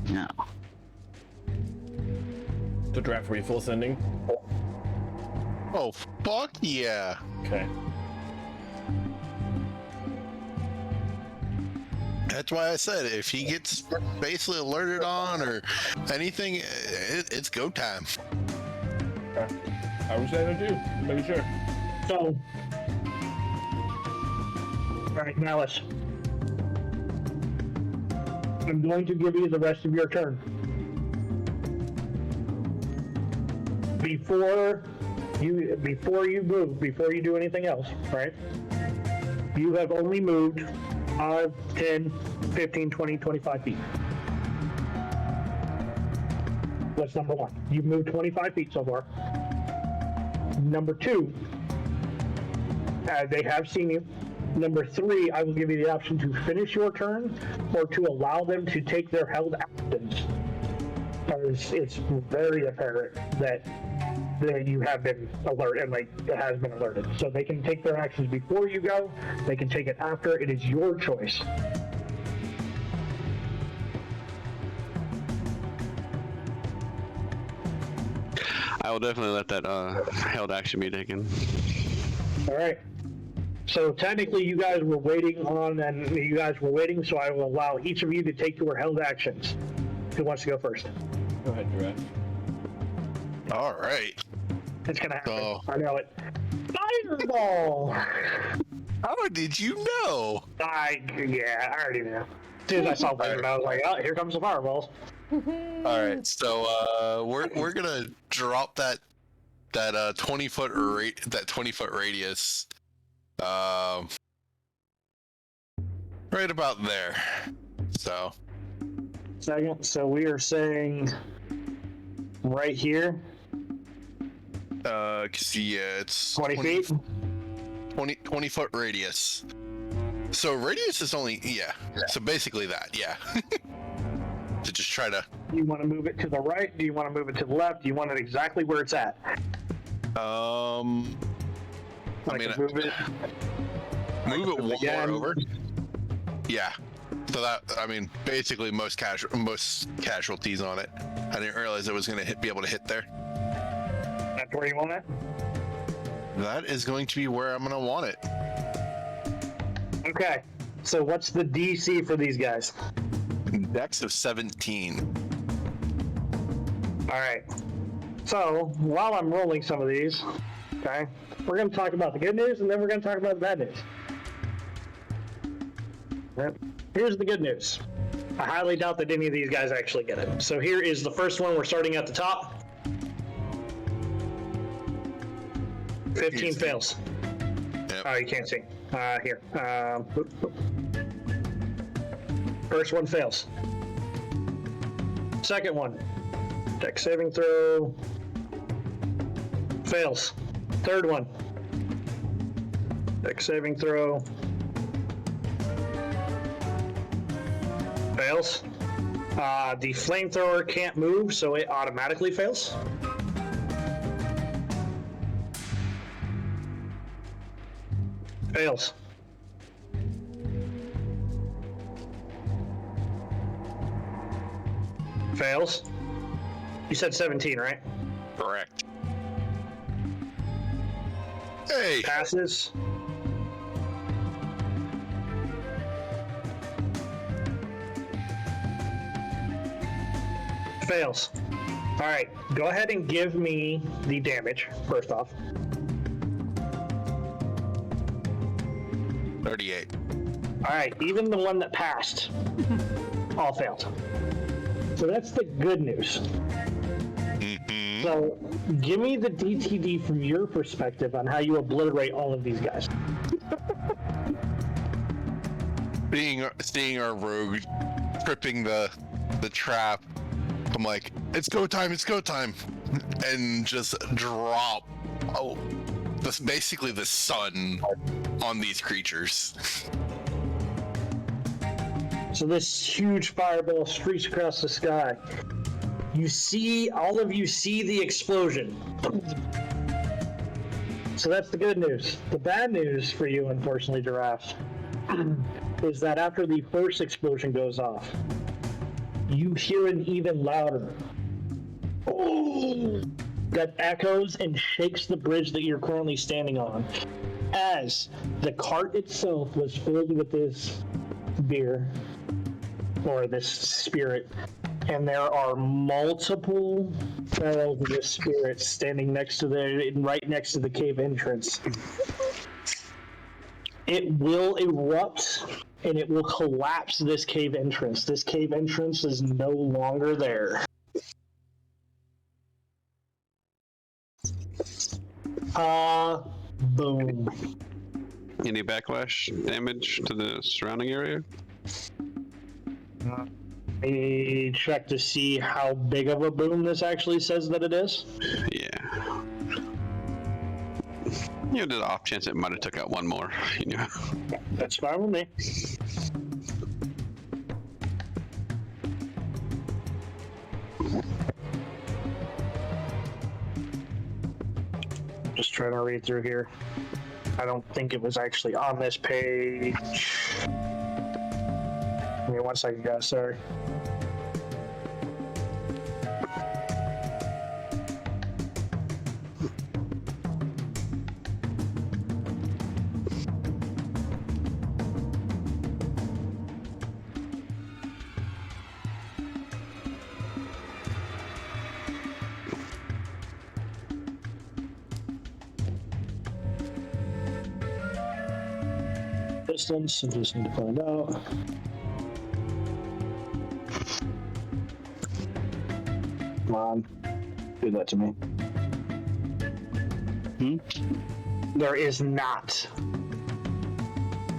No. The draft were you full sending? Oh, fuck yeah. Okay. That's why I said if he gets basically alerted on or anything, it's go time. Okay. I was saying I do. Making sure. So, alright, Malice. I'm going to give you the rest of your turn. Before you move, before you do anything else, right? You have only moved 5, 10, 15, 20, 25 feet. That's number 1. You've moved 25 feet so far. Number 2, they have seen you. Number 3, I will give you the option to finish your turn or to allow them to take their held actions. Because it's very apparent that you have been alerted, and like it has been alerted. So they can take their actions before you go, they can take it after. It is your choice. I will definitely let that held action be taken. All right. So technically, you guys were waiting, so I will allow each of you to take your held actions. Who wants to go first? Go ahead, Giraffe. All right. It's gonna happen. Oh. I know it. Fireball! How did you know? I already knew. As soon as I saw Blizzard, I was like, oh, here comes the fireballs. All right, so we're gonna drop that 20-foot radius, right about there. So. Second, so we are saying right here. 'Cause yeah, it's 20 feet. 20-foot radius. So radius is only So basically that, yeah. To just try to. Do you want to move it to the right? Do you want to move it to the left? Do you want it exactly where it's at? I mean, move it. Move it one again. more over. Yeah. So that, I mean, basically most casualties on it. I didn't realize it was going to be able to hit there. That's where you want it? That is going to be where I'm going to want it. Okay. So what's the DC for these guys? Dex of 17. All right. So while I'm rolling some of these, okay, we're going to talk about the good news, and then we're going to talk about the bad news. Yep. Here's the good news. I highly doubt that any of these guys actually get it. So here is the first one. We're starting at the top. 15 fails. Yep. Oh, you can't see. Here. First one fails. Second one. Dex saving throw. Fails. Third one. Dex saving throw. Fails. The flamethrower can't move, so it automatically fails. Fails. Fails. You said 17, right? Correct. Hey! Passes. Fails. All right, go ahead and give me the damage, first off. 38. All right, even the one that passed, all failed. So that's the good news. Mm-hmm. So give me the DTD from your perspective on how you obliterate all of these guys. Seeing our rogue tripping the trap, I'm like, it's go time, and just drop basically the sun on these creatures. So this huge fireball streaks across the sky. All of you see the explosion. So that's the good news. The bad news for you, unfortunately, Giraffe, is that after the first explosion goes off, you hear an even louder "oh" that echoes and shakes the bridge that you're currently standing on, as the cart itself was filled with this beer, or this spirit, and there are multiple barrels of this spirit standing right next to the cave entrance. It will erupt and it will collapse this cave entrance. This cave entrance is no longer there. Boom. Any backlash damage to the surrounding area? Me check to see how big of a boom this actually says that it is. Yeah. You know, the off chance it might have took out one more, you know. That's fine with me. Just trying to read through here. I don't think it was actually on this page. Give me 1 second, guys. Sorry. Distance, I just need to find out. Come on, do that to me.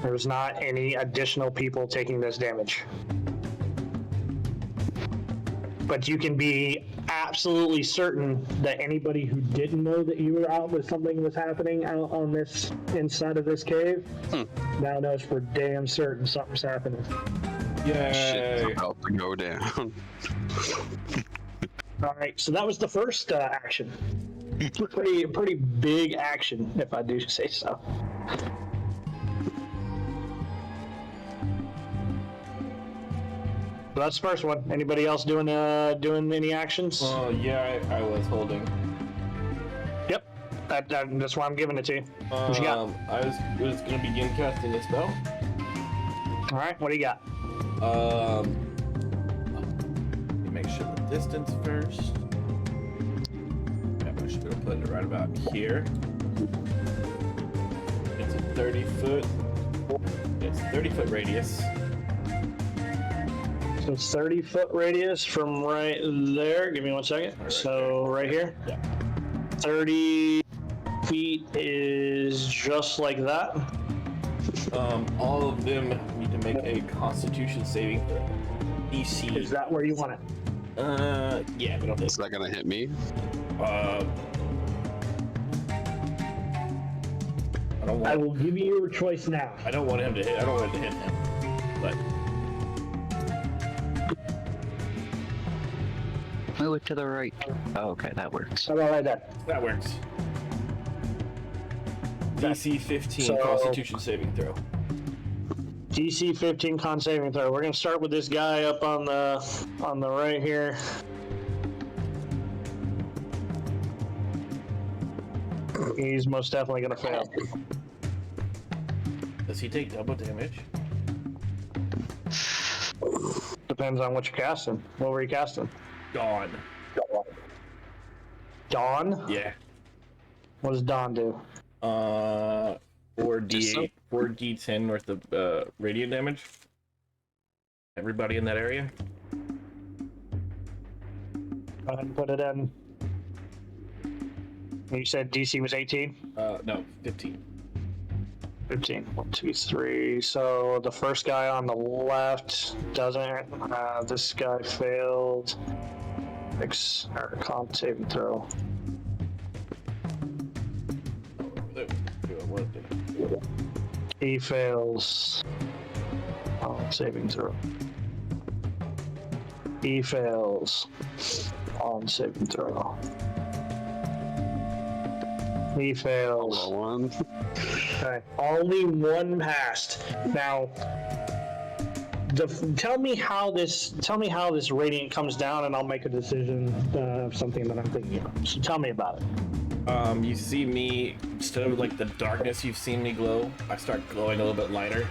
There's not any additional people taking this damage. But you can be absolutely certain that anybody who didn't know that you were out, that something was happening out on this, inside of this cave, now knows for damn certain something's happening. Yay! Shit's about to go down. All right, so that was the first action. Pretty big action, if I do say so. So that's the first one. Anybody else doing any actions? Yeah, I was holding. Yep, that's why I'm giving it to you. What you got? I was gonna begin casting a spell. All right, what do you got? Let me make sure the distance first. Yeah, I should be able to put it right about here. It's a 30-foot. It's 30-foot radius. So 30-foot radius from right there. Give me 1 second. So right here. Yeah. 30 feet is just like that. All of them need to make a Constitution saving throw. DC. Is that where you want it? Yeah, but Is that gonna hit me? I don't I want. will give you your choice now. I don't want him to hit. I don't want it to hit him. But Move it to the right. Oh, okay, that works. How about right there? that works. DC 15 So- Constitution saving throw. DC 15 con saving throw. We're gonna start with this guy up on the right here. He's most definitely gonna fail. Does he take double damage? Depends on what you're casting. What were you casting? Gone. Dawn? Yeah. What does Dawn do? 4d8, 4d10 worth of radiant damage. Everybody in that area. Go ahead and put it in. You said DC was 18? No, 15. 15. 1, 2, 3. So the first guy on the left doesn't. This guy failed. Con saving throw. He fails. Con saving throw. He fails. Con saving throw. He fails. One. Okay. Only one passed. Now, tell me how this radiant comes down, and I'll make a decision of something that I'm thinking of. So tell me about it. You see me, instead of like the darkness you've seen me glow, I start glowing a little bit lighter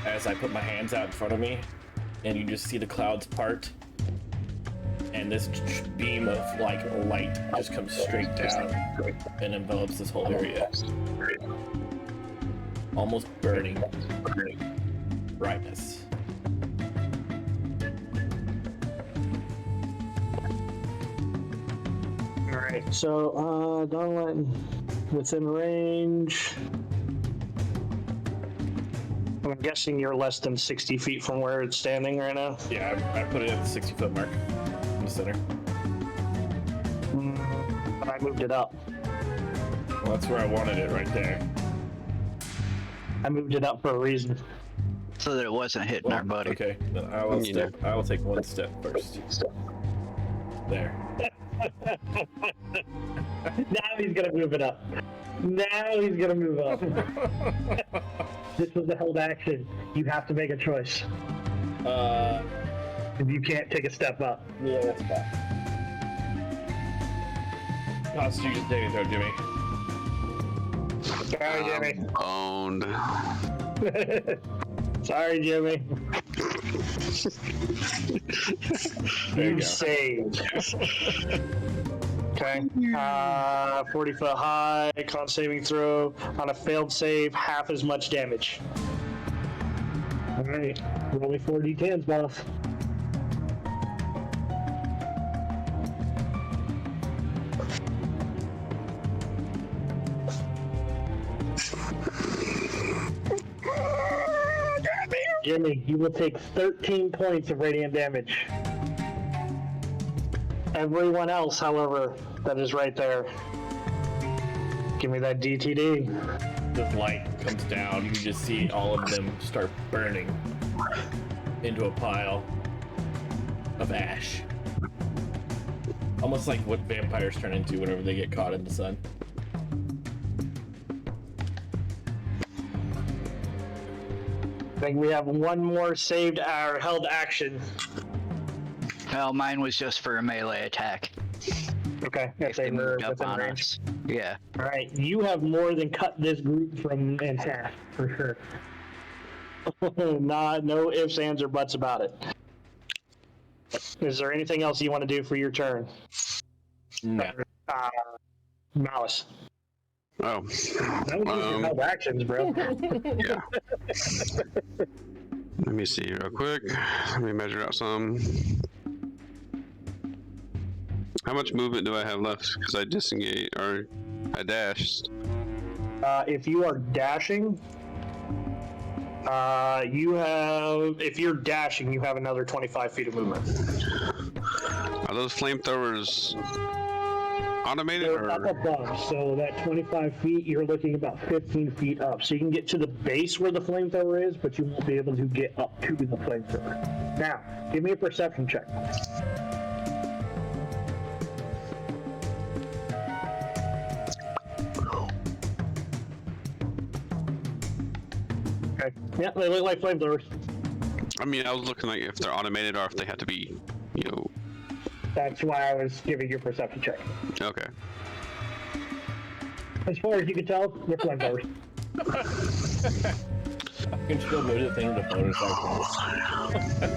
as I put my hands out in front of me, and you just see the clouds part, and this beam of like light just comes straight down and envelops this whole area, almost burning brightness. Alright, so, don't let within range. I'm guessing you're less than 60 feet from where it's standing right now. Yeah, I put it at the 60-foot mark in the center. But I moved it up. Well, that's where I wanted it, right there. I moved it up for a reason. So that it wasn't hitting our buddy. Okay, then I will You know. I will take one step first. There. Now he's gonna move it up. Now he's gonna move up. This was a held action. You have to make a choice. If you can't take a step up. Yeah, that's fine. Constitution saving throw, Jimmy. Sorry, Jimmy. Owned. Sorry, Jimmy. There you go. Saved. Okay. 40 foot high, con saving throw. On a failed save, half as much damage. Alright. Roll me 4d10s, boss. Jimmy, you will take 13 points of radiant damage. Everyone else, however, that is right there. Give me that DTD. The light comes down, you can just see all of them start burning into a pile of ash. Almost like what vampires turn into whenever they get caught in the sun. I think we have one more saved or held action. Well, mine was just for a melee attack. Okay, If they moved up within on range. us. Yeah. All right, you have more than cut this group from in half for sure. No ifs, ands, or buts about it. Is there anything else you want to do for your turn? No. Malice. Oh. That was your held actions, bro. Yeah. Let me see real quick. Let me measure out some. How much movement do I have left? Because I disengaged, or I dashed. If you are dashing, if you're dashing, you have another 25 feet of movement. Are those flamethrowers automated They're or? up above, so that 25 feet, you're looking about 15 feet up. So you can get to the base where the flamethrower is, but you won't be able to get up to the flamethrower. Now, give me a perception check. Okay. Yeah, they look like flamethrowers. I mean, I was looking like if they're automated or if they have to be, you know. That's why I was giving you a perception check. Okay. As far as you can tell, they're flamethrowers. I can still move the thing with the bonus action.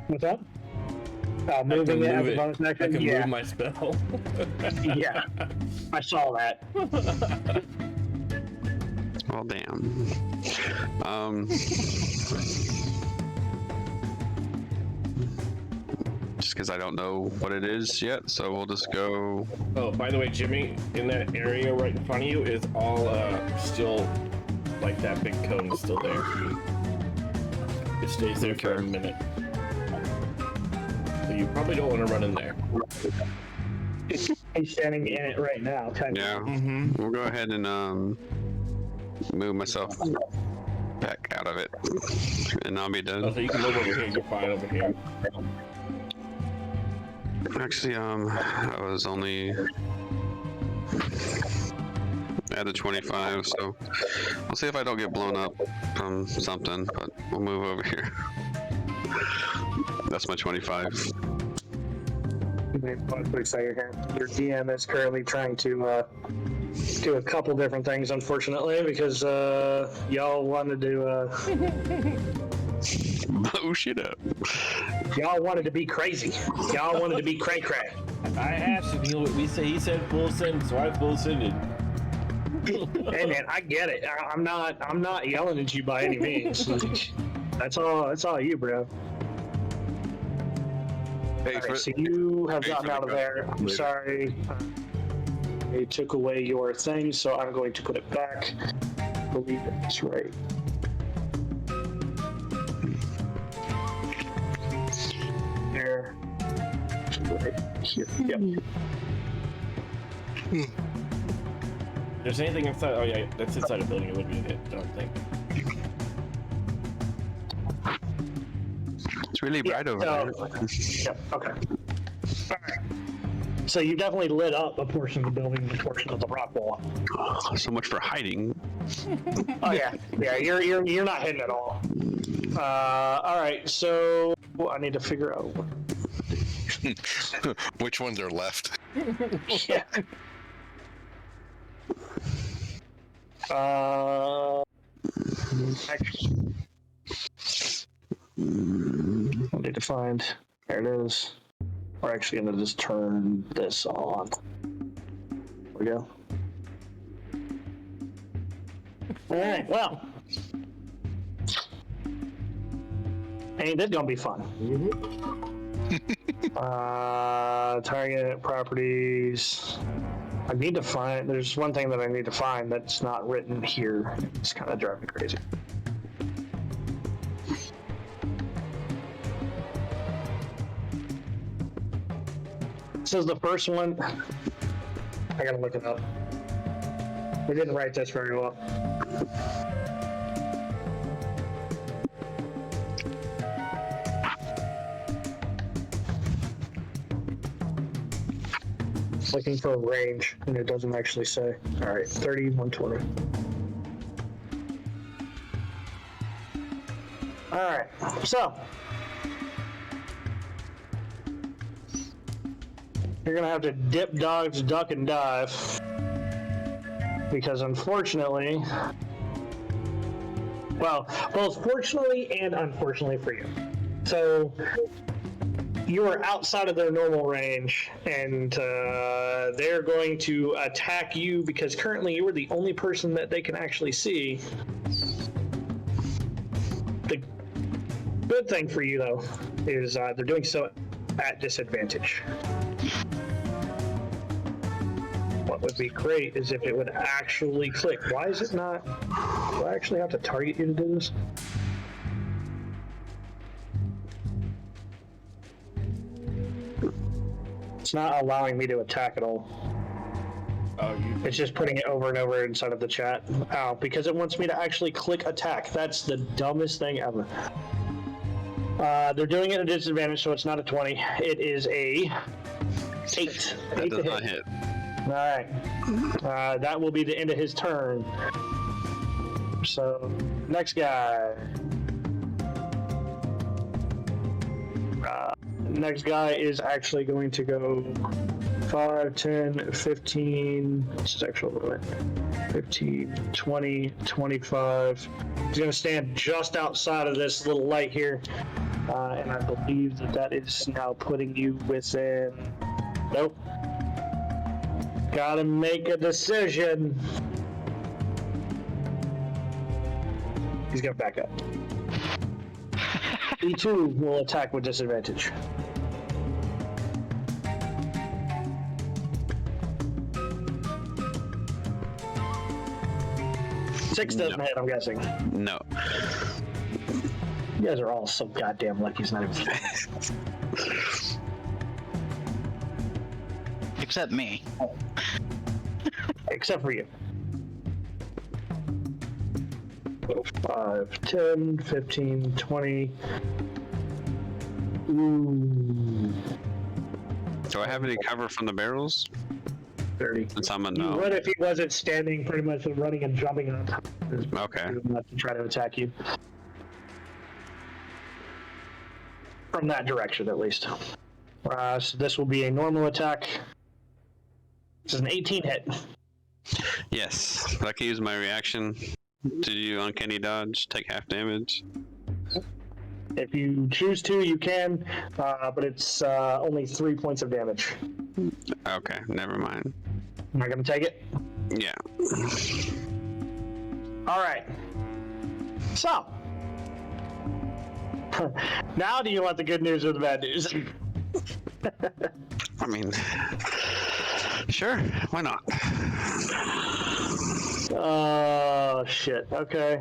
What's up? Moving it as a bonus I action? can Yeah. move my spell. Yeah. I saw that. Well, damn. Just because I don't know what it is yet, so we'll just go. Oh, by the way, Jimmy, in that area right in front of you is all still, like that big cone is still there. It stays there for a minute. So you probably don't want to run in there. He's standing in it right now. Yeah. We'll go ahead and move myself back out of it, and I'll be done. Oh, so you can move over here. You're fine over here. Actually, I was only at a 25, so I'll see if I don't get blown up from something, but we'll move over here. That's my 25. One quick second here. Your DM is currently trying to do a couple different things, unfortunately, because y'all wanted to Blow shit up. y'all wanted to be crazy. Y'all wanted to be cray cray. I asked him. He said full send, so I full sended. Hey man, I get it. I'm not yelling at you by any means. That's all you, bro. Hey, All right, so you have hey, gotten out of there. I'm later. sorry. They took away your thing, so I'm going to put it back. I believe it's right. There. Right here. Yep. If there's anything inside, oh yeah, that's inside a building. It would be a hit, I don't think. It's really bright over there. Yep. Okay. All right. So you definitely lit up a portion of the building, a portion of the rock wall. So much for hiding. Oh yeah, yeah. You're not hitting at all. All right. So I need to figure out. which ones are left? Yeah. Actually, I need to find. There it is. We're actually going to just turn this on. There we go. All right. Well, ain't this gonna be fun? Target properties. I need to find. There's one thing that I need to find that's not written here. It's kind of driving me crazy. This is the first one. I gotta look it up. We didn't write this very well. Looking for a range, and it doesn't actually say. All right, 30, 120. All right, so you're gonna have to dip, dodge, duck, and dive, because unfortunately, Well, both fortunately and unfortunately for you. So you are outside of their normal range, and they're going to attack you because currently you are the only person that they can actually see. The good thing for you, though, is they're doing so at disadvantage. What would be great is if it would actually click. Why is it not? Do I actually have to target you to do this? It's not allowing me to attack at all. Oh, It's just putting it over and over inside of the chat. Ow, because it wants me to actually click attack. That's the dumbest thing ever. They're doing it at a disadvantage, so it's not a 20. It is a 8. That does not hit. All right. That will be the end of his turn. So, next guy. Next guy is actually going to go 5, 10, 15, this is actual limit, 15, 20, 25. He's going to stand just outside of this little light here. And I believe that is now putting you within... Nope. Gotta make a decision. He's gonna back up. E2 will attack with disadvantage. Six doesn't hit, I'm guessing. No. You guys are all so goddamn lucky he's not even... Except me. Except for you. 5, 10, 15, 20. Ooh. Do I have any cover from the barrels? 30. Since I'm a You no. would if he wasn't standing pretty much and running and jumping on top of his Okay. to try to attack you. From that direction, at least. So this will be a normal attack. This is an 18 hit. Yes. I can use my reaction to do uncanny dodge, take half damage. If you choose to, you can, but it's only 3 points of damage. Okay, never mind. Am I going to take it? Yeah. All right. So, now do you want the good news or the bad news? I mean, sure, why not? Oh, shit. Okay.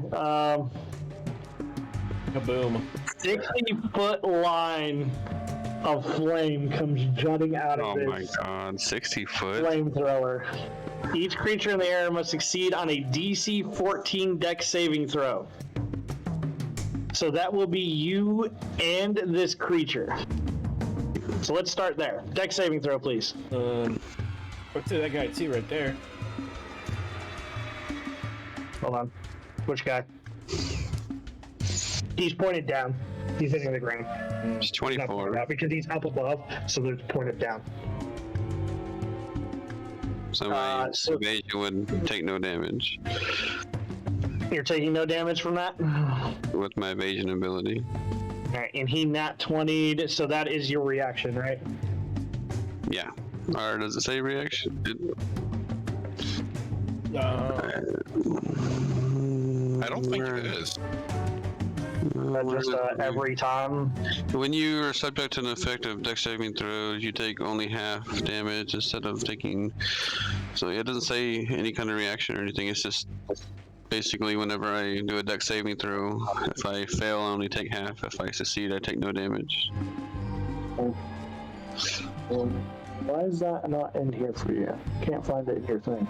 Kaboom. 60-foot line of flame comes jutting out of Oh my this god, 60 foot? flamethrower. Each creature in the air must succeed on a DC 14 dex saving throw. So that will be you and this creature. So let's start there. Dex saving throw, please. What's that guy T right there? Hold on. Which guy? He's pointed down. He's hitting the ground. It's He's not pointed 24. out because he's up above, so they're pointed down. So my so- evasion would take no damage You're taking no damage from that? with my evasion ability. Alright, and he nat 20'd, so that is your reaction, right? Yeah. Or does it say reaction? I don't think it is. That's just every time. When you are subject to an effect of dex saving throws, you take only half damage instead of taking. So it doesn't say any kind of reaction or anything. It's just basically whenever I do a dex saving throw, if I fail, I only take half. If I succeed, I take no damage. Why is that not in here for you? Can't find it in your thing.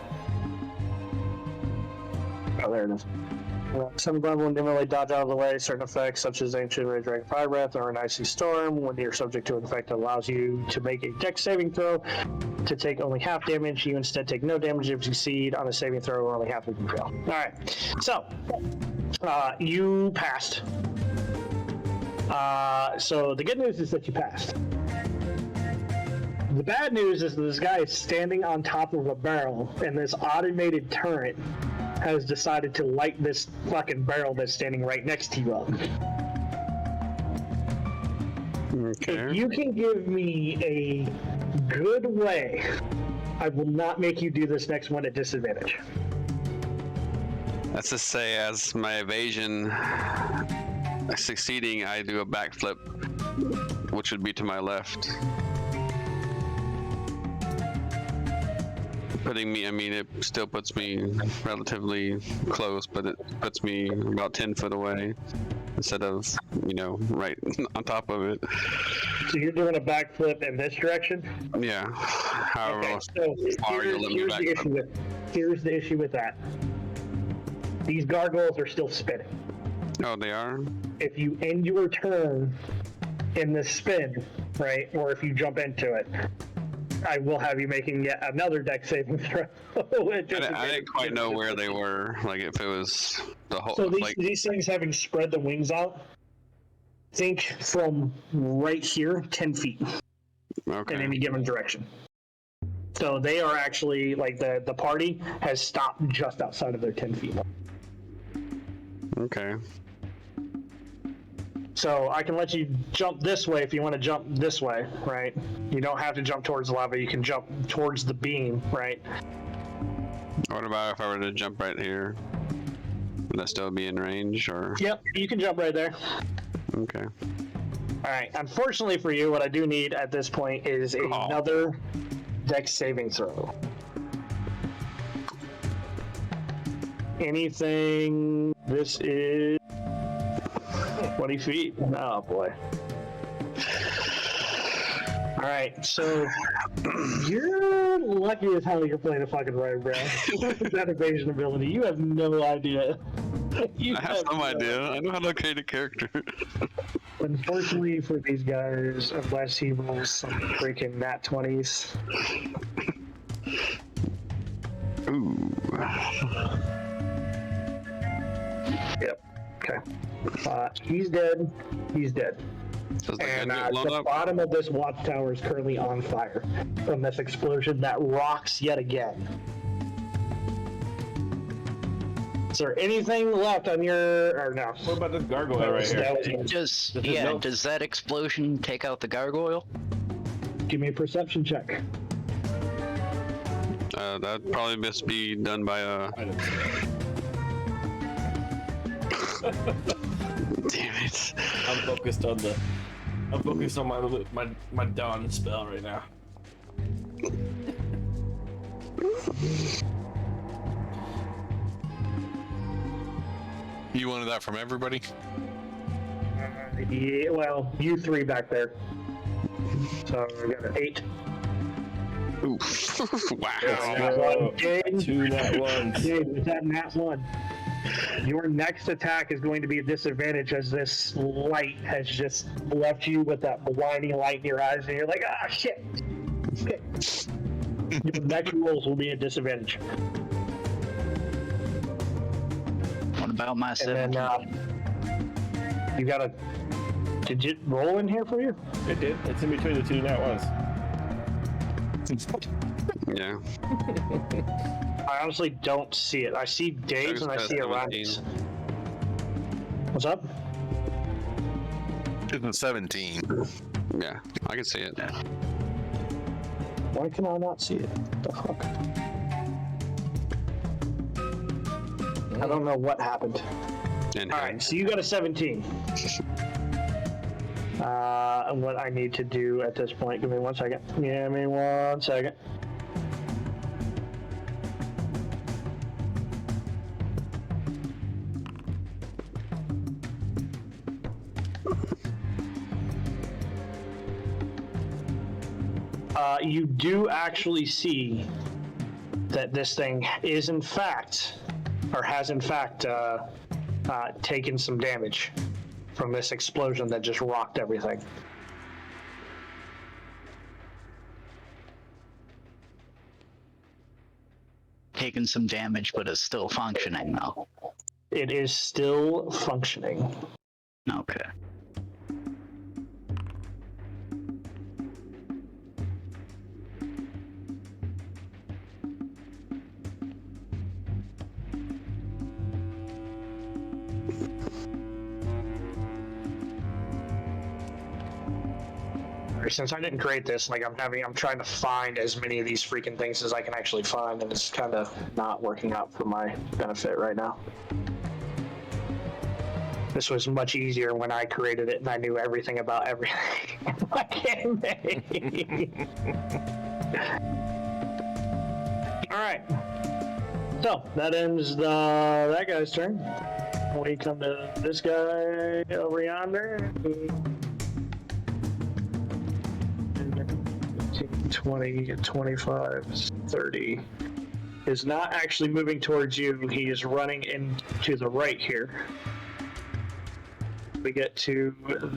Oh, there it is. Some of them will normally dodge out of the way. Certain effects, such as Ancient Ray Dragon Fire Breath or an Icy Storm, when you're subject to an effect that allows you to make a dex saving throw to take only half damage, you instead take no damage if you succeed on a saving throw or only half if you fail. All right, so you passed. So the good news is that you passed. The bad news is this guy is standing on top of a barrel, and this automated turret has decided to light this fucking barrel that's standing right next to you up. Okay. If you can give me a good way, I will not make you do this next one at disadvantage. Let's just say, as my evasion succeeding, I do a backflip, which would be to my left. Putting me, I mean, it still puts me relatively close, but it puts me about 10 foot away instead of, right on top of it. So you're doing a backflip in this direction? Yeah. However Okay, so far you let me backflip. here's the issue with that. These gargoyles are still spinning. Oh, they are? If you end your turn in this spin, right, or if you jump into it, I will have you making yet another deck saving throw. I didn't quite know where they were, like if it was the whole... So these things having spread the wings out, think from right here, 10 feet Okay. in any given direction. So they are actually, like, the party has stopped just outside of their 10 feet. Okay. So I can let you jump this way if you want to jump this way, right? You don't have to jump towards the lava. You can jump towards the beam, right? What about if I were to jump right here? Would that still be in range, or? Yep, you can jump right there. Okay. All right. Unfortunately for you, what I do need at this point is another dex saving throw. Anything. This is 20 feet. Oh boy. All right, so you're lucky as hell you're playing a fucking right, bro. That evasion ability, you have no idea. I have some idea. I know how to locate a character. Unfortunately for these guys, unless he rolls some freaking nat 20s. Ooh. Yep. Okay. He's dead. He's dead. Does the gun And get blown the up? bottom of this watchtower is currently on fire from this explosion that rocks yet again. Is there anything left on your... or no? What about this gargoyle right here? Does that explosion take out the gargoyle? Give me a perception check. That'd probably best be done by a... Damn it. I'm focused on my dawn spell right now. You wanted that from everybody? Yeah, well, you three back there. So we got an 8. Ooh. Wow. Nat one. Jade, Two nat ones. Jade, was that nat 1? Your next attack is going to be a disadvantage as this light has just left you with that blinding light in your eyes, and you're like, ah, shit. Okay. Your next rolls will be a disadvantage. What about my And 17? then you got a digit roll in here for you? It did. It's in between the two nat ones. Yeah. I honestly don't see it. I see Dave's and I see Orions. What's up? It's 17. Yeah, I can see it. Why can I not see it? The fuck? I don't know what happened. And Alright, so you got a 17. And what I need to do at this point, give me 1 second. Give me 1 second. You do actually see that this thing is in fact, or has in fact, taken some damage from this explosion that just rocked everything. Taking some damage, but it's still functioning now. It is still functioning. Okay. Foundry. Since I didn't create this, like I'm trying to find as many of these freaking things as I can actually find, and it's kind of not working out for my benefit right now. This was much easier when I created it and I knew everything about everything in my campaign. All right. So that ends that guy's turn. We come to this guy over yonder. 20, 25, 30. Is not actually moving towards you. He is running into the right here. We get to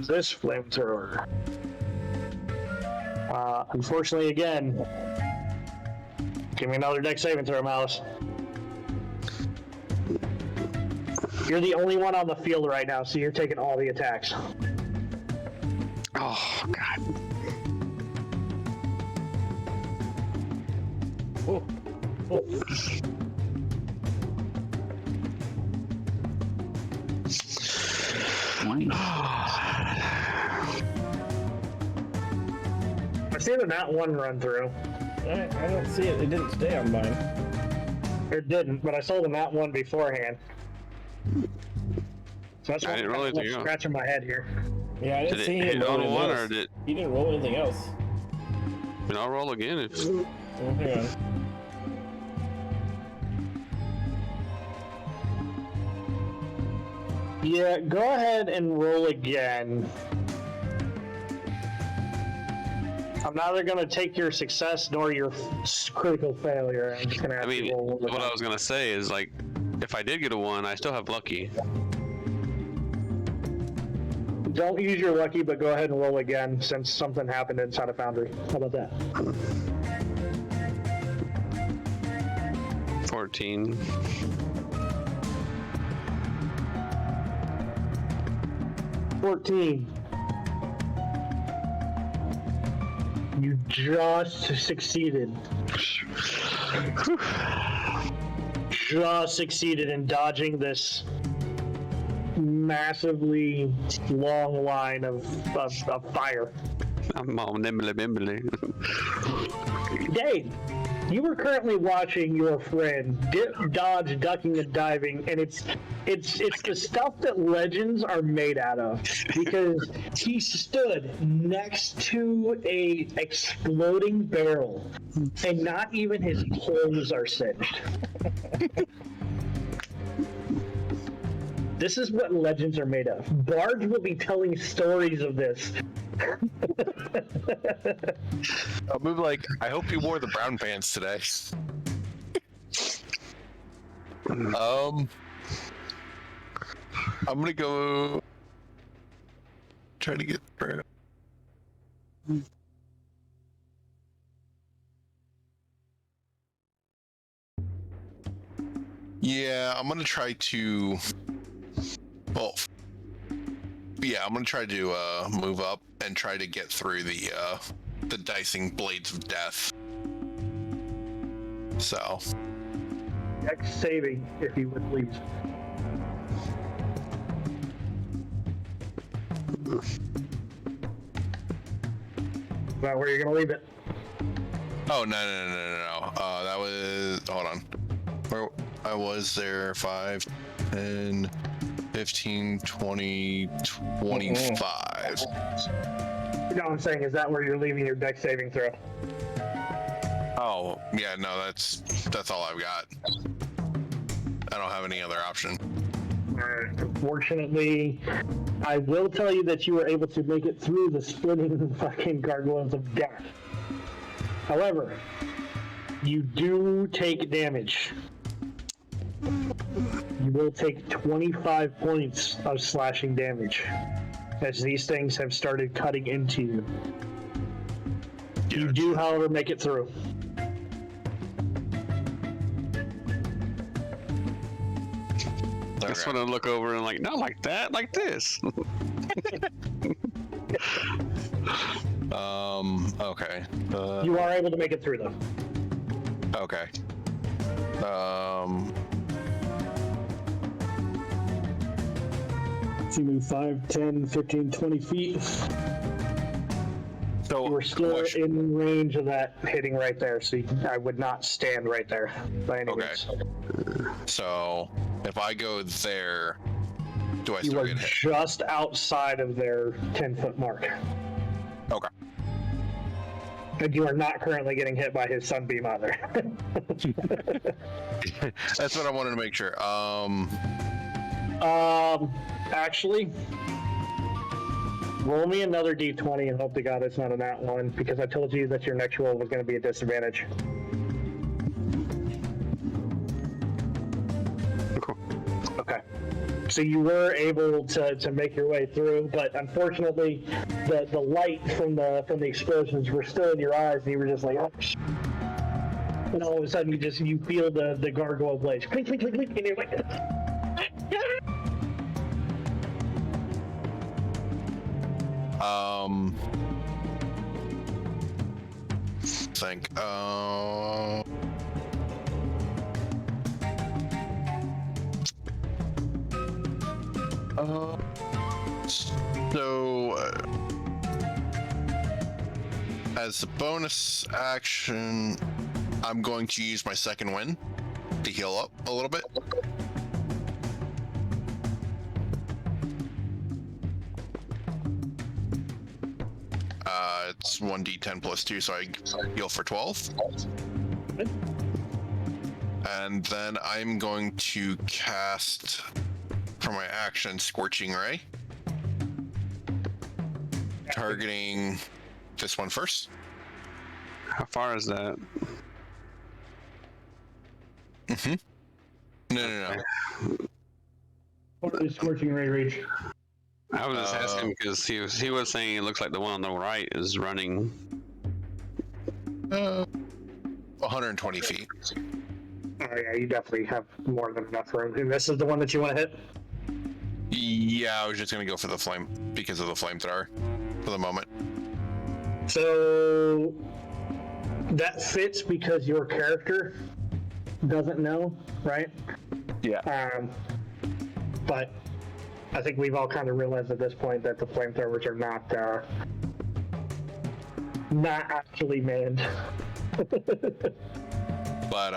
this flamethrower. Unfortunately, again, give me another dex saving throw, Malice. You're the only one on the field right now, so you're taking all the attacks. Oh, God. Oh. Oh. I see the nat 1 run through. I don't see it. It didn't stay on mine. It didn't, but I saw the nat 1 beforehand. So that's I didn't roll what's anything else. scratching my head here. Yeah, I didn't Did see it him hit roll on anything one, else. or did? He didn't roll anything else. I mean, I'll roll again if. Oh, hang on. Yeah, go ahead and roll again. I'm neither going to take your success nor your critical failure. I'm just going to I have mean, to roll what I was gonna say is like, if I did get a 1, I still have lucky. Don't use your lucky, but go ahead and roll again since something happened inside of Foundry. How about that? 14. You just succeeded. Just succeeded in dodging this massively long line of fire. I'm all nimbly bimbly. Dave, you were currently watching your friend dip, dodge, ducking, and diving, and it's the stuff that legends are made out of. Because he stood next to a exploding barrel, and not even his clothes are singed. This is what legends are made of. Bards will be telling stories of this. I'll move like, I hope you wore the brown pants today. I'm gonna go try to get through. Yeah, I'm gonna try to. Well, yeah, I'm gonna try to move up and try to get through the dicing blades of death. So. Dex saving, if you would please. Is that where you're gonna leave it? Oh no. That was, hold on. Where I was there, 5, 10, 15, 20, 25. No, I'm saying, is that where you're leaving your dex saving throw? Oh, yeah, no, that's all I've got. I don't have any other option. Unfortunately, I will tell you that you were able to make it through the splitting fucking gargoyles of death. However, you do take damage. You will take 25 points of slashing damage as these things have started cutting into you. You do, however, make it through. That's when I look over and like, not like that, like this. Okay. You are able to make it through, though. Okay. So you move 5, 10, 15, 20 feet. So So You were still question. in range of that hitting right there, so I would not stand right there by any Okay. means. So if I go there, do I You still are get hit? just outside of their 10-foot mark. Okay. And you are not currently getting hit by his sunbeam either. That's what I wanted to make sure. Actually, roll me another d20 and hope to God it's not a nat one, because I told you that your next roll was going to be a disadvantage. Okay. So you were able to make your way through, but unfortunately, the light from the explosions were still in your eyes, and you were just like, oh, and all of a sudden you feel the gargoyle blades clink clink clink clink, and you're like, Think. So, as a bonus action, I'm going to use my second wind to heal up a little bit. It's 1d10 plus 2, so I heal for 12. And then I'm going to cast, for my action, Scorching Ray. Targeting this one first. How far is that? No. what is scorching ray reach? I was just asking because he was saying it looks like the one on the right is running. 120 feet. Oh yeah, you definitely have more than enough room. And this is the one that you want to hit? Yeah, I was just gonna go for the flame because of the flamethrower for the moment. So that fits because your character doesn't know, right? Yeah. But I think we've all kind of realized at this point that the flamethrowers are not actually manned. But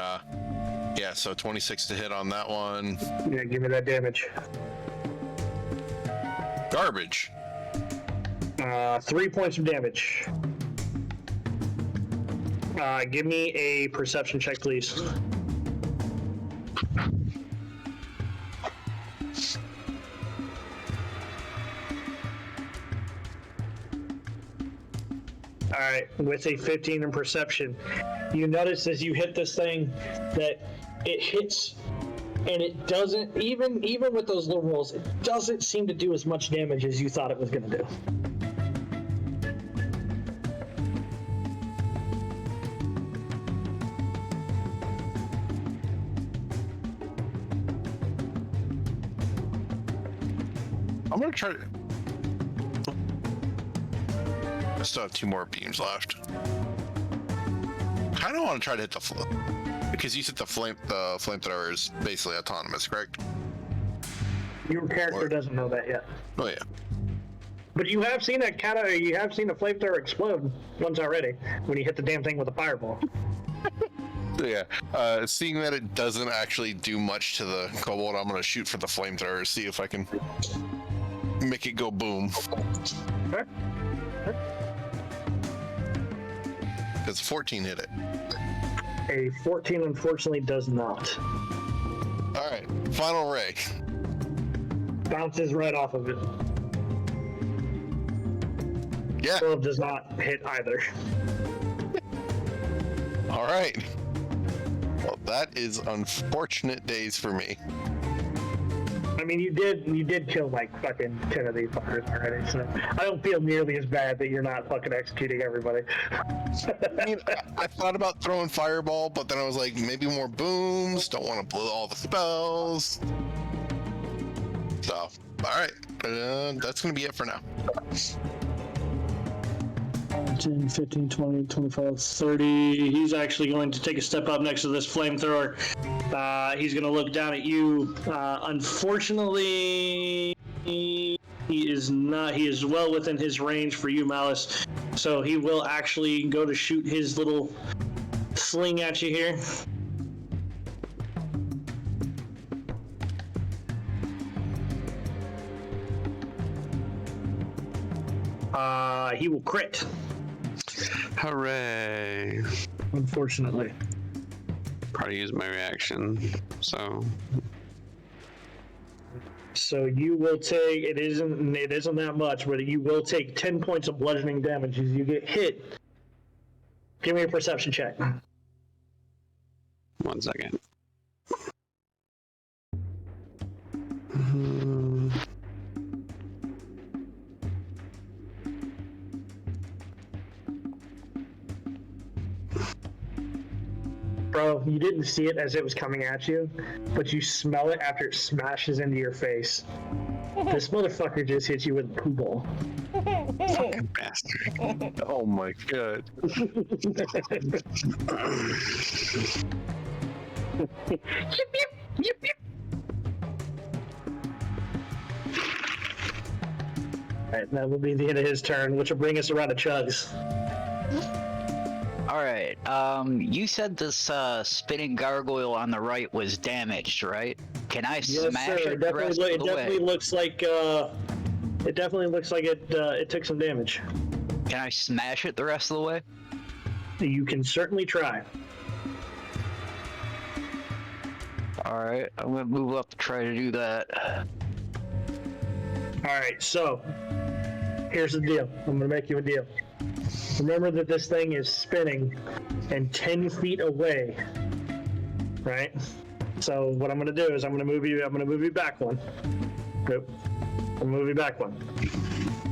yeah, so 26 to hit on that one. Yeah, give me that damage. Garbage. 3 points of damage. Give me a perception check, please. Alright, with a 15 in perception, you notice as you hit this thing that it hits, and it doesn't, even with those low rolls, it doesn't seem to do as much damage as you thought it was going to do. I'm gonna try to... I still have 2 more beams left. I don't want to try to hit the because you said the flamethrower is basically autonomous, correct? Your character Or- doesn't know that yet. Oh yeah. But you have seen a flamethrower explode once already when you hit the damn thing with a fireball. So yeah. Seeing that it doesn't actually do much to the kobold, I'm gonna shoot for the flamethrower, see if I can make it go boom. Okay. Because 14 hit it. A 14 unfortunately does not. All right, final ray. Bounces right off of it. Yeah. 12 does not hit either. All right. Well, that is unfortunate days for me. I mean, you did kill like fucking 10 of these fuckers already, so I don't feel nearly as bad that you're not fucking executing everybody. I mean, I thought about throwing fireball, but then I was like, maybe more booms. Don't want to blow all the spells. So, all right, that's gonna be it for now. 10, 15, 20, 25, 30. He's actually going to take a step up next to this flamethrower. He's going to look down at you. Unfortunately, He is not. He is well within his range for you, Malice. So he will actually go to shoot his little sling at you here. He will crit. Hooray! Unfortunately. Probably use my reaction. So you will take, it isn't that much, but you will take 10 points of bludgeoning damage as you get hit. Give me a perception check. 1 second. Bro, you didn't see it as it was coming at you, but you smell it after it smashes into your face. This motherfucker just hit you with a poo ball. Fucking bastard. Oh my god. Alright, that will be the end of his turn, which will bring us around to Chugs. Alright, you said this spinning gargoyle on the right was damaged, right? Can I smash it the rest of the way? It definitely looks like it took some damage. Can I smash it the rest of the way? You can certainly try. Alright, I'm gonna move up to try to do that. Alright, so here's the deal. I'm gonna make you a deal. Remember that this thing is spinning and 10 feet away, right? So what I'm gonna do is I'm gonna move you back one. Nope. I'll move you back one.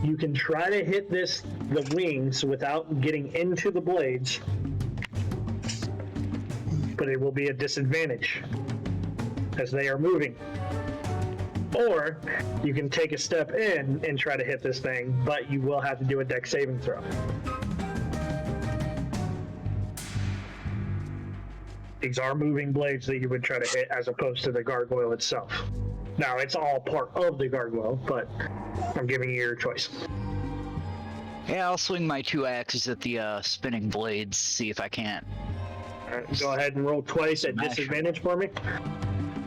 You can try to hit the wings without getting into the blades, but it will be a disadvantage as they are moving. Or you can take a step in and try to hit this thing, but you will have to do a dex saving throw. These are moving blades that you would try to hit as opposed to the gargoyle itself. Now, it's all part of the gargoyle, but I'm giving you your choice. Yeah, I'll swing my 2 axes at the spinning blades, see if I can't. All right, go ahead and roll twice at Smash. disadvantage for me.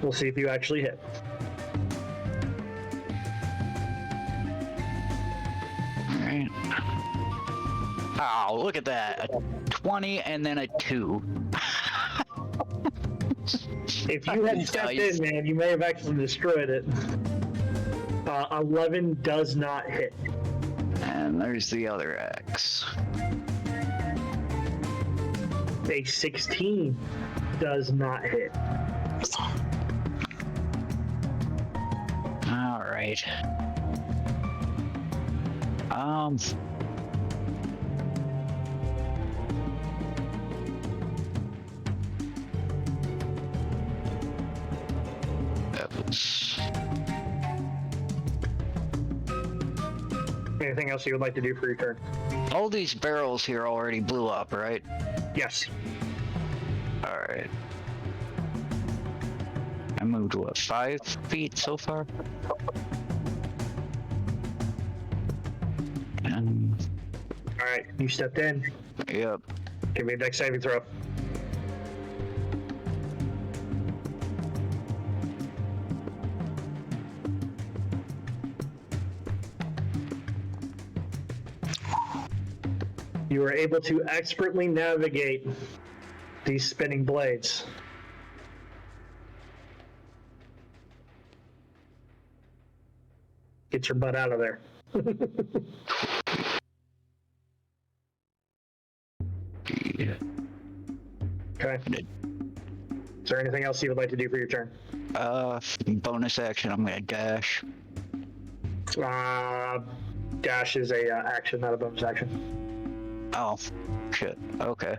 We'll see if you actually hit. Alright. Oh, look at that. A 20 and then a 2. If you had stepped in, man, you may have actually destroyed it. 11 does not hit. And there's the other axe. A 16 does not hit. Alright. That was... Anything else you would like to do for your turn? All these barrels here already blew up, right? Yes. Alright. I moved, what, 5 feet so far? And... Alright, you stepped in. Yep. Give me a dex saving throw. You are able to expertly navigate these spinning blades. Get your butt out of there. Okay. Is there anything else you would like to do for your turn? Bonus action, I'm gonna dash. Dash is a action, not a bonus action. Oh, shit. Okay.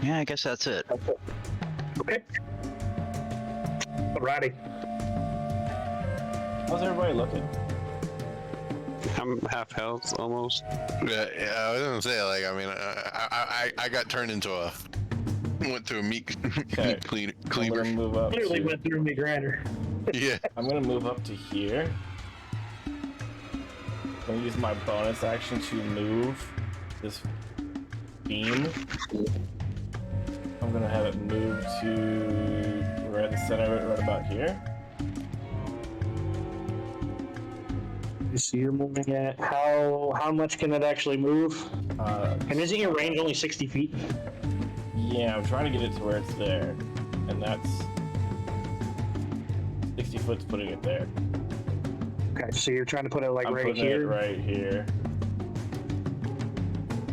Yeah, I guess that's it. Okay. Alrighty. How's everybody looking? I'm half health almost. Yeah, I was gonna say, like, I mean, I got turned into went through a meat Okay. meat I'm cleaver. gonna move up. Clearly To, went through me grinder. Yeah. I'm gonna move up to here. I'm gonna use my bonus action to move this beam. I'm gonna have it move to right at the center of it, right about here. You see, you're moving at how much can it actually move? And isn't your range only 60 feet? Yeah, I'm trying to get it to where it's there, and that's 60 foot's putting it there. Okay, so you're trying to put it like I'm right putting here. it right here.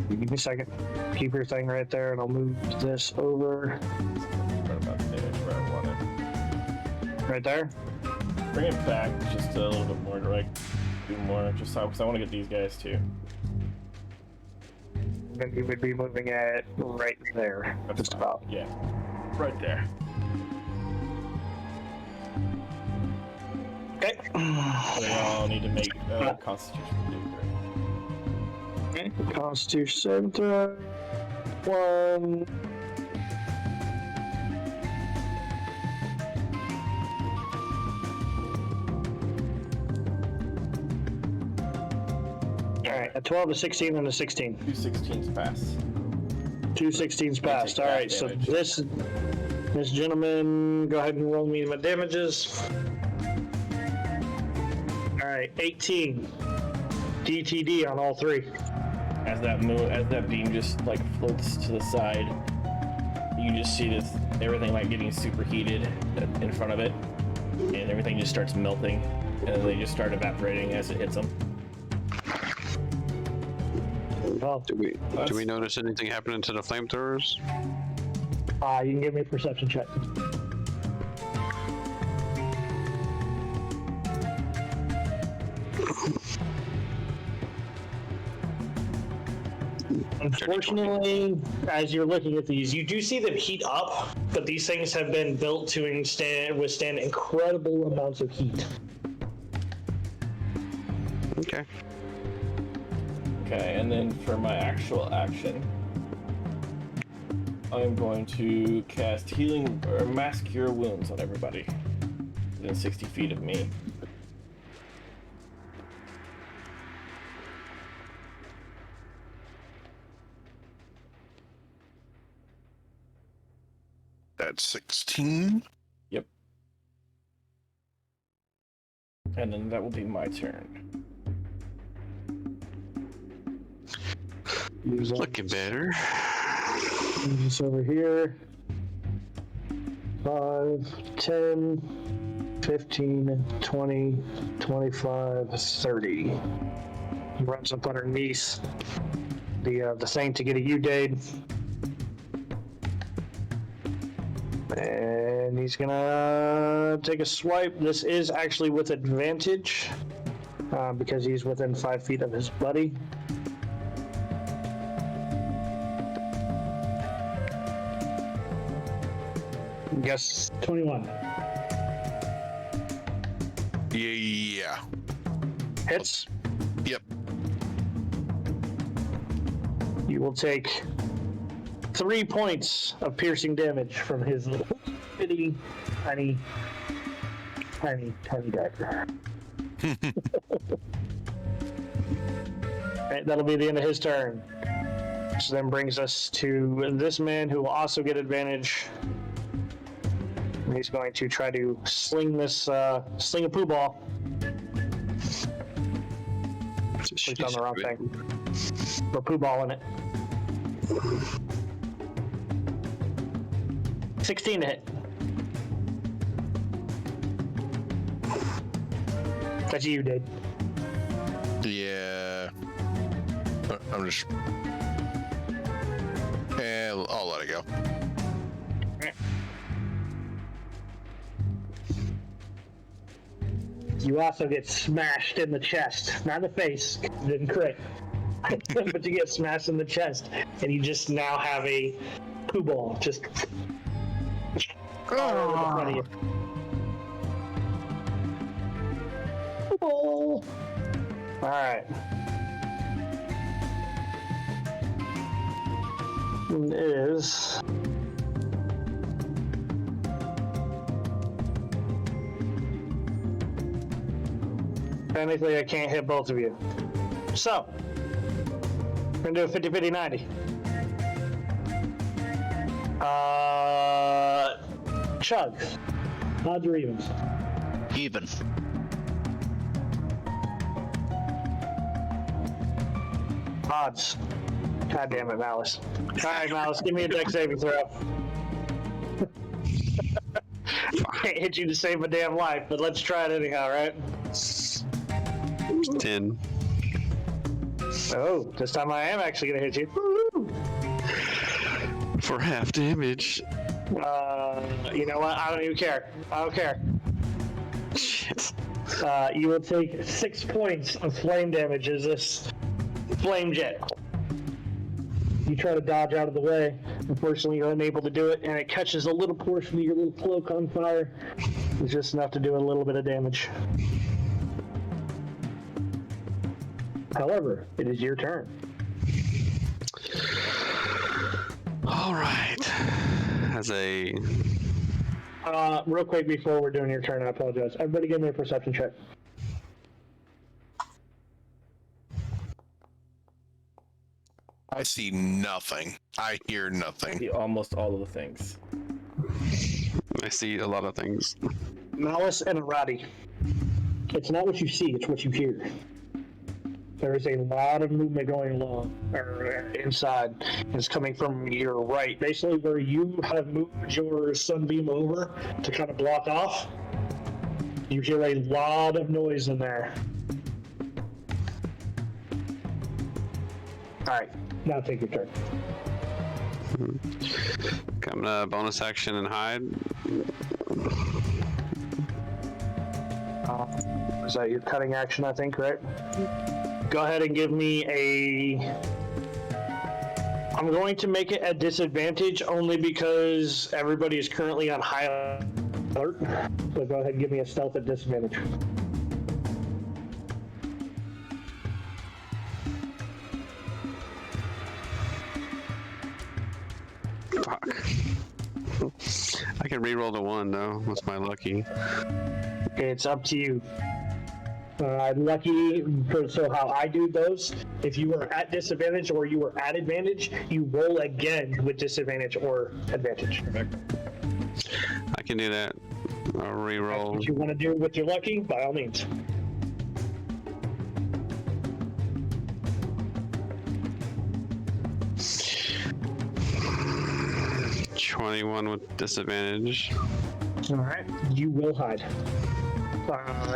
Give me a second. Keep your thing right there, and I'll move this over. Right about there, where I want it. Right there. Bring it back just a little bit more direct. Do more, just so, because I want to get these guys too. Then you would be moving it right there. Just about. Yeah, right there. Okay. We all need to make Constitution Okay. Constitution saving throw. 1. Alright, a 12, a 16, and a 16. 2 16s pass. 2 16s passed. take Alright, that so damage. this gentleman, go ahead and roll me my damages. Alright, 18. DTD on all 3. As that beam just like floats to the side, you just see this everything like getting superheated in front of it, and everything just starts melting, and they just start evaporating as it hits them. Well, Do we notice anything happening to the flamethrowers? you can give me a perception check. Unfortunately, as you're looking at these, you do see them heat up, but these things have been built to withstand incredible amounts of heat. Okay. Okay, and then for my actual action, I'm going to cast Healing or Mass Cure Wounds on everybody within 60 feet of me. That's 16. Yep. And then that will be my turn. Looking better. Move this over here. 5, 10, 15, 20, 25, 30. He runs up underneath the thing to get a U-Dade. And he's gonna take a swipe. This is actually with advantage because he's within 5 feet of his buddy. Guess 21. Yeah. Hits. Yep. You will take 3 points of piercing damage from his little bitty, tiny dagger. Alright, that'll be the end of his turn. So then brings us to this man who will also get advantage. And he's going to try to sling a poo ball. Clicked on the wrong thing. Or poo ball in it. 16 to hit. That's you, dude. Yeah. I'm just. I'll let it go. You also get smashed in the chest. Not in the face. Didn't crit. But you get smashed in the chest. And you just now have a poo ball. Just all over the front of you. Poo ball. All right. It is. Technically, I can't hit both of you. So, we're gonna do a 50-50-90. Chug. Odds or evens? Even. Odds. God damn it, Malice. Alright, Malice, give me a dex saving throw. Can't hit you to save a damn life, but let's try it anyhow, right? 10. Oh, this time I am actually gonna hit you. For half damage. You know what? I don't even care. I don't care. Shit. You will take 6 points of flame damage as this flame jet. You try to dodge out of the way. Unfortunately, you're unable to do it, and it catches a little portion of your little cloak on fire. It's just enough to do a little bit of damage. However, it is your turn. All right. As a Real quick before we're doing your turn, I apologize. Everybody give me a perception check. I see nothing. I hear nothing. See almost all of the things. I see a lot of things. Malice and Arati. It's not what you see, it's what you hear. There is a lot of movement going along, or inside. It's coming from your right. Basically where you have moved your sunbeam over to kind of block off. You hear a lot of noise in there. Alright, now take your turn. I'm gonna bonus action and hide. Is that your cutting action, I think, right? Go ahead and give me a... I'm going to make it a disadvantage only because everybody is currently on high alert. So go ahead and give me a stealth at disadvantage. Fuck. I can reroll the 1 though. What's my lucky? It's up to you. Lucky, so how I do those, if you are at disadvantage or you are at advantage, you roll again with disadvantage or advantage. I can do that. I'll reroll. If you want to do it with your lucky, by all means. $21 with disadvantage. All right, you will hide.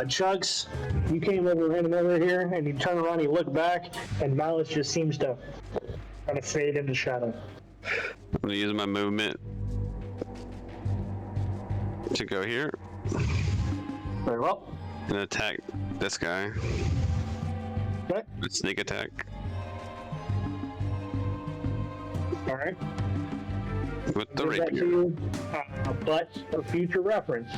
Chugs, you came over, ran over here, and you turn around, you look back, and Malice just seems to kind of fade into shadow. I'm gonna use my movement to go here Very well. and attack this guy Okay. with sneak attack. All right. With the Give that to rapier. you. But for future reference,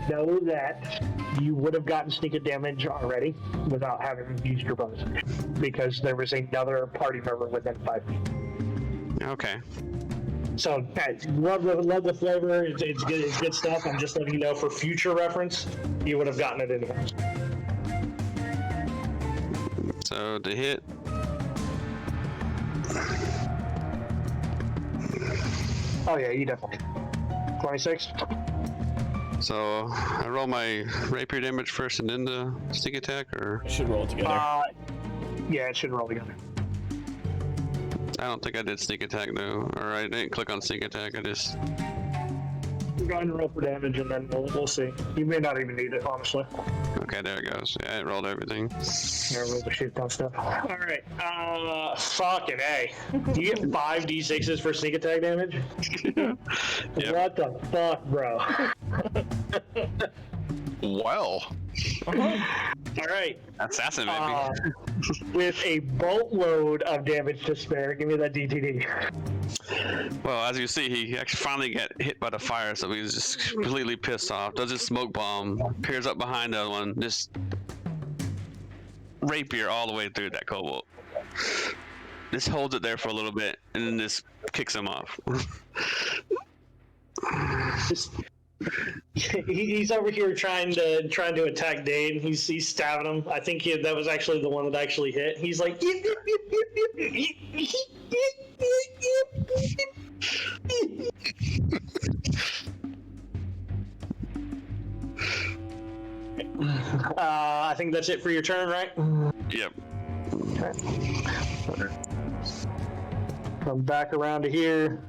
know that you would have gotten sneak damage already without having used your bonus action because there was another party member within 5 feet. Okay. So, love the flavor. It's good. It's good stuff. I'm just letting you know for future reference, you would have gotten it anyways. So to hit. Oh yeah, you definitely. 26. So I roll my rapier damage first and then the sneak attack, or Should roll together. Yeah, it should roll together. I don't think I did sneak attack though, or I didn't click on sneak attack. I just Go ahead and roll for damage, and then we'll see. You may not even need it, honestly. okay. There it goes. Yeah, it rolled everything. Yeah, roll the shit down stuff. All right. Fucking A. Do you get 5 d6s for sneak attack damage? Yep. What the fuck, bro? Well, All right. Assassin, maybe. With a boatload of damage to spare, give me that DTD. Well, as you see, he actually finally got hit by the fire, so he's just completely pissed off. Does his smoke bomb, peers up behind the other one, just rapier all the way through that kobold. Just holds it there for a little bit, and then just kicks him off. He's over here trying to attack Dane. He's stabbing him. I think that was actually the one that actually hit. He's like, yip, yip, yip, yip, yip, yip, yip, yip, yip. I think that's it for your turn, right? Yep. Okay. Come back around to here.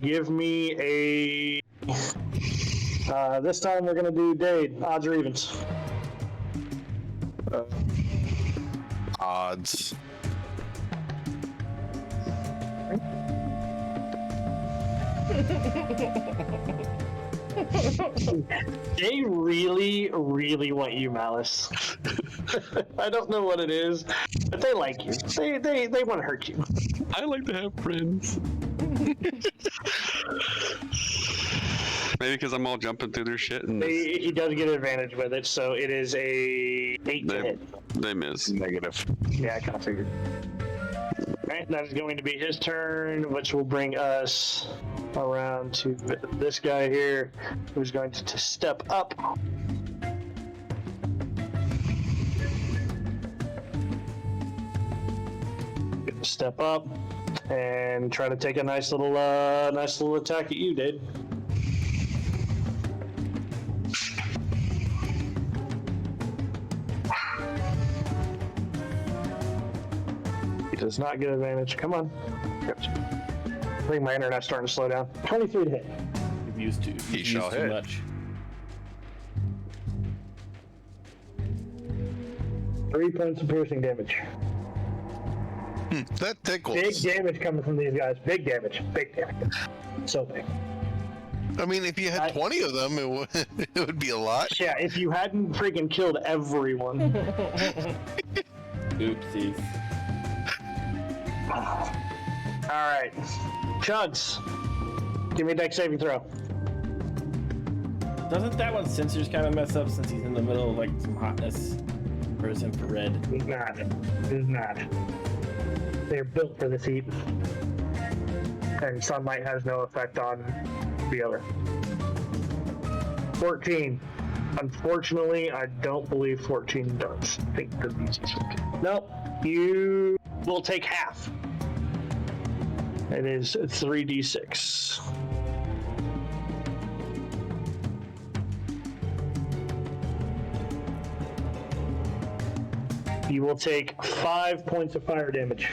Give me a. This time we're gonna do Dade. Odds or evens? Odds. They really, really want you, Malice. I don't know what it is, but they like you. They want to hurt you. I like to have friends. Maybe because I'm all jumping through their shit. And He does get an advantage with it, so it is a 8 to hit. they miss. Negative. Yeah, I kind of figured. Alright, that is going to be his turn, which will bring us around to this guy here, who's going to step up. Step up and try to take a nice little attack at you, Dade. He does not get advantage. Come on. I think my internet's starting to slow down. 23 to hit. You've used too. He You've shall used too hit. much. 3 points of piercing damage. That tickles. Big damage coming from these guys. Big damage. Big damage. So big. I mean, if you had 20 of them, it would be a lot. Yeah, if you hadn't freaking killed everyone. Oopsies. Alright. Chugs. Give me a dex saving throw. Doesn't that one sensors kind of mess up since he's in the middle of like some hotness? Or is infrared? It's not. It's not. They're built for this heat. And sunlight has no effect on the other. 14. Unfortunately, I don't believe 14 does. I think the easiest 14. Nope. You will take half. It is 3d6. You will take 5 points of fire damage,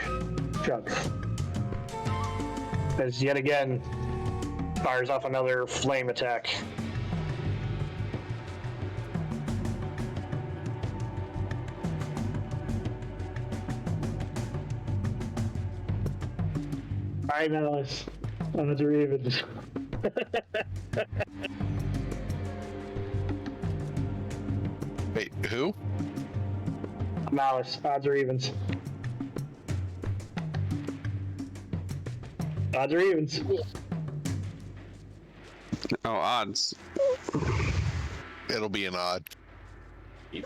Chugs. As yet again, fires off another flame attack. Alright, Malice. Odds are even. Wait, who? Malice, odds or evens. Odds or evens. Oh, odds. It'll be an odd.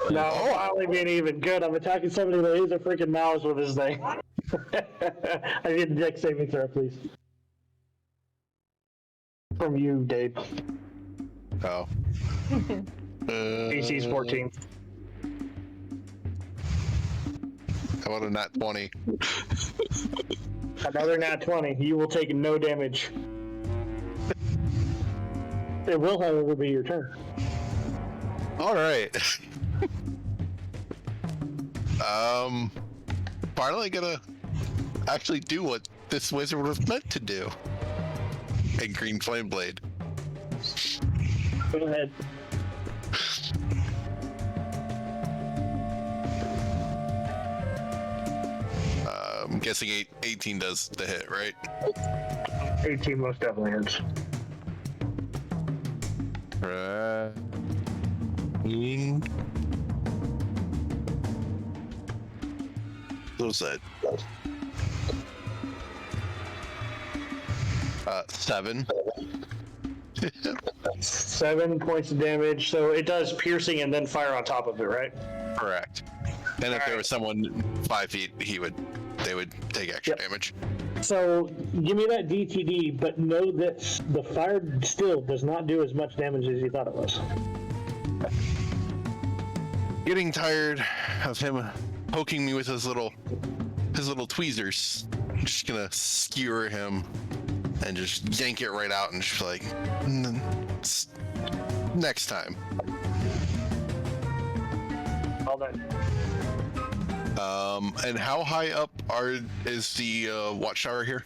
No, I'll only be an even. Good, I'm attacking somebody that is a freaking Malice with his thing. I need the dex saving throw, please. From you, Dave. Oh. DC's 14. How about a nat 20? Another nat 20. You will take no damage. It will, however, be your turn. All right. Finally gonna actually do what this wizard was meant to do. And green flame blade. Go ahead. I'm guessing 18 does the hit, right? 18 most definitely hurts. Right. What was that? 7. 7 points of damage, so it does piercing and then fire on top of it, right? Correct. And if there was someone 5 feet, they would take extra damage. So give me that DTD, but know that the fire still does not do as much damage as you thought it was. Getting tired of him poking me with his little tweezers. I'm just gonna skewer him and just yank it right out and just like, next time. All done. And how high up is the watchtower here?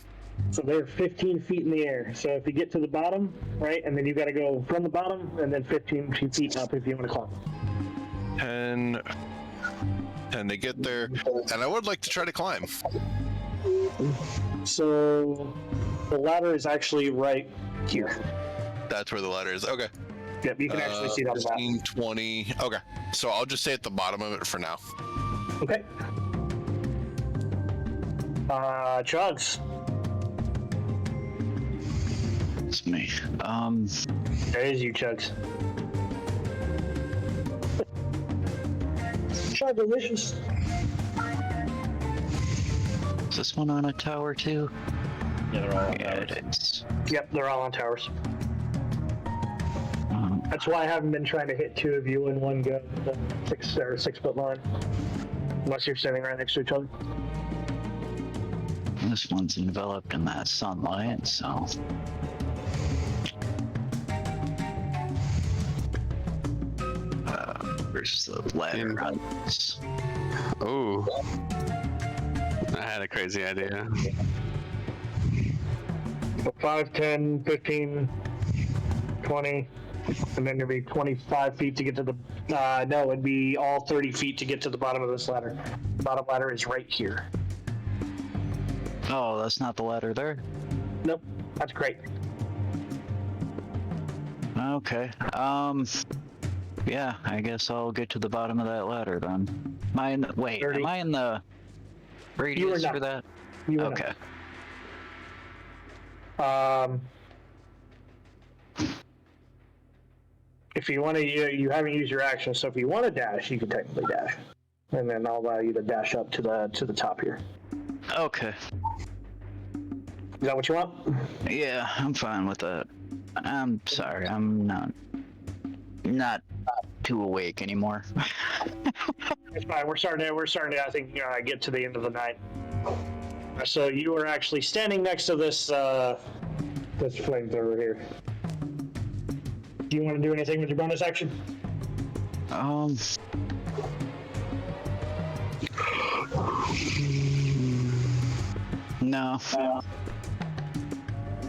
So they're 15 feet in the air. So if you get to the bottom, right, and then you got to go from the bottom and then 15 feet up if you want to climb. 10 to get there, and I would like to try to climb. So the ladder is actually right here. That's where the ladder is. Okay. Yep, you can actually see that. 15, 20. Okay. So I'll just stay at the bottom of it for now. Okay. Chugs. It's me. There is you, Chugs. Chug delicious. Is this one on a tower too? Yeah, they're all on Yeah, towers. it is. Yep, they're all on towers. That's why I haven't been trying to hit two of you in one go. The 6 foot line. Unless you're standing right next to each other. This one's enveloped in that sunlight, so. Where's the ladder runs? Oh. I had a crazy idea. 5, 10, 15, 20, and then it'd be 25 feet to get to the, no, it'd be all 30 feet to get to the bottom of this ladder. The bottom ladder is right here. Oh, that's not the ladder there? Nope, that's great. Okay, yeah, I guess I'll get to the bottom of that ladder then. Wait, 30. am I in the radius not. for that? You are Okay. If you want to, you haven't used your action, so if you want to dash, you can technically dash, and then I'll allow you to dash up to the top here. Okay. Is that what you want? Yeah, I'm fine with that. I'm sorry, I'm not too awake anymore. It's fine. We're starting to I think get to the end of the night. So you are actually standing next to this flamethrower here. Do you want to do anything with your bonus action? No.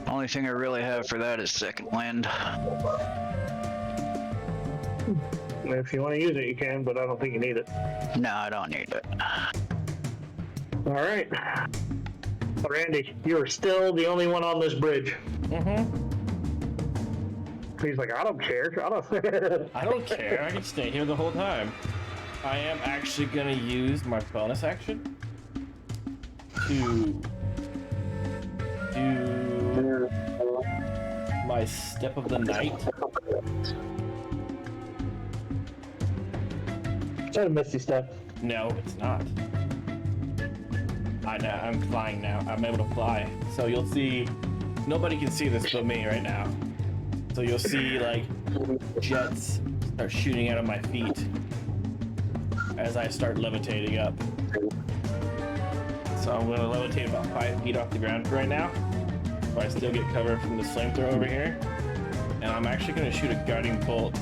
Only thing I really have for that is second wind. If you want to use it, you can, but I don't think you need it. No, I don't need it. All right. Randy, you are still the only one on this bridge. Mm-hmm. He's like, I don't care. I don't care. I can stay here the whole time. I am actually gonna use my bonus action to do my step of the night. Is that a misty step? No, it's not. I'm flying now. I'm able to fly. So you'll see, nobody can see this but me right now. So you'll see like jets start shooting out of my feet as I start levitating up. So I'm gonna levitate about 5 feet off the ground right now. But I still get cover from this flamethrower over here. And I'm actually gonna shoot a guiding bolt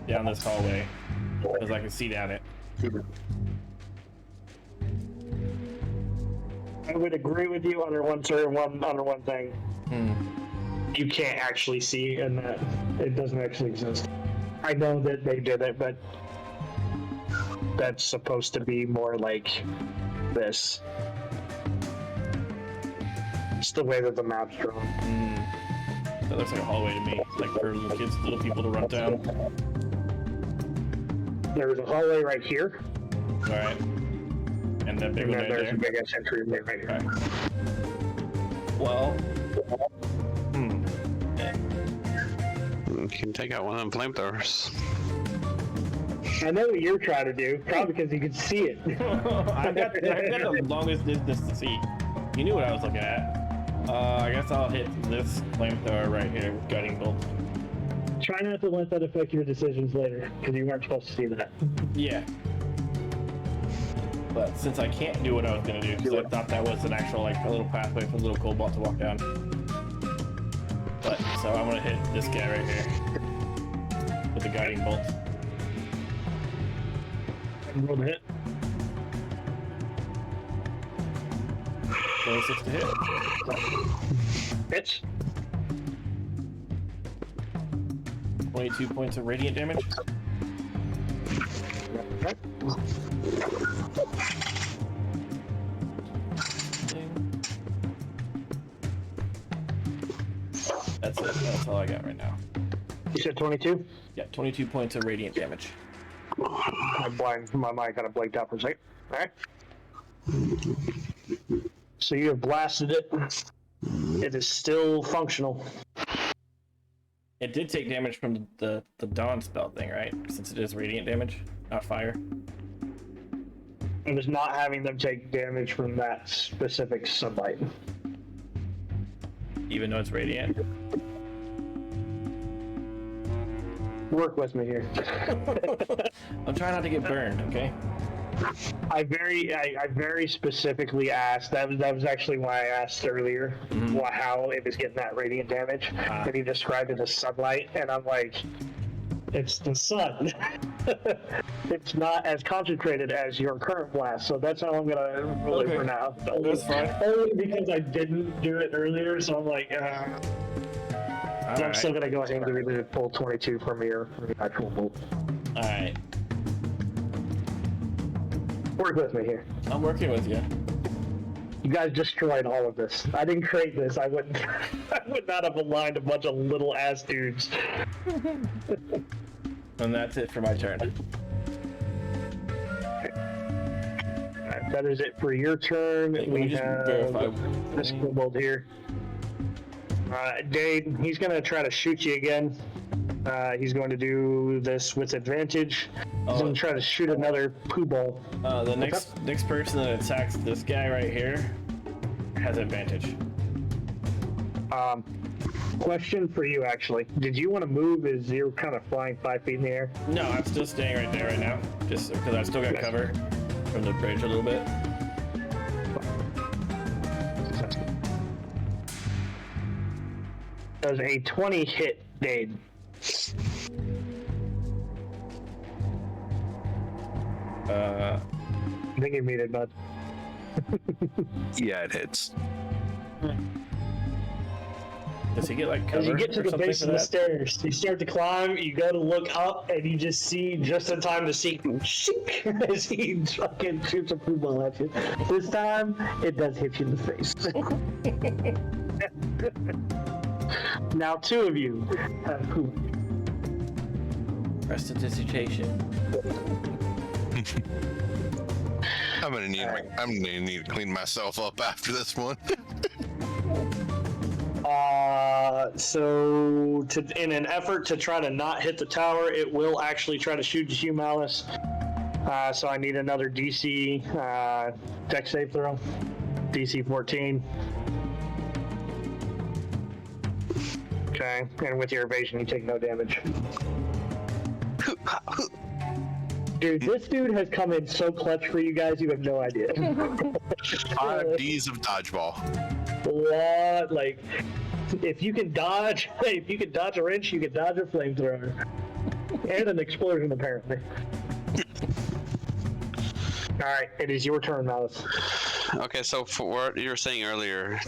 down this hallway because I can see down it. I would agree with you under one thing. You can't actually see, and that it doesn't actually exist. I know that they did it, but that's supposed to be more like this. It's the way that the map's drawn. That looks like a hallway to me, like for little people to run down. There's a hallway right here, All right, and that big and one then right there's there. a big ass entry right here. Okay. Well, You can take out one of them flamethrowers. I know what you're trying to do, probably because you can see it. I've got the longest distance to see. You knew what I was looking at. I guess I'll hit this flamethrower right here with guiding bolt. Try not to let that affect your decisions later, because you weren't supposed to see that. Yeah. But since I can't do what I was gonna do, because I thought that was an actual, like, a little pathway for the little kobold to walk down. But, so I'm gonna hit this guy right here with the guiding bolt. Roll the hit. 26 to hit. Hits. 22 points of radiant damage. That's it. That's all I got right now. You said 22? Yeah, 22 points of radiant damage. My mind kind of blanked out for a second. All right. So you have blasted it. It is still functional. It did take damage from the dawn spell thing, right? Since it is radiant damage, not fire. It was not having them take damage from that specific sunlight. Even though it's radiant. Work with me here. I'm trying not to get burned, okay? I very specifically asked. That was actually why I asked earlier how it was getting that radiant damage, and he described it as sunlight, and I'm like, it's the sun. It's not as concentrated as your current blast, so that's how I'm gonna roll it for now. That's fine. Only because I didn't do it earlier, so I'm like, I'm still gonna go ahead and give you the full 22 from your actual bolt. All right. Work with me here. I'm working with you. You guys destroyed all of this. I didn't create this. I would not have aligned a bunch of little ass dudes. And that's it for my turn. Alright, that is it for your turn. Hey, We just have verify. this kobold here. Dade, he's gonna try to shoot you again. He's going to do this with advantage. He's going to try to shoot another poo ball. The next person that attacks this guy right here has advantage. Question for you, actually. Did you want to move as you're kind of flying 5 feet in the air? No, I'm still staying right there right now, just because I still got cover from the bridge a little bit. Does a 20 hit Dade? I think you're muted, bud. Yeah, it hits. Does he get like cover? As you get to the base of the stairs, you start to climb, you go to look up, and you just see, just in time to see, as he fucking shoots a poo ball at you. This time, it does hit you in the face. Now 2 of you have poo. Prestidigitation. I'm gonna need to clean myself up after this one. So in an effort to try to not hit the tower, it will actually try to shoot you, Malice. So I need another DC dex save throw. DC 14. Okay, and with your evasion, you take no damage. Dude, this dude has come in so clutch for you guys, you have no idea. 5 Ds of dodgeball. What? Like, if you can dodge a wrench, you can dodge a flamethrower. And an explosion, apparently. Alright, it is your turn, Malice. Okay, so for what you were saying earlier,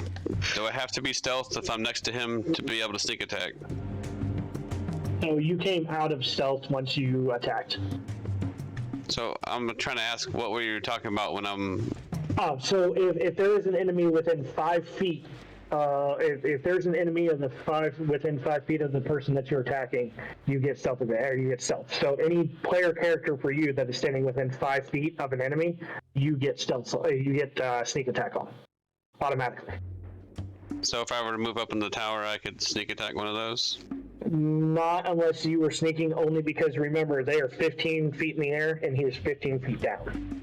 do I have to be stealth if I'm next to him to be able to sneak attack? So you came out of stealth once you attacked. So I'm trying to ask, what were you talking about when I'm... Oh, so if there is an enemy within 5 feet, if there's an enemy within 5 feet of the person that you're attacking, you get stealth or you get stealth. So any player character for you that is standing within 5 feet of an enemy, you get stealth. You get sneak attack on automatically. So if I were to move up in the tower, I could sneak attack one of those? Not unless you were sneaking, only because remember, they are 15 feet in the air and he is 15 feet down.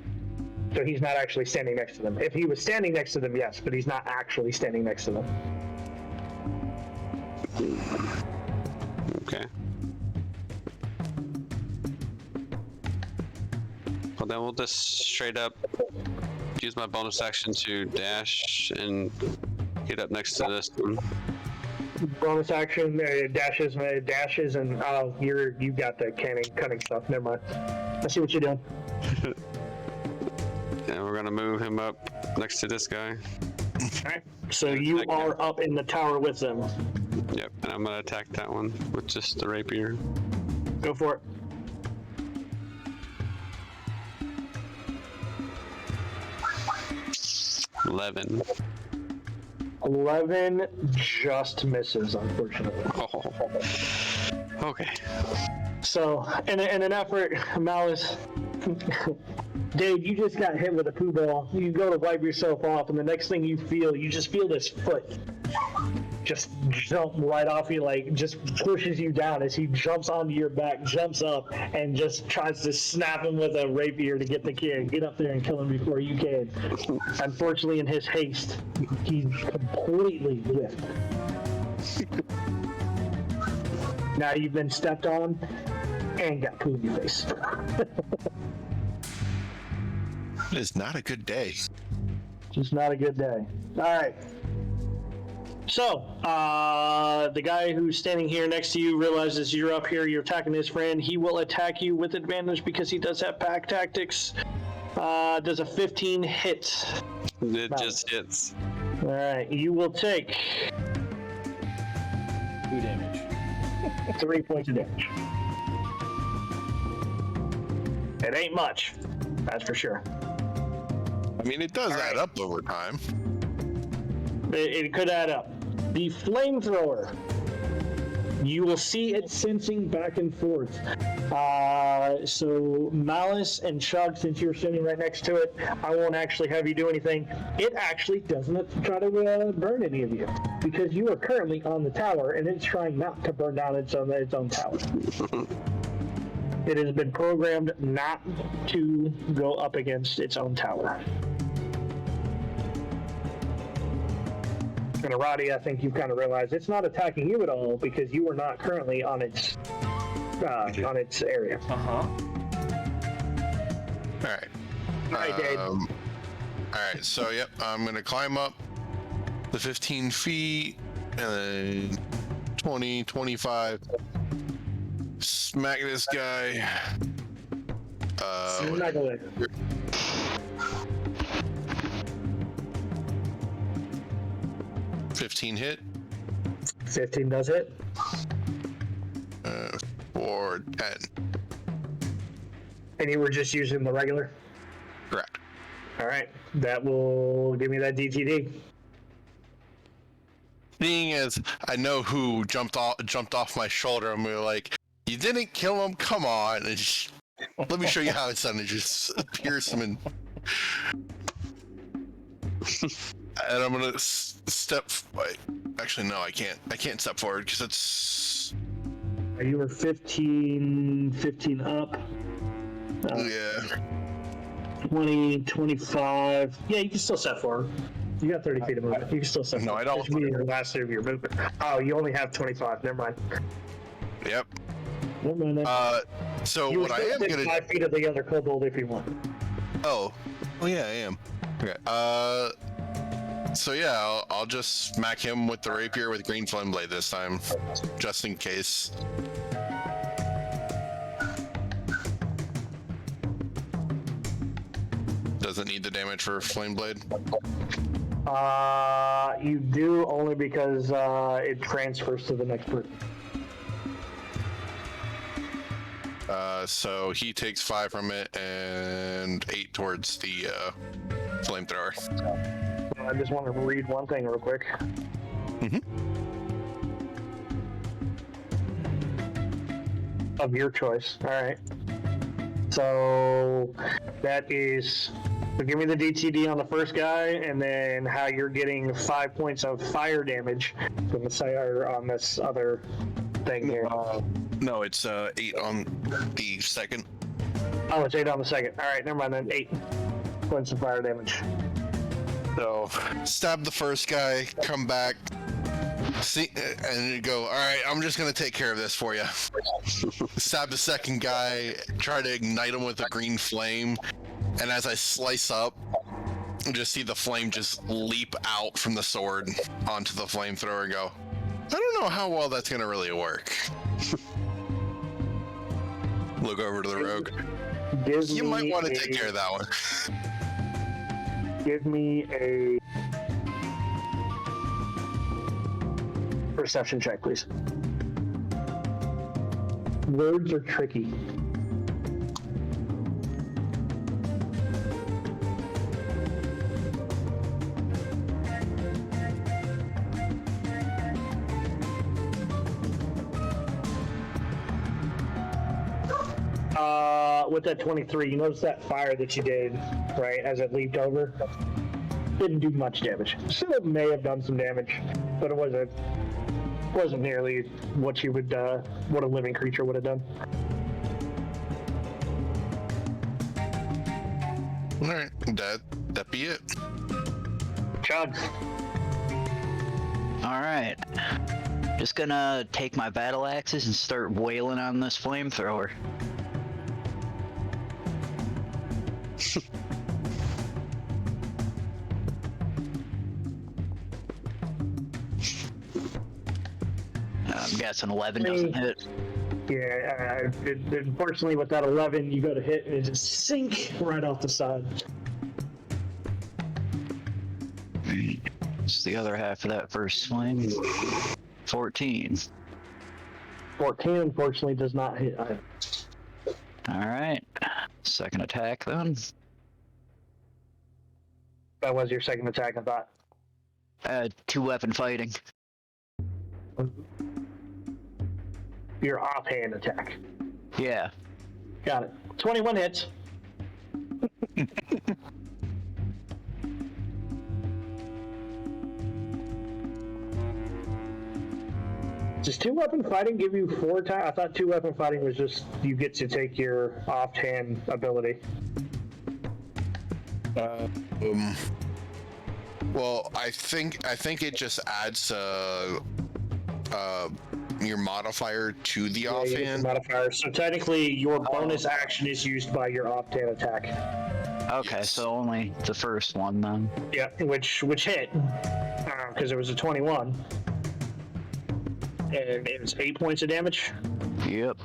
So he's not actually standing next to them. If he was standing next to them, yes, but he's not actually standing next to them. Okay. Well, then we'll just straight up use my bonus action to dash and get up next to this one. Bonus action, dashes, and oh, you got the cunning stuff. Never mind. I see what you're doing. And we're gonna move him up next to this guy. Alright. So you are up in the tower with them. Yep, and I'm gonna attack that one with just the rapier. Go for it. $11. 11 just misses, unfortunately. Oh. Okay. So, in an effort, Malice, Dave, you just got hit with a poo ball. You go to wipe yourself off, and the next thing you just feel this foot just jump right off you, like just pushes you down as he jumps onto your back, jumps up, and just tries to snap him with a rapier to get the kid, get up there and kill him before you can. Unfortunately, in his haste, he's completely whiffed. Now you've been stepped on and got poo in your face. It is not a good day. Just not a good day. All right. So, the guy who's standing here next to you realizes you're up here, you're attacking his friend. He will attack you with advantage because he does have pack tactics. Does a 15 hit? It just hits. All right. You will take 2 damage. 3 points of damage. It ain't much. That's for sure. I mean, it does add up over time. It could add up. The flamethrower, you will see it sensing back and forth. So Malice and Chug, since you're sitting right next to it, I won't actually have you do anything. It actually doesn't try to burn any of you because you are currently on the tower and it's trying not to burn down its own tower. It has been programmed not to go up against its own tower. And Arati, I think you've kind of realized it's not attacking you at all because you are not currently on its area. Uh-huh. All right. All right, Dave. All right. So, yep, I'm gonna climb up the 15 feet and then 20, 25. Smack this guy. Smack away. 15 hit. 15 does hit. 4, 10. And you were just using the regular? Correct. All right. That will give me that DTD. Being as I know who jumped off my shoulder, and we were like, "You didn't kill him? Come on!" And just, let me show you how it's done. And just pierce him and I'm gonna step. Wait, actually, no, I can't. I can't step forward because it's. You were 15 up. Yeah. 20, 25. Yeah, you can still step forward. You got 30 feet of movement. You can still step forward. No, I don't. That should be your last of your movement. Oh, you only have 25. Never mind. Yep. Never mind that. So You what I am gonna. 5 feet of the other kobold if you want. Oh. Oh yeah, I am. Okay. So yeah, I'll just smack him with the rapier with green flame blade this time, just in case. Doesn't need the damage for flame blade. You do only because it transfers to the next person. So he takes 5 from it and 8 towards the flamethrower. I just want to read one thing real quick. Of your choice. All right. So that is. So give me the DTD on the first guy, and then how you're getting 5 points of fire damage from the fire on this other thing here. No, it's 8 on the second. Oh, it's 8 on the second. All right, never mind then. 8 points of fire damage. So stab the first guy, come back, see, and you go. All right, I'm just gonna take care of this for you. Stab the second guy, try to ignite him with a green flame, and as I slice up, you just see the flame just leap out from the sword onto the flamethrower. And go. I don't know how well that's gonna really work. Look over to the rogue. You might want to take care of that one. Give me a perception check, please. Words are tricky. With that 23, you notice that fire that you did, right, as it leaped over? Didn't do much damage. Still may have done some damage, but it wasn't nearly what you would, what a living creature would have done. Alright, that be it. Chug. Alright. Just gonna take my battle axes and start wailing on this flamethrower. I'm guessing 11 doesn't hit. Yeah, unfortunately with that 11, you go to hit and it just sink right off the side. It's the other half of that first swing. 14. 14, unfortunately, does not hit either. Alright. Second attack then. That was your second attack, I thought. 2-weapon fighting. Your offhand attack. Yeah. Got it. 21 hits. Does 2-weapon fighting give you 4 times? I thought 2-weapon fighting was just you get to take your offhand ability. Well, I think it just adds your modifier to the offhand. Modifier. So technically, your bonus action is used by your offhand attack. Okay, Yes. so only the first one then. Yeah, which hit because it was a 21, and it was 8 points of damage. Yep.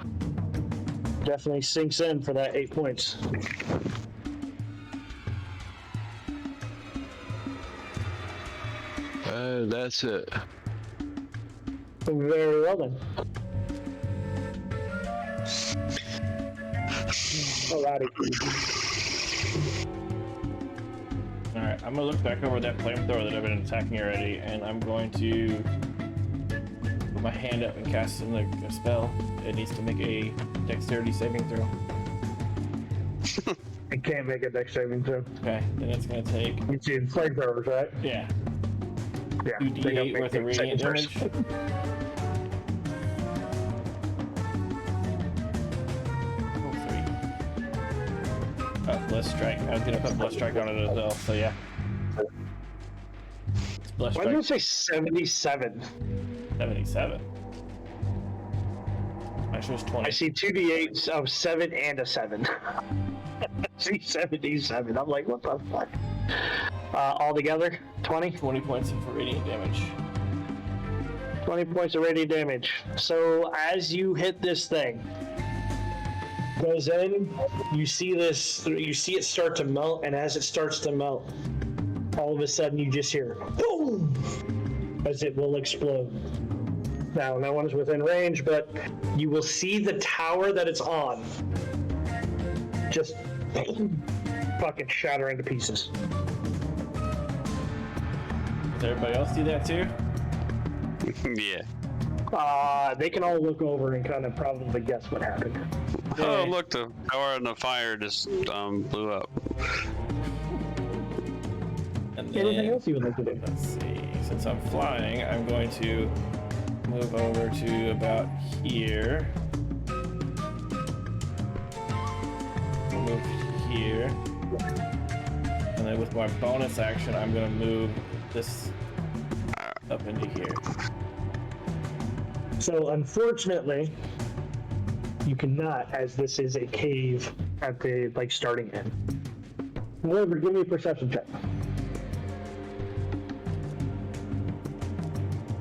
Definitely sinks in for that 8 points. That's it. Very well then. Alrighty. Alright, I'm gonna look back over that flamethrower that I've been attacking already, and I'm going to put my hand up and cast a spell. It needs to make a dexterity saving throw. It can't make a dex saving throw. Okay, then it's gonna take, You see flamethrowers, right? yeah, Yeah. they don't 2d8 make worth of dex saving radiant throws. damage. Oh, 3. Bless strike. I was gonna put bless strike on it as well, so yeah. It's bless Why did you strike say 77? 77. Actually, it's 20. I see 2d8s of 7 and a 7. I see 77. I'm like, what the fuck? All together, 20? 20 points of radiant damage. 20 points of radiant damage. So as you hit this thing, goes in, you see it start to melt, and as it starts to melt, all of a sudden you just hear boom as it will explode. Now, no one is within range, but you will see the tower that it's on just fucking shatter into pieces. Does everybody else do that too? Yeah. They can all look over and kind of probably guess what happened. Oh, look, the tower on the fire just blew up. And Anything then, else you would like to do? let's see. Since I'm flying, I'm going to move over to about here. Move here. And then with my bonus action, I'm gonna move this up into here. So unfortunately, you cannot, as this is a cave at the starting end. However, give me a perception check.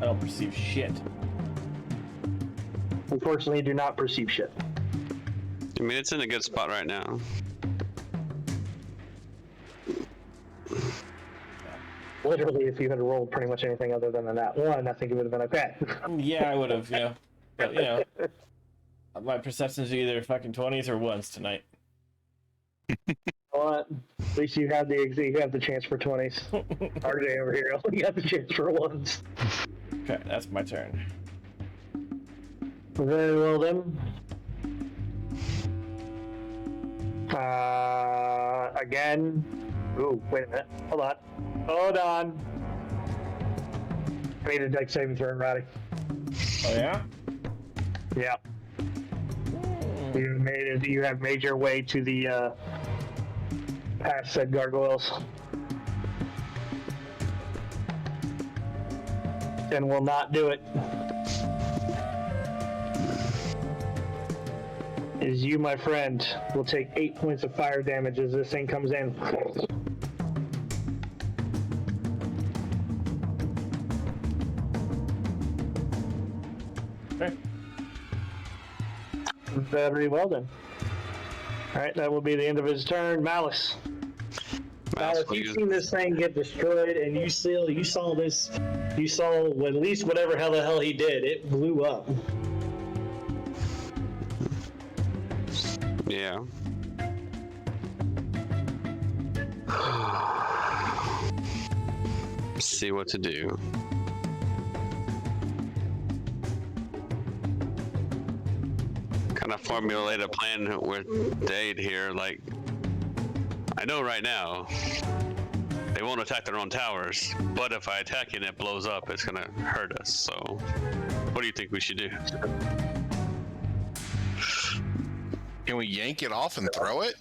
I don't perceive shit. Unfortunately, you do not perceive shit. I mean, it's in a good spot right now. Literally, if you had rolled pretty much anything other than that one, I think it would have been okay. Yeah, I would have, But, my perceptions are either fucking 20s or 1s tonight. What? At least you have the chance for 20s. RJ over here only got the chance for 1s. Okay, that's my turn. Very well then. Again. Ooh, wait a minute. Hold on. I need a dex saving throw, Roddy. Oh yeah? Yeah. You have made your way to the past said gargoyles. And will not do it. Is you, my friend, will take 8 points of fire damage as this thing comes in. Okay. Very well then. Alright, that will be the end of his turn. Malice. Malice, you've seen this thing get destroyed, and you saw this. You saw at least whatever the hell he did. It blew up. Yeah. See what to do. Kind of formulate a plan with Dade here. Like, I know right now they won't attack their own towers, but if I attack it and it blows up, it's gonna hurt us. So, what do you think we should do? Can we yank it off and throw it?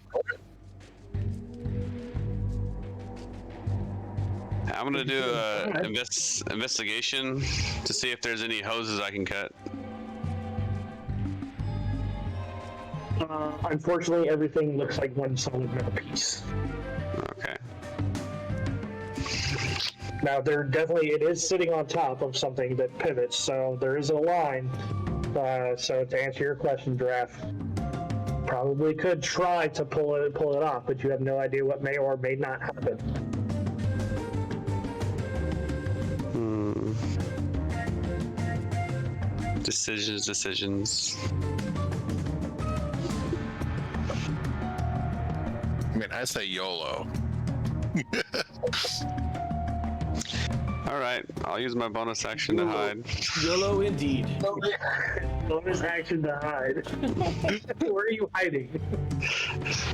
I'm gonna do a investigation to see if there's any hoses I can cut. Unfortunately, everything looks like one solid metal piece. Okay. Now, it is sitting on top of something that pivots, so there is a line. So to answer your question, Giraffe, probably could try to pull it off, but you have no idea what may or may not happen. Decisions. I mean, I say YOLO. All right, I'll use my bonus action to hide. YOLO indeed. Bonus action to hide. Where are you hiding?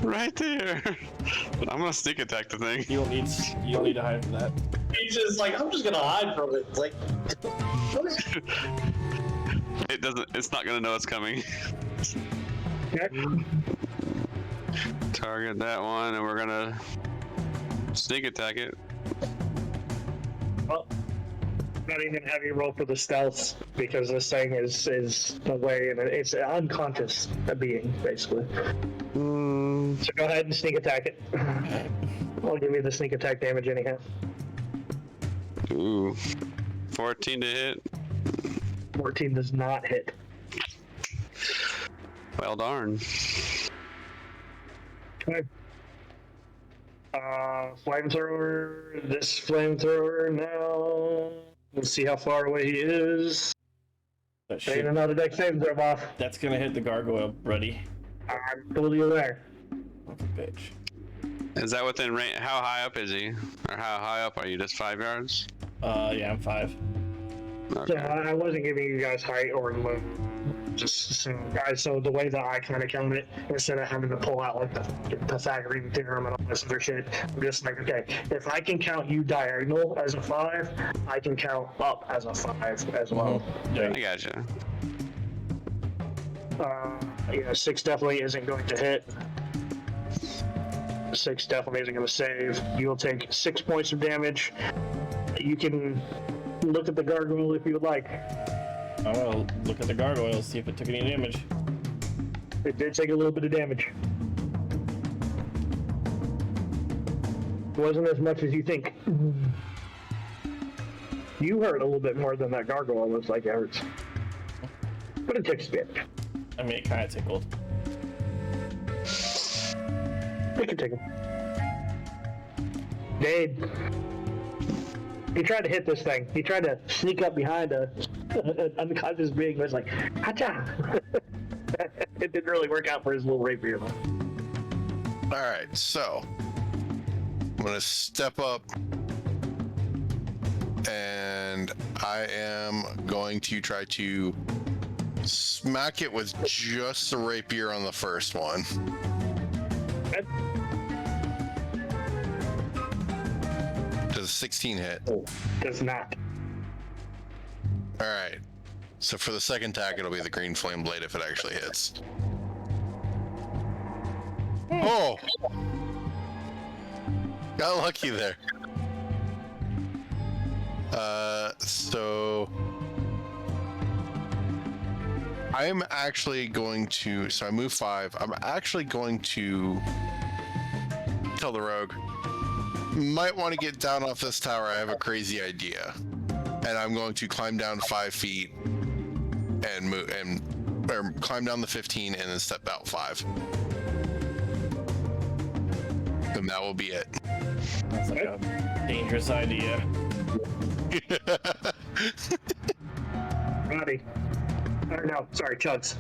Right there. I'm gonna sneak attack the thing. You don't need to hide from that. He's just like, I'm just gonna hide from it. It's like, It's not gonna know it's coming. Okay. Target that one, and we're gonna sneak attack it. Well, not even have you roll for the stealth because this thing is away and it's an unconscious being basically. So go ahead and sneak attack it. I'll give you the sneak attack damage anyhow. Ooh, 14 to hit. 14 does not hit. Well darn. Okay. Flamethrower. This flamethrower now. Let's see how far away he is. Ain't another deck saving throw off. That's gonna hit the gargoyle, buddy. I'm fully aware. That's a bitch. Is that within range? How high up is he? Or how high up are you? Just 5 yards? Yeah, I'm 5. Okay. So I wasn't giving you guys height or look. So the way that I kind of count it, instead of having to pull out like the Pythagorean theorem and all this other shit, I'm just like, okay, if I can count you diagonal as a 5, I can count up as a 5 as well. Yeah. I gotcha. Yeah, 6 definitely isn't going to hit. 6 definitely isn't going to save. You'll take 6 points of damage. You can look at the gargoyle if you would like. I will look at the gargoyle, see if it took any damage. It did take a little bit of damage. It wasn't as much as you think. You hurt a little bit more than that gargoyle looks like it hurts. But it took some damage. I mean, it kind of tickled. It can take him. Dade. He tried to hit this thing. He tried to sneak up behind an unconscious being. It was like, hacha! It didn't really work out for his little rapier. All right, so I'm gonna step up, and I am going to try to smack it with just the rapier on the first one. Does 16 hit? Oh, does not. All right. So for the second attack, it'll be the green flame blade if it actually hits. Oh! Got lucky there. So I'm actually going to, so I move 5. I'm actually going to tell the rogue, might want to get down off this tower. I have a crazy idea. And I'm going to climb down 5 feet and move, or climb down the 15 and then step out 5. And that will be it. That's like a dangerous idea. Roddy. No, sorry, Chugs.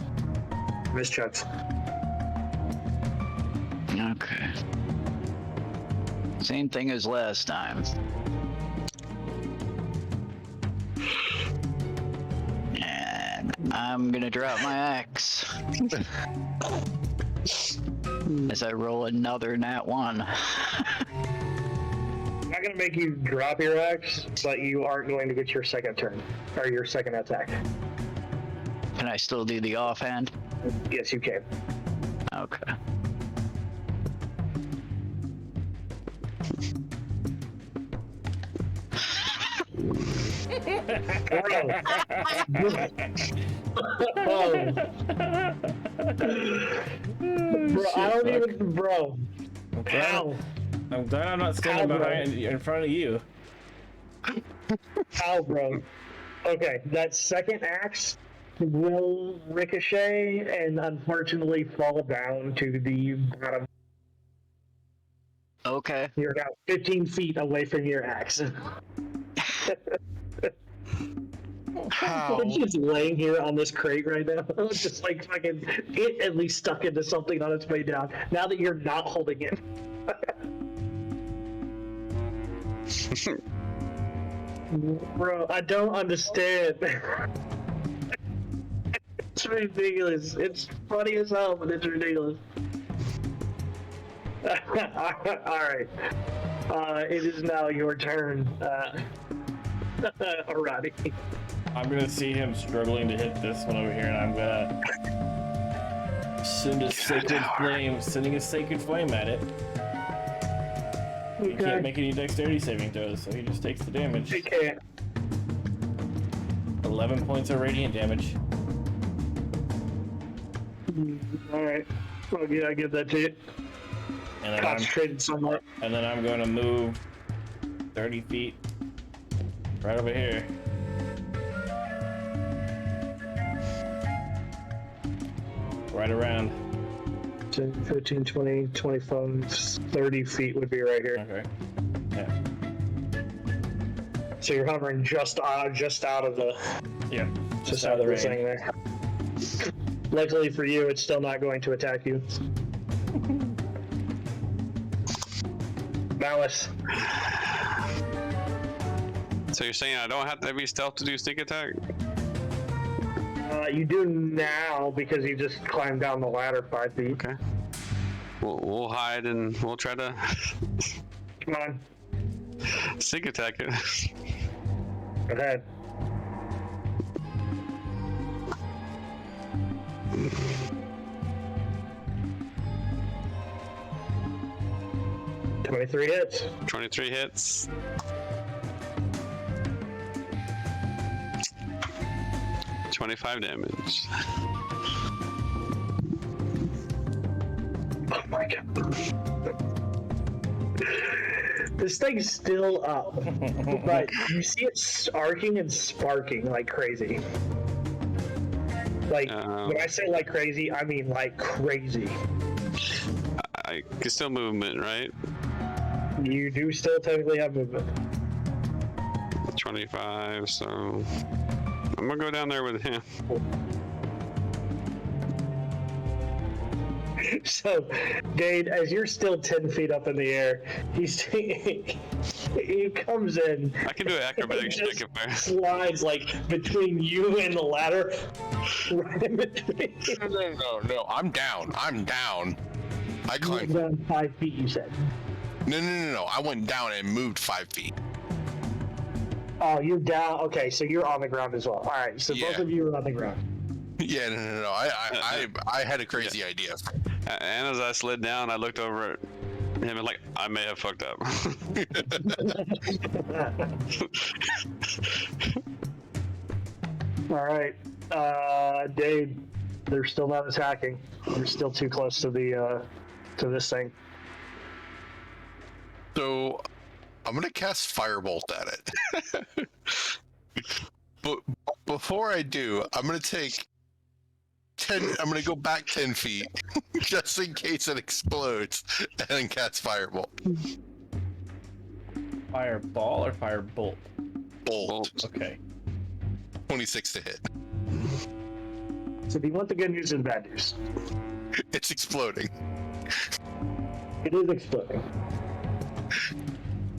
Miss Chugs. Okay. Same thing as last time. And I'm gonna drop my axe. As I roll another nat 1. I'm not gonna make you drop your axe, but you aren't going to get your second turn, or your second attack. Can I still do the offhand? Yes, you can. Okay. Bro, I don't even, bro. How? I'm glad I'm not standing behind in front of you. How, bro? Okay, that second axe will ricochet and unfortunately fall down to the bottom. Okay. You're now 15 feet away from your axe. How? I'm just laying here on this crate right now. Just like fucking, it at least stuck into something on its way down. Now that you're not holding it. Bro, I don't understand. It's ridiculous. It's funny as hell, but it's ridiculous. Alright. It is now your turn. Alrighty. I'm gonna see him struggling to hit this one over here, and I'm gonna send a sacred flame, sending a sacred flame at it. He can't make any dexterity saving throws, so he just takes the damage. He can't. 11 points of radiant damage. Alright. Well, yeah, I give that to you. And then Concentrated somewhat. And then I'm going to move 30 feet right over here. Right around. 10, 15, 20, 25, 30 feet would be right here. Okay. Yeah. So you're hovering just out of the Yeah. just out of the thing there. Luckily for you, it's still not going to attack you. Malice. So you're saying I don't have to be stealth to do sneak attack? You do now because you just climbed down the ladder 5 feet. Okay. We'll hide and we'll try to Come on, sneak attack it. go ahead. $23 hits. 23 hits. $25 damage. Oh my god. This thing's still up, but you see it arcing and sparking like crazy. Like, when I say like crazy, I mean like crazy. I can still movement, right? You do still technically have movement. 25, so I'm gonna go down there with him. So, Dade, as you're still 10 feet up in the air, he comes in. I can do an acrobatics check if I. Slides like between you and the ladder, right in between. No, I'm down. I You climbed. went down 5 feet, you said. No. I went down and moved 5 feet. Oh, you're down. Okay, so you're on the ground as well. All right, so both Yeah. of you are on the ground. Yeah, no. I had a crazy idea. And as I slid down, I looked over at him and like, I may have fucked up. All right, Dade, they're still not attacking. You're still too close to the to this thing. So I'm gonna cast Firebolt at it. But before I do, I'm gonna take 10. I'm gonna go back 10 feet just in case it explodes, and then cast Firebolt. Fireball or firebolt? Bolt. Okay. 26 to hit. So do you want the good news or the bad news? It's exploding. It is exploding.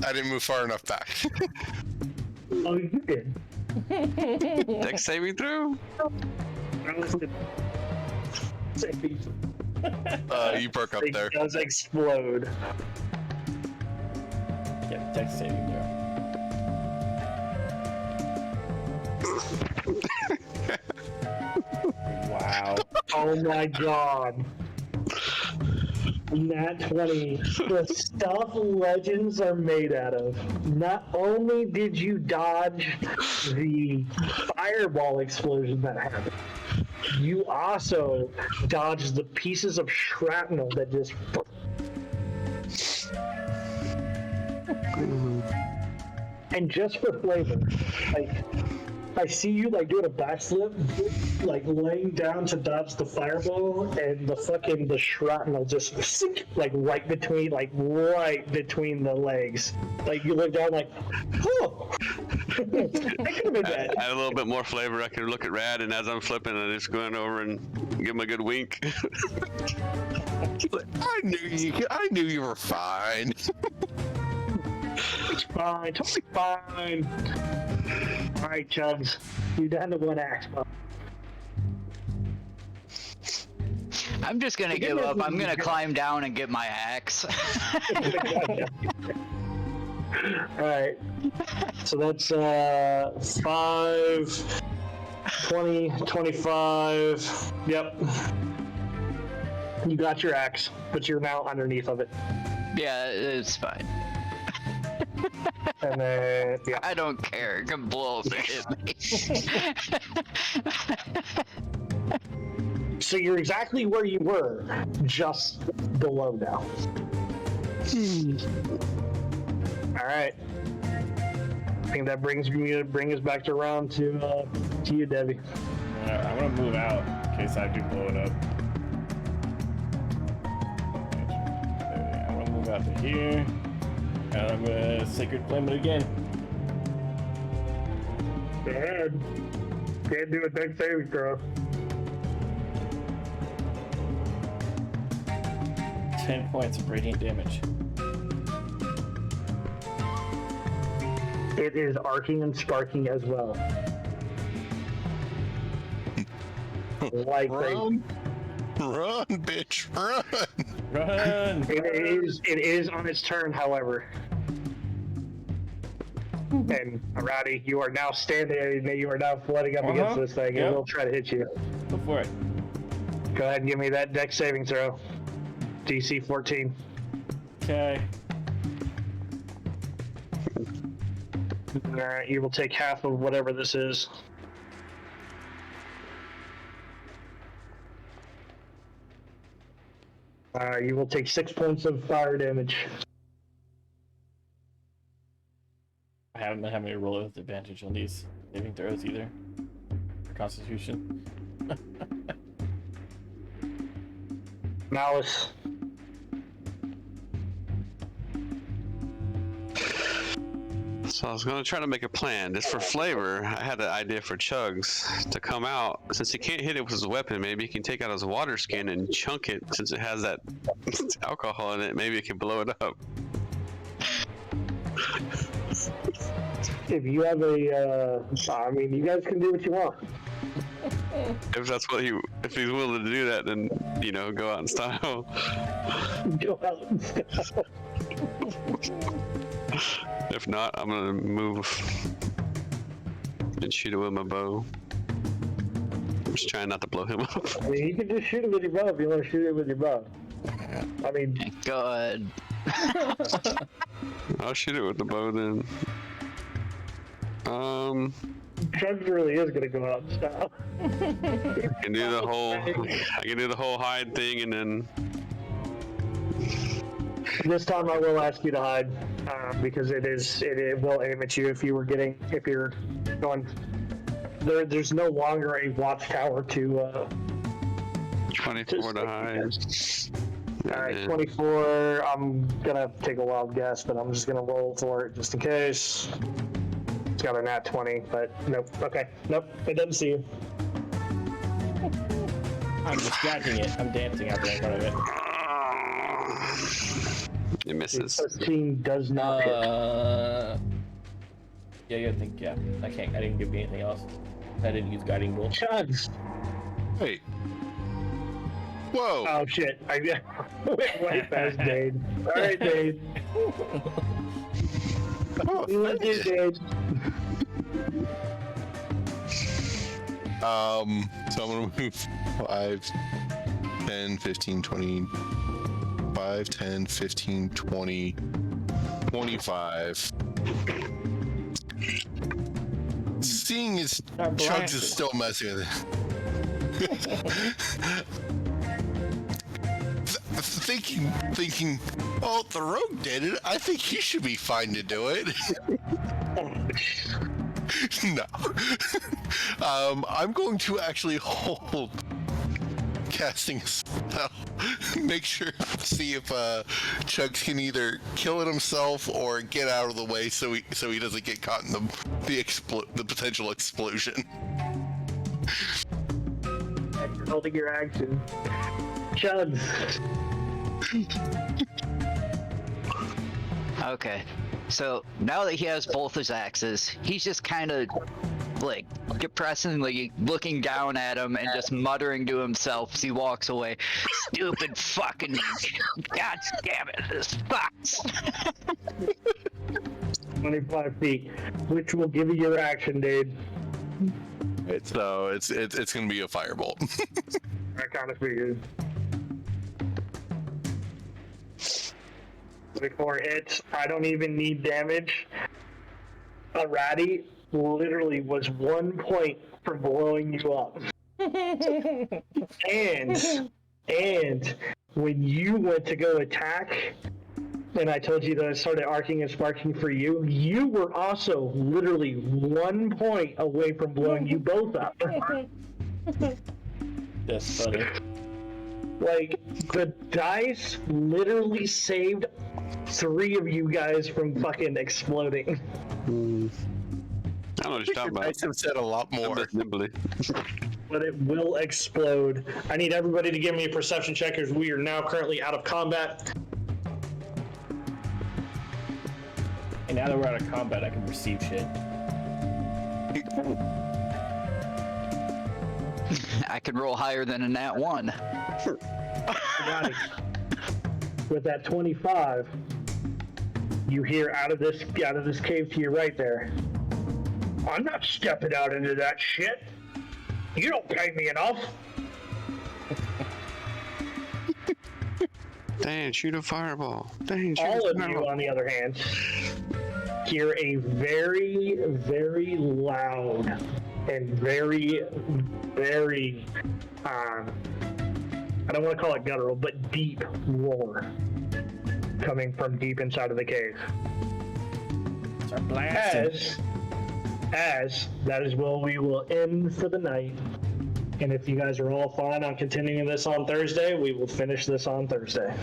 I didn't move far enough back. Oh, you did. Dex saving throw? That was the saving. You broke up It there. does explode. Yeah, dex saving throw. Wow. Oh my god. Nat 20. The stuff legends are made out of. Not only did you dodge the fireball explosion that happened, you also dodged the pieces of shrapnel that just. And just for flavor, like, I see you like doing a backflip, like laying down to dodge the fireball, and the shrapnel just sink, like right between the legs. Like you look down, like, oh, I could have been bad. Add a little bit more flavor. I can look at Rad, and as I'm flipping, I'm just going over and give him a good wink. I knew you were fine. It's fine, totally fine. All right, Chugs, you down to one axe. I'm just gonna give up. I'm gonna climb down and get my axe. Alright. So that's 5, 20, 25. Yep. You got your axe, but you're now underneath of it. Yeah, it's fine. And then, yeah. I don't care. It can blow up and hit me. So you're exactly where you were, just below now. Alright. I think that brings us back to round to you, Debbie. I'm gonna move out in case I do blow it up. I'm gonna move out to here. And I'm gonna Sacred Flame it again. Go ahead. Can't do a deck saving throw. 10 points of radiant damage. It is arcing and sparking as well. likely. Run, bitch, run! Run! It is on its turn, however. And Arati, you are now standing. You are now flooding up against this thing. Yep. It will try to hit you. Go for it. Go ahead and give me that dex saving throw. DC 14. Okay. Alright, you will take half of whatever this is. You will take 6 points of fire damage. I haven't been having to roll with advantage on these saving throws either. For Constitution. Malice. So I was gonna try to make a plan. Just for flavor, I had an idea for Chugs to come out. Since he can't hit it with his weapon, maybe he can take out his water skin and chunk it. Since it has that alcohol in it, maybe it can blow it up. If you have a, I mean, you guys can do what you want. If that's what if he's willing to do that, then go out in style. Go out and stuff. If not, I'm gonna move and shoot it with my bow. I'm just trying not to blow him up. I mean, you can just shoot it with your bow if you want to shoot it with your bow. I mean, Go ahead. I'll shoot it with the bow then. Chugs really is gonna go out and stop. I can do the whole hide thing and then. This time I will ask you to hide, because it will aim at you if you're going. There's no longer a watchtower to. 24 to hide. Alright, 24. I'm gonna take a wild guess, but I'm just gonna roll for it just in case. It's got a nat 20, but nope. Okay, nope. It doesn't see you. I'm distracting it. I'm dancing out there in front of it. It misses. 13 does not hit. Yeah, you think, yeah. I didn't give you anything else. I didn't use guiding bolt. Chugs. Wait. Whoa! Oh shit! I went way past Dade. All right, Dade. You want to do, Dade? So I'm gonna move 5, 10, 15, 20, 5, 10, 15, 20, 25. Seeing as Chugs is still messing with it. Thinking, oh, the rogue did it. I think he should be fine to do it. No. I'm going to actually hold casting a spell. Make sure to see if Chugs can either kill it himself or get out of the way so he doesn't get caught in the potential explosion. You're holding your action. Chugs. Okay, so now that he has both his axes, he's just kind of like depressingly looking down at him and just muttering to himself as he walks away. Stupid fucking god damn it, this sucks. 25 feet, which will give you your action, Dade. It's gonna be a firebolt. I kind of figured. 24 hits. I don't even need damage. A ratty literally was 1 point from blowing you up. and when you went to go attack, and I told you that I started arcing and sparking for you, you were also literally 1 point away from blowing you both up. That's funny. Like, the dice literally saved 3 of you guys from fucking exploding. I don't know what you're talking about. I have said a lot more. But it will explode. I need everybody to give me a perception check as we are now currently out of combat. And now that we're out of combat, I can receive shit. I can roll higher than a nat 1. With that 25, you hear out of this cave to your right there. I'm not stepping out into that shit. You don't pay me enough. Dang, shoot a fireball. Dang, shoot All a of fireball. you, on the other hand, hear a very, very loud and very, very, I don't want to call it guttural, but deep roar coming from deep inside of the cave. Start blasting. As that is where we will end for the night. And if you guys are all fine on continuing this on Thursday, we will finish this on Thursday.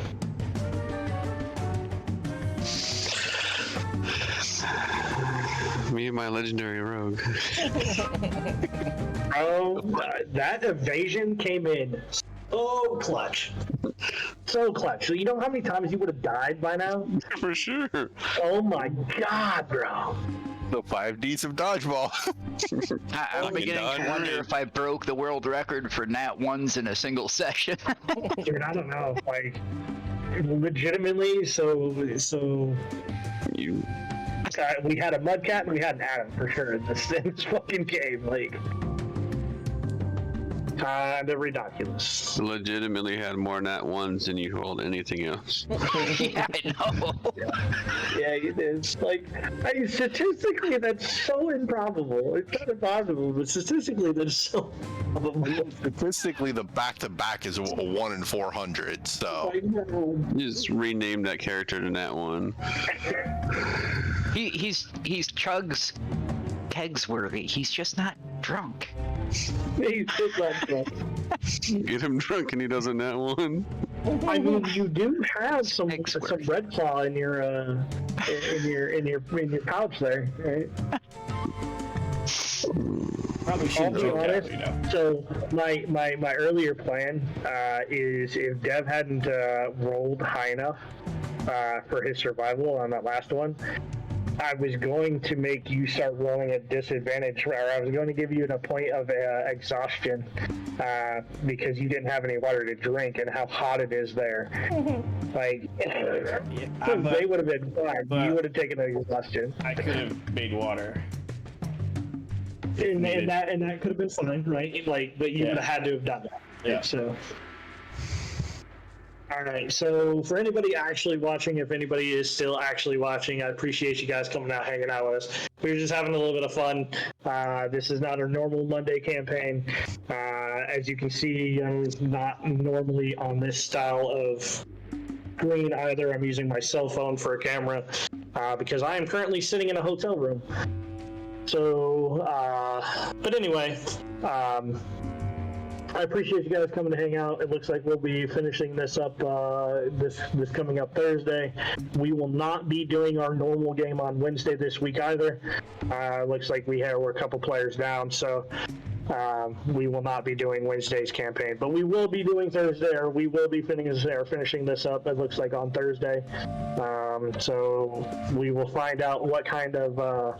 Me and my legendary rogue. Oh, that evasion came in so clutch. So clutch. So you know how many times you would have died by now? For sure. Oh my god, bro. The 5Ds of dodgeball. I'm beginning to wonder if I broke the world record for nat 1s in a single session. Dude, I don't know. Like, legitimately, so You. we had a mudcat and we had an Adam for sure in this fucking game. Like, kind of ridiculous. Legitimately had more nat 1s than you rolled anything else. Yeah, I know. Yeah, it is. Like, statistically, that's so improbable. It's not impossible, but statistically, that's so improbable. Statistically, the back-to-back is a 1 in 400, so... Just rename that character to nat 1. He's Chug's Kegsworthy. He's just not drunk. He's just not drunk. Get him drunk and he does a nat 1. I mean, you do have some Kegsworthy. Red Claw in your pouch there, right? Probably I'll shouldn't be joke that, honest. you know. So my earlier plan is if Dev hadn't rolled high enough for his survival on that last one, I was going to make you start rolling at disadvantage, or I was going to give you a point of exhaustion because you didn't have any water to drink and how hot it is there. Like, they would have been fine. You would have taken an exhaustion. I could have made water. And that could have been fine, right? Like, but you would have had to have done that. Right? Yeah. So. All right, so for anybody actually watching, if anybody is still actually watching, I appreciate you guys coming out, hanging out with us. We were just having a little bit of fun. This is not our normal Monday campaign. As you can see, I'm not normally on this style of screen either. I'm using my cell phone for a camera because I am currently sitting in a hotel room. So, but anyway, I appreciate you guys coming to hang out. It looks like we'll be finishing this up this coming up Thursday. We will not be doing our normal game on Wednesday this week either. Looks like we're a couple players down, so we will not be doing Wednesday's campaign. But we will be doing Thursday, or we will be finishing this up, it looks like, on Thursday. So we will find out what kind of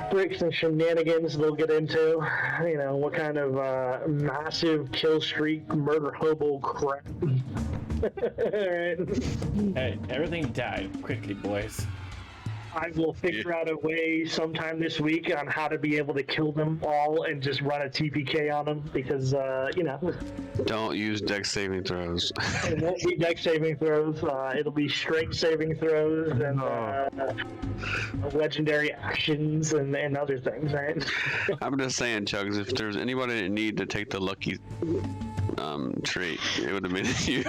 tricks and shenanigans they'll get into, you know, what kind of massive kill streak murder hobo crap. Alright. Hey, everything died quickly, boys. I will figure out a way sometime this week on how to be able to kill them all and just run a TPK on them because, you know. Don't use dex saving throws. It won't be dex saving throws. It'll be strength saving throws and legendary actions and other things, right? I'm just saying, Chugs, if there's anybody that need to take the lucky trait, it would have been you.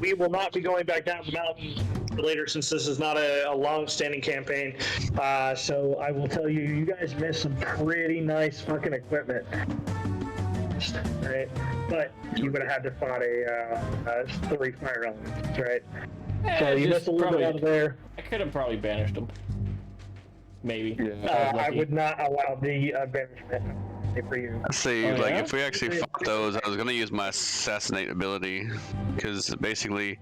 We will not be going back down the mountain later since this is not a long-standing campaign. So I will tell you, you guys missed some pretty nice fucking equipment. Right? But you would have had to fight a 3 fire elements, right? So you missed a little bit out of there. I could have probably banished them. Maybe. I would not allow the banishment for you. See, Oh, like, yeah? if we actually fought those, I was gonna use my assassinate ability, because basically,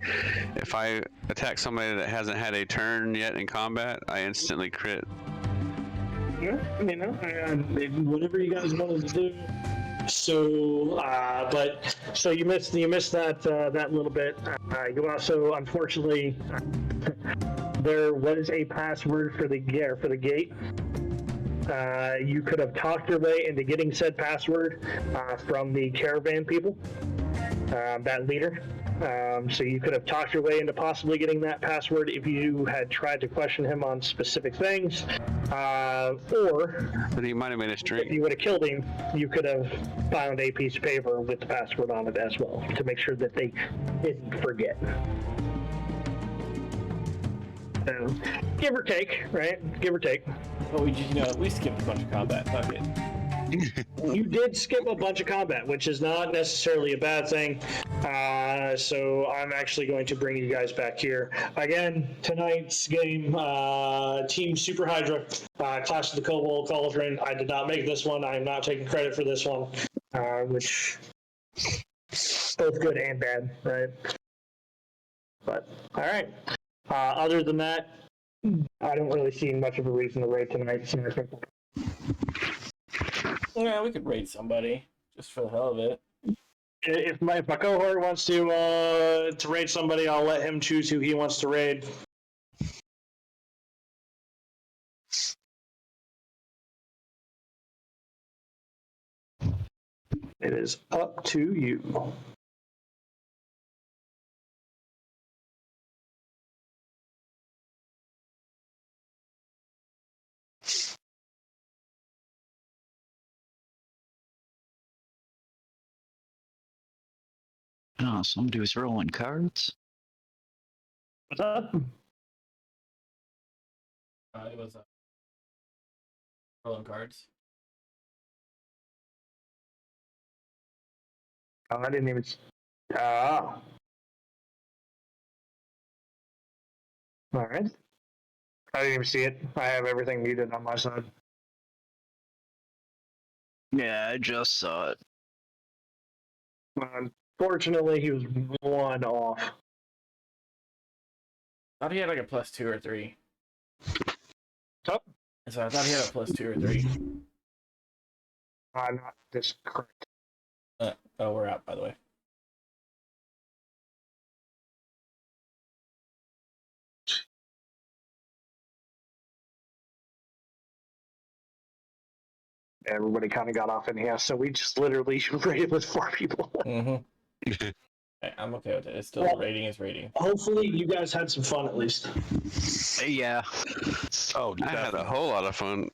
if I attack somebody that hasn't had a turn yet in combat, I instantly crit. Yeah, whatever you guys wanted to do. So, so you missed that little bit. You also, unfortunately, there was a password for the gate. You could have talked your way into getting said password from the caravan people, that leader. So you could have talked your way into possibly getting that password if you had tried to question him on specific things, or But he might have made a if string. you would have killed him, you could have found a piece of paper with the password on it as well to make sure that they didn't forget. So, give or take, right? Give or take. But we skipped a bunch of combat. Fuck it. You did skip a bunch of combat, which is not necessarily a bad thing. So I'm actually going to bring you guys back here. Again, tonight's game, Team Super Hydra, Clash of the Kobold, Cauldron. I did not make this one. I am not taking credit for this one, which both good and bad, right? But, all right. Other than that, I don't really see much of a reason to raid tonight. So I think Yeah, we could raid somebody just for the hell of it. if my cohort wants to raid somebody, I'll let him choose who he wants to raid. It is up to you. Oh, some dude's rolling cards. What's up? It was rolling cards. Oh, I didn't even. Ah. All right. I didn't even see it. I have everything muted on my side. Yeah, I just saw it. Unfortunately, he was one off. I thought he had like a +2 or 3. Up. So I thought he had a +2 or 3. Not this correct. Oh, we're out, by the way. Everybody kind of got off in here, so we just literally raided with 4 people. Mm-hmm. I'm okay with it. It's still rating is rating. Hopefully, you guys had some fun at least. Yeah. Oh, I had a whole lot of fun.